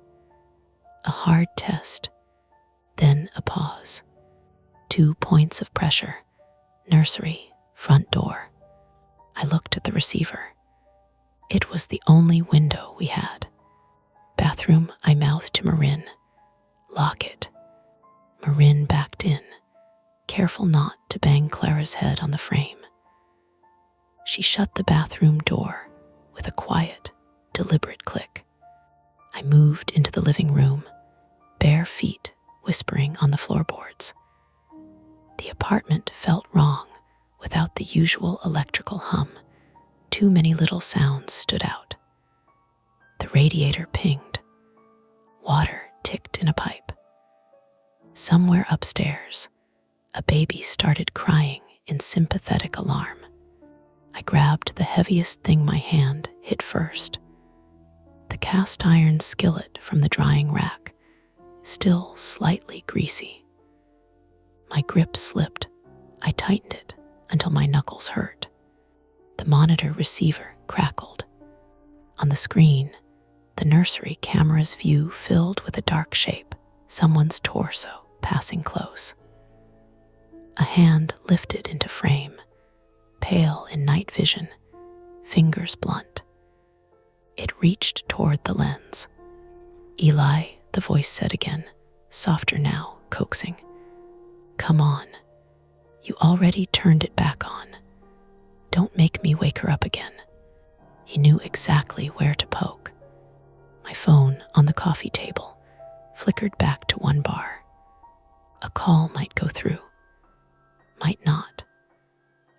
A hard test, then a pause. 2 points of pressure, nursery, front door. I looked at the receiver. It was the only window we had. "Bathroom," I mouthed to Marin. "Lock it." Marin backed in, careful not to bang Clara's head on the frame. She shut the bathroom door with a quiet, deliberate click. I moved into the living room, bare feet whispering on the floorboards. The apartment felt wrong without the usual electrical hum. Too many little sounds stood out. The radiator pinged. Water ticked in a pipe. Somewhere upstairs, a baby started crying in sympathetic alarm. I grabbed the heaviest thing my hand hit first. The cast iron skillet from the drying rack, still slightly greasy. My grip slipped. I tightened it until my knuckles hurt. The monitor receiver crackled. On the screen, the nursery camera's view filled with a dark shape, someone's torso passing close. A hand lifted into frame, pale in night vision, fingers blunt. It reached toward the lens. "Eli," the voice said again, softer now, coaxing. "Come on. You already turned it back on. Don't make me wake her up again." He knew exactly where to poke. My phone on the coffee table flickered back to 1 bar. A call might go through. Might not.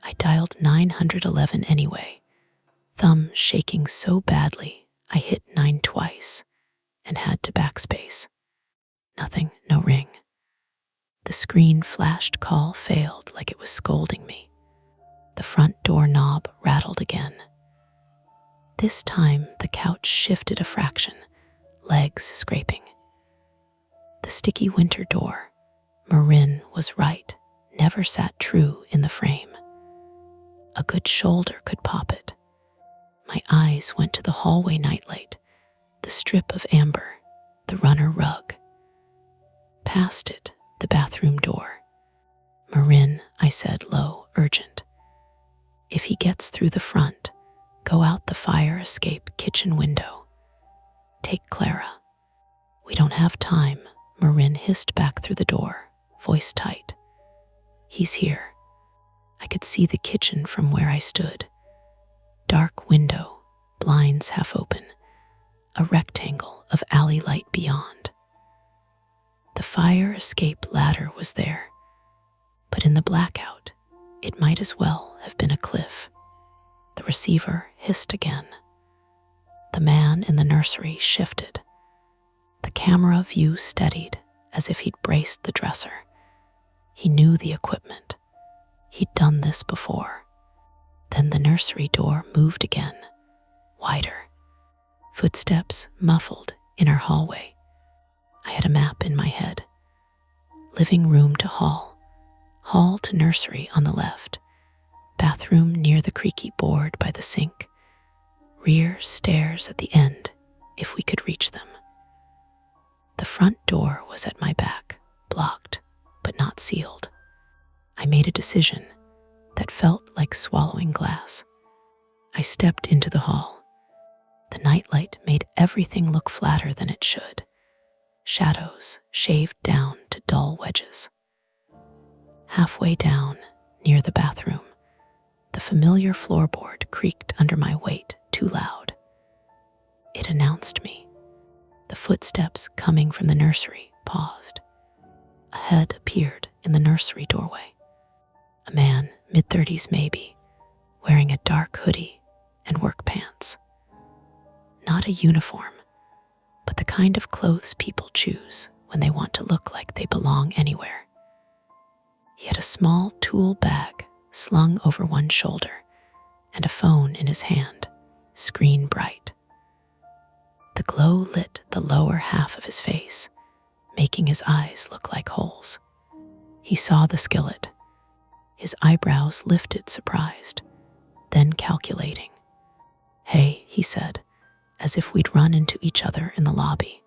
I dialed 911 anyway, thumb shaking so badly I hit 9 twice and had to backspace. Nothing, no ring. The screen flashed call failed like it was scolding me. The front door knob rattled again. This time the couch shifted a fraction, legs scraping. The sticky winter door, Marin was right, never sat true in the frame. A good shoulder could pop it. My eyes went to the hallway nightlight, the strip of amber, the runner rug. Past it, the bathroom door. "Marin," I said low, urgent. "If he gets through the front, go out the fire escape kitchen window. Take Clara." "We don't have time," Marin hissed back through the door, voice tight. "He's here." I could see the kitchen from where I stood. Dark window, blinds half open, a rectangle of alley light beyond. The fire escape ladder was there, but in the blackout, it might as well have been a cliff. The receiver hissed again. The man in the nursery shifted. The camera view steadied as if he'd braced the dresser. He knew the equipment. He'd done this before. Then the nursery door moved again, wider. Footsteps muffled in our hallway. I had a map in my head. Living room to hall. Hall to nursery on the left. Bathroom near the creaky board by the sink. Rear stairs at the end, if we could reach them. The front door was at my back, blocked, but not sealed. I made a decision that felt like swallowing glass. I stepped into the hall. The nightlight made everything look flatter than it should. Shadows shaved down to dull wedges. Halfway down, near the bathroom, the familiar floorboard creaked under my weight too loud. It announced me. The footsteps coming from the nursery paused. A head appeared in the nursery doorway. A man, mid-30s maybe, wearing a dark hoodie and work pants. Not a uniform, but the kind of clothes people choose when they want to look like they belong anywhere. He had a small tool bag slung over one shoulder and a phone in his hand, screen bright. The glow lit the lower half of his face, making his eyes look like holes. He saw the skillet. His eyebrows lifted, surprised, then calculating. "Hey," he said, as if we'd run into each other in the lobby.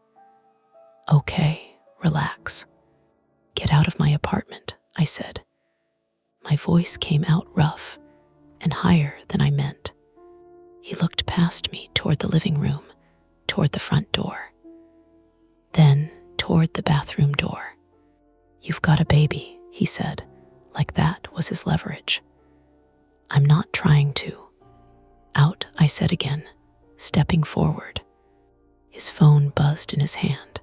"Okay, relax. Get out of my apartment," I said. My voice came out rough and higher than I meant. He looked past me toward the living room, toward the front door, then toward the bathroom door. "You've got a baby," he said, like that was his leverage. "I'm not trying to." "Out," I said again, stepping forward. His phone buzzed in his hand,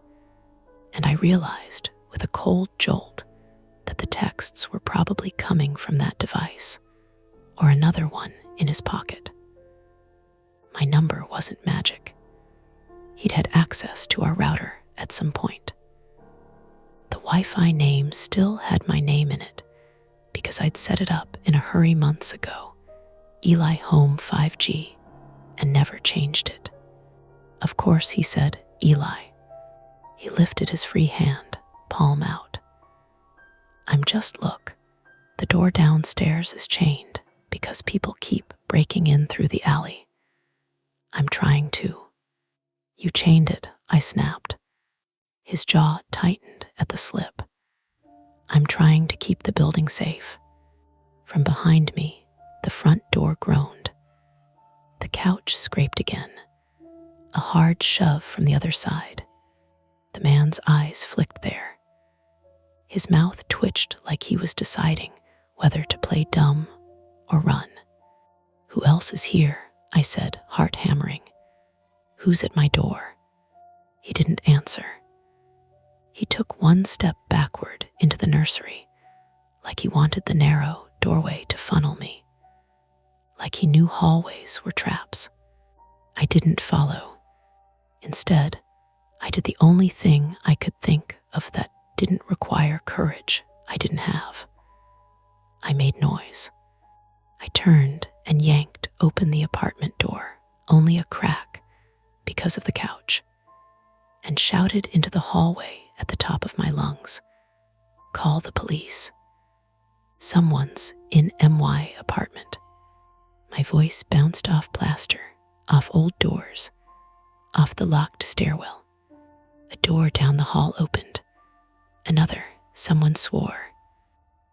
and I realized with a cold jolt that the texts were probably coming from that device, or another one in his pocket. My number wasn't magic. He'd had access to our router at some point. The Wi-Fi name still had my name in it because I'd set it up in a hurry months ago, Eli Home 5G, and never changed it. "Of course," he said, "Eli." He lifted his free hand, palm out. "I'm just look. The door downstairs is chained because people keep breaking in through the alley. I'm trying to." "You chained it," I snapped. His jaw tightened at the slip. "I'm trying to keep the building safe." From behind me, the front door groaned. The couch scraped again. A hard shove from the other side. The man's eyes flicked there. His mouth twitched like he was deciding whether to play dumb or run. "Who else is here?" I said, heart hammering. "Who's at my door?" He didn't answer. He took one step backward into the nursery, like he wanted the narrow doorway to funnel me, like he knew hallways were traps. I didn't follow. Instead, I did the only thing I could think of that didn't require courage I didn't have. I made noise. I turned and yanked open the apartment door, only a crack because of the couch, and shouted into the hallway at the top of my lungs, "Call the police. Someone's in MY apartment." My voice bounced off plaster, off old doors, off the locked stairwell. A door down the hall opened. Another, someone swore.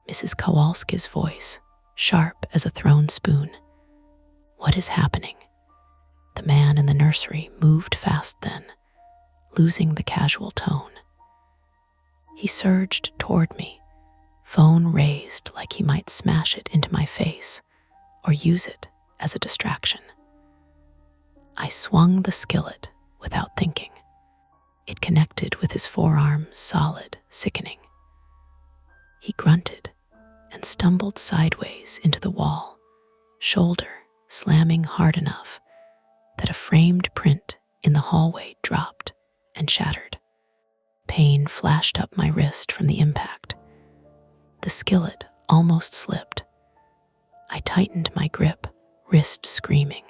Mrs. Kowalski's voice, sharp as a thrown spoon. "What is happening?" The man in the nursery moved fast then, losing the casual tone. He surged toward me, phone raised like he might smash it into my face or use it as a distraction. I swung the skillet without thinking. It connected with his forearm, solid, sickening. He grunted and stumbled sideways into the wall, shoulder slamming hard enough that a framed print in the hallway dropped and shattered. Pain flashed up my wrist from the impact. The skillet almost slipped. I tightened my grip, wrist screaming.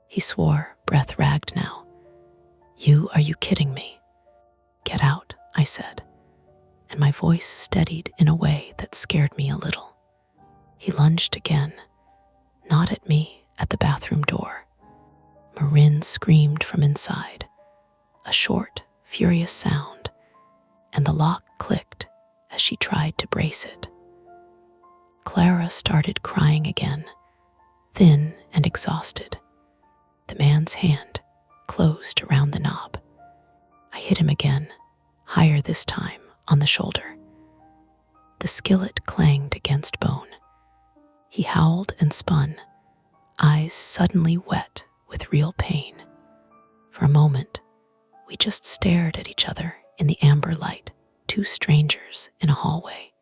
He swore, breath ragged now. Are you kidding me?" "Get out," I said, and my voice steadied in a way that scared me a little. He lunged again, not at me, at the bathroom door. Marin screamed from inside, a short, furious sound, and the lock clicked as she tried to brace it. Clara started crying again, thin and exhausted. The man's hand closed around the knob. I hit him again, higher this time, on the shoulder. The skillet clanged against bone. He howled and spun, eyes suddenly wet with real pain. For a moment, we just stared at each other in the amber light, two strangers in a hallway,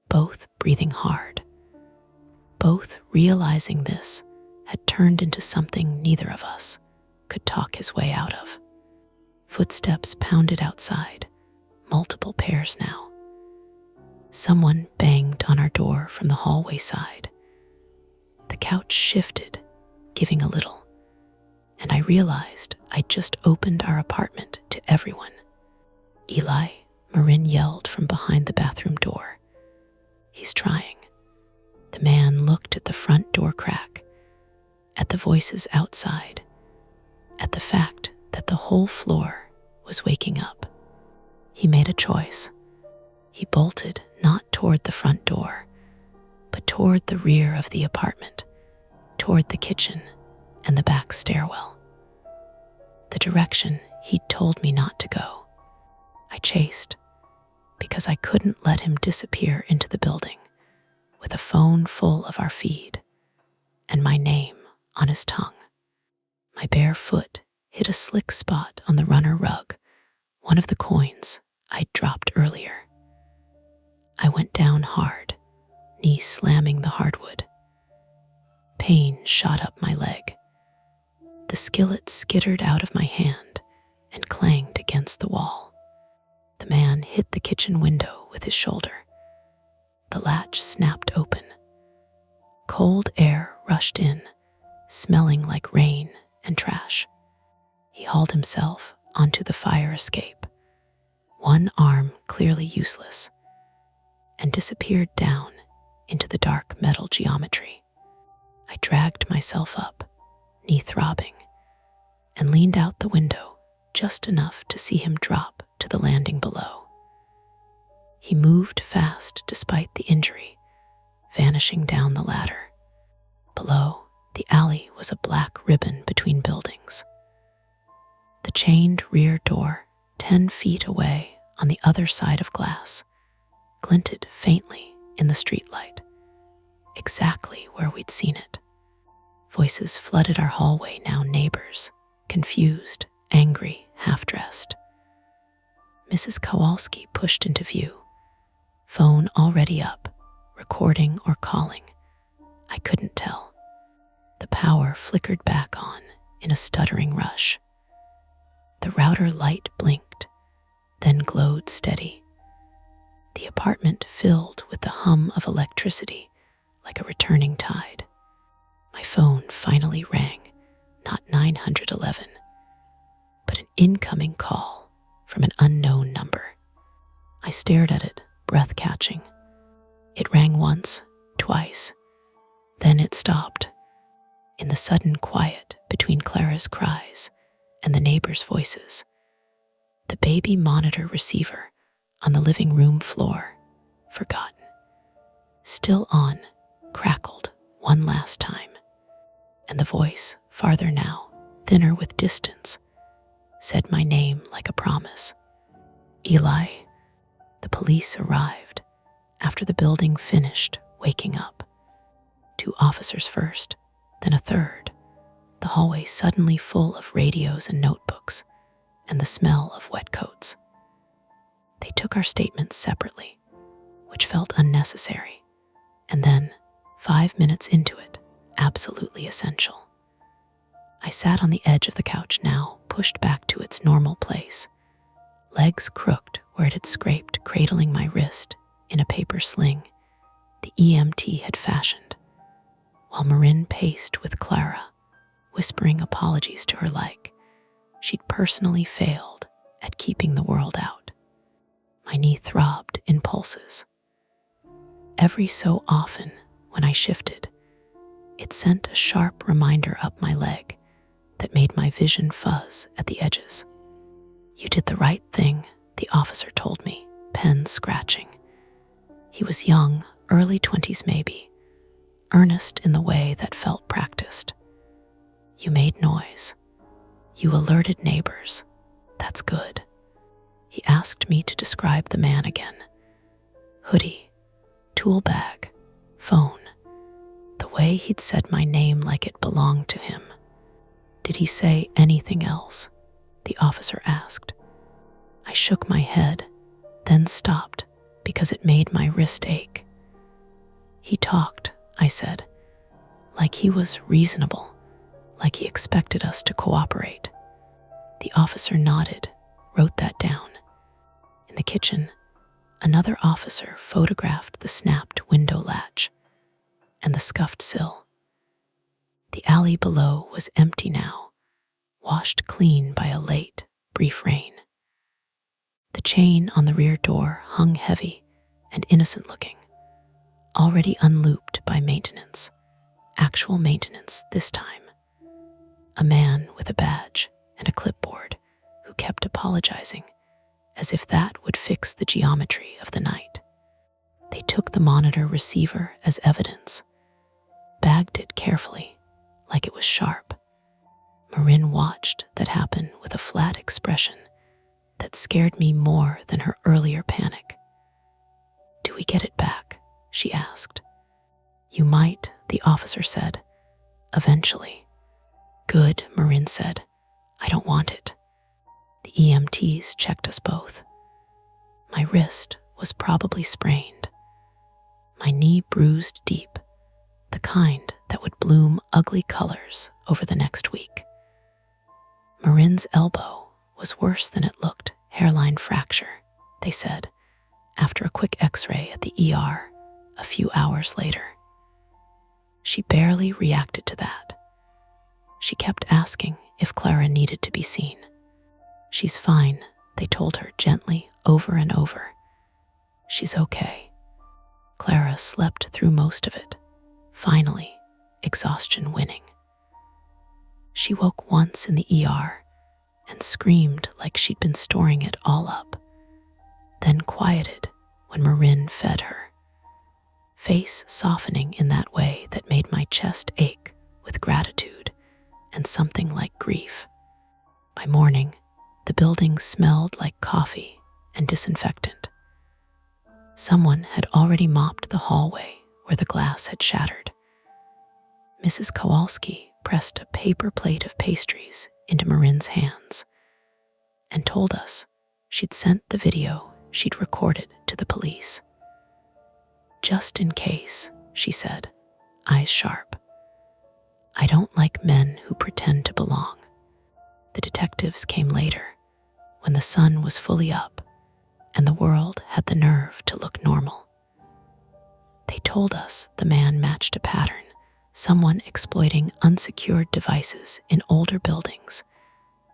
both breathing hard, both realizing this had turned into something neither of us could talk his way out of. Footsteps pounded outside, multiple pairs now. Someone banged on our door from the hallway side. The couch shifted, giving a little, and I realized I'd just opened our apartment to everyone. "Eli," Marin yelled from behind the bathroom door. "He's trying." The man looked at the front door crack, at the voices outside, at the fact that the whole floor was waking up. He made a choice. He bolted not toward the front door, but toward the rear of the apartment, toward the kitchen and the back stairwell. The direction he'd told me not to go. I chased, because I couldn't let him disappear into the building with a phone full of our feed and my name on his tongue. My bare foot hit a slick spot on the runner rug, one of the coins I'd dropped earlier. I went down hard, knee slamming the hardwood. Pain shot up my leg. The skillet skittered out of my hand and clanged against the wall. The man hit the kitchen window with his shoulder. The latch snapped open. Cold air rushed in, smelling like rain and trash. He hauled himself onto the fire escape, one arm clearly useless, and disappeared down into the dark metal geometry. I dragged myself up, knee throbbing, and leaned out the window just enough to see him drop to the landing below. He moved fast despite the injury, vanishing down the ladder. Below, the alley was a black ribbon between buildings. The chained rear door, 10 feet away on the other side of glass, glinted faintly in the streetlight, exactly where we'd seen it. Voices flooded our hallway, now neighbors, confused, angry, half-dressed. Mrs. Kowalski pushed into view, phone already up, recording or calling. I couldn't tell. The power flickered back on in a stuttering rush. The router light blinked, then glowed steady. The apartment filled with the hum of electricity like a returning tide. My phone finally rang, not 911, but an incoming call from an unknown number. I stared at it, breath catching. It rang once, twice. Then it stopped. In the sudden quiet between Clara's cries and the neighbors' voices, the baby monitor receiver on the living room floor, forgotten, still on, crackled one last time, and the voice, farther now, thinner with distance, said my name like a promise. "Eli." The police arrived after the building finished waking up. 2 officers first, then a third, the hallway suddenly full of radios and notebooks, and the smell of wet coats. They took our statements separately, which felt unnecessary, and then, 5 minutes into it, absolutely essential. I sat on the edge of the couch now, pushed back to its normal place, legs crooked where it had scraped, cradling my wrist in a paper sling the EMT had fashioned, while Marin paced with Clara, whispering apologies to her like she'd personally failed at keeping the world out. My knee throbbed in pulses. Every so often, when I shifted, it sent a sharp reminder up my leg that made my vision fuzz at the edges. "You did the right thing," the officer told me, pen scratching. He was young, early 20s maybe, earnest in the way that felt practiced. "You made noise. You alerted neighbors. That's good." He asked me to describe the man again. Hoodie, tool bag, phone. The way he'd said my name like it belonged to him. "Did he say anything else?" the officer asked. I shook my head, then stopped because it made my wrist ache. "He talked," I said, like he was reasonable, like he expected us to cooperate. The officer nodded, wrote that down. In the kitchen, another officer photographed the snapped window latch and the scuffed sill. The alley below was empty now, washed clean by a late, brief rain. The chain on the rear door hung heavy and innocent-looking, already unlooped by maintenance, actual maintenance this time. A man with a badge and a clipboard who kept apologizing, as if that would fix the geometry of the night. They took the monitor receiver as evidence, bagged it carefully, like it was sharp. Marin watched that happen with a flat expression that scared me more than her earlier panic. "Do we get it back?" she asked. "You might," the officer said. "Eventually." "Good," Marin said. "I don't want it." The EMTs checked us both. My wrist was probably sprained. My knee bruised deep, the kind that would bloom ugly colors over the next week. Marin's elbow was worse than it looked, hairline fracture, they said, after a quick x-ray at the ER a few hours later. She barely reacted to that. She kept asking if Clara needed to be seen. "She's fine," they told her gently over and over. "She's okay." Clara slept through most of it, finally, exhaustion winning. She woke once in the ER and screamed like she'd been storing it all up, then quieted when Marin fed her, face softening in that way that made my chest ache with gratitude and something like grief. By morning, the building smelled like coffee and disinfectant. Someone had already mopped the hallway where the glass had shattered. Mrs. Kowalski pressed a paper plate of pastries into Marin's hands and told us she'd sent the video she'd recorded to the police. "Just in case," she said, eyes sharp. "I don't like men who pretend to belong." The detectives came later, when the sun was fully up and the world had the nerve to look normal. They told us the man matched a pattern, someone exploiting unsecured devices in older buildings,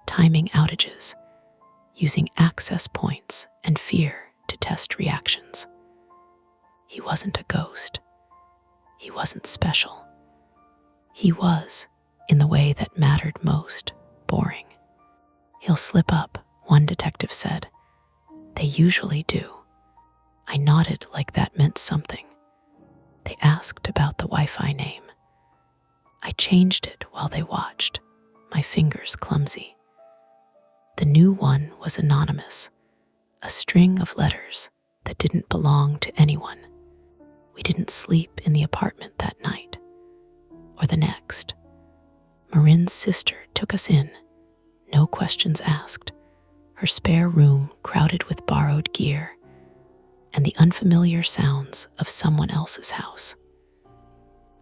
timing outages, using access points and fear to test reactions. He wasn't a ghost. He wasn't special. He was, in the way that mattered most, boring. "He'll slip up," one detective said. "They usually do." I nodded like that meant something. They asked about the Wi-Fi name. I changed it while they watched, my fingers clumsy. The new one was anonymous, a string of letters that didn't belong to anyone. We didn't sleep in the apartment that night, or the next. Marin's sister took us in, no questions asked, her spare room crowded with borrowed gear and the unfamiliar sounds of someone else's house.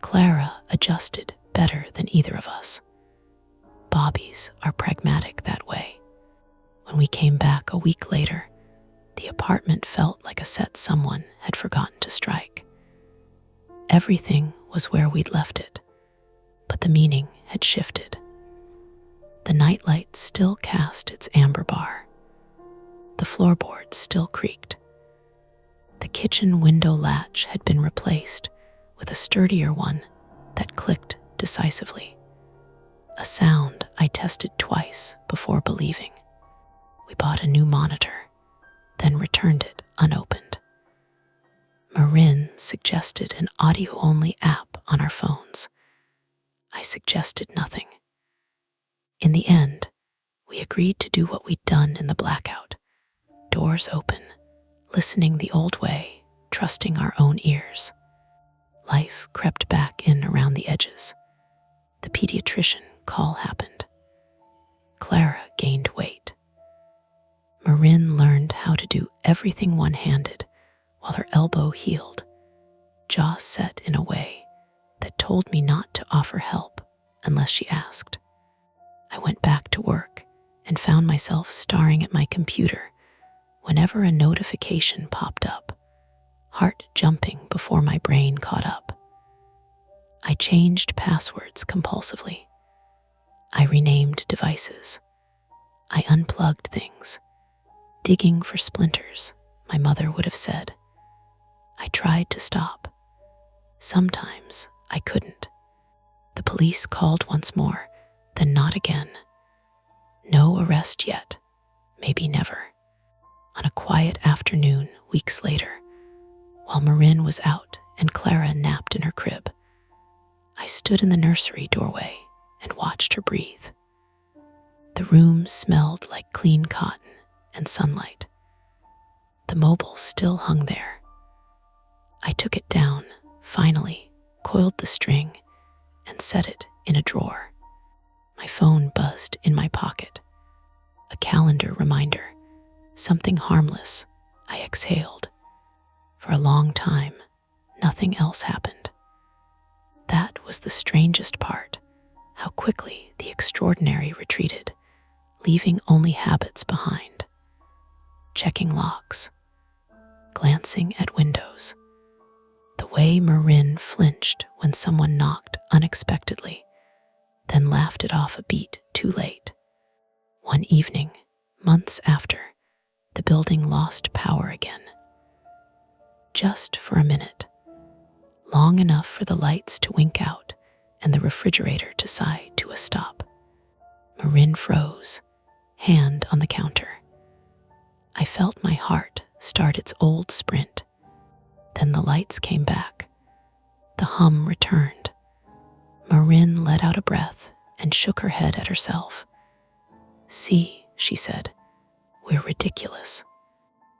Clara adjusted better than either of us. Bobbies are pragmatic that way. When we came back a week later, the apartment felt like a set someone had forgotten to strike. Everything was where we'd left it, but the meaning had shifted. The nightlight still cast its amber bar. The floorboards still creaked. The kitchen window latch had been replaced with a sturdier one that clicked decisively. A sound I tested twice before believing. We bought a new monitor, then returned it unopened. Marin suggested an audio-only app on our phones. I suggested nothing. In the end, we agreed to do what we'd done in the blackout. Doors open, listening the old way, trusting our own ears. Life crept back in around the edges. The pediatrician call happened. Clara gained weight. Marin learned how to do everything one-handed while her elbow healed, jaw set in a way that told me not to offer help unless she asked. I went back to work and found myself staring at my computer whenever a notification popped up, heart jumping before my brain caught up. I changed passwords compulsively. I renamed devices. I unplugged things, digging for splinters, my mother would have said. I tried to stop. Sometimes I couldn't. The police called once more, then not again. No arrest yet, maybe never. On a quiet afternoon, weeks later, while Marin was out and Clara napped in her crib, I stood in the nursery doorway and watched her breathe. The room smelled like clean cotton and sunlight. The mobile still hung there. I took it down, finally, coiled the string, and set it in a drawer. My phone buzzed in my pocket. A calendar reminder, something harmless. I exhaled. For a long time, nothing else happened. That was the strangest part, how quickly the extraordinary retreated, leaving only habits behind. Checking locks, glancing at windows. The way Marin flinched when someone knocked unexpectedly, then laughed it off a beat too late. One evening, months after, the building lost power again. Just for a minute, long enough for the lights to wink out and the refrigerator to sigh to a stop. Marin froze, hand on the counter. I felt my heart start its old sprint. Then the lights came back. The hum returned. Marin let out a breath and shook her head at herself. "See," she said, "we're ridiculous."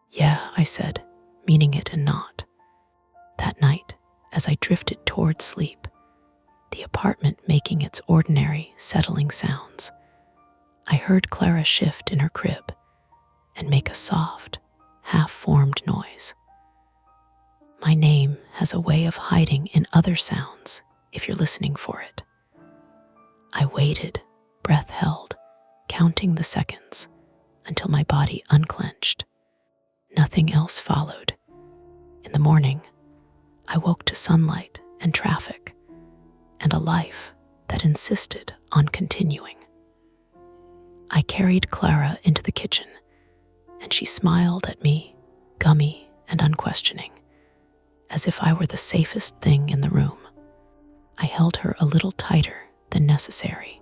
"Yeah," I said, meaning it and not. That night, as I drifted toward sleep, the apartment making its ordinary, settling sounds, I heard Clara shift in her crib and make a soft, half-formed noise. My name has a way of hiding in other sounds if you're listening for it. I waited, breath held, counting the seconds until my body unclenched. Nothing else followed. In the morning, I woke to sunlight and traffic and a life that insisted on continuing. I carried Clara into the kitchen, and she smiled at me, gummy and unquestioning, as if I were the safest thing in the room. I held her a little tighter than necessary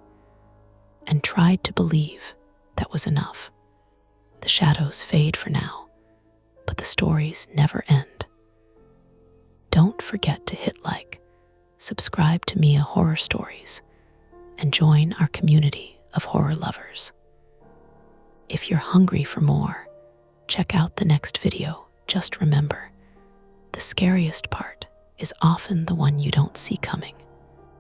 and tried to believe that was enough. The shadows fade for now, but the stories never end. Don't forget to hit like, subscribe to Mia Horror Stories, and join our community of horror lovers. If you're hungry for more, check out the next video. Just remember, the scariest part is often the one you don't see coming.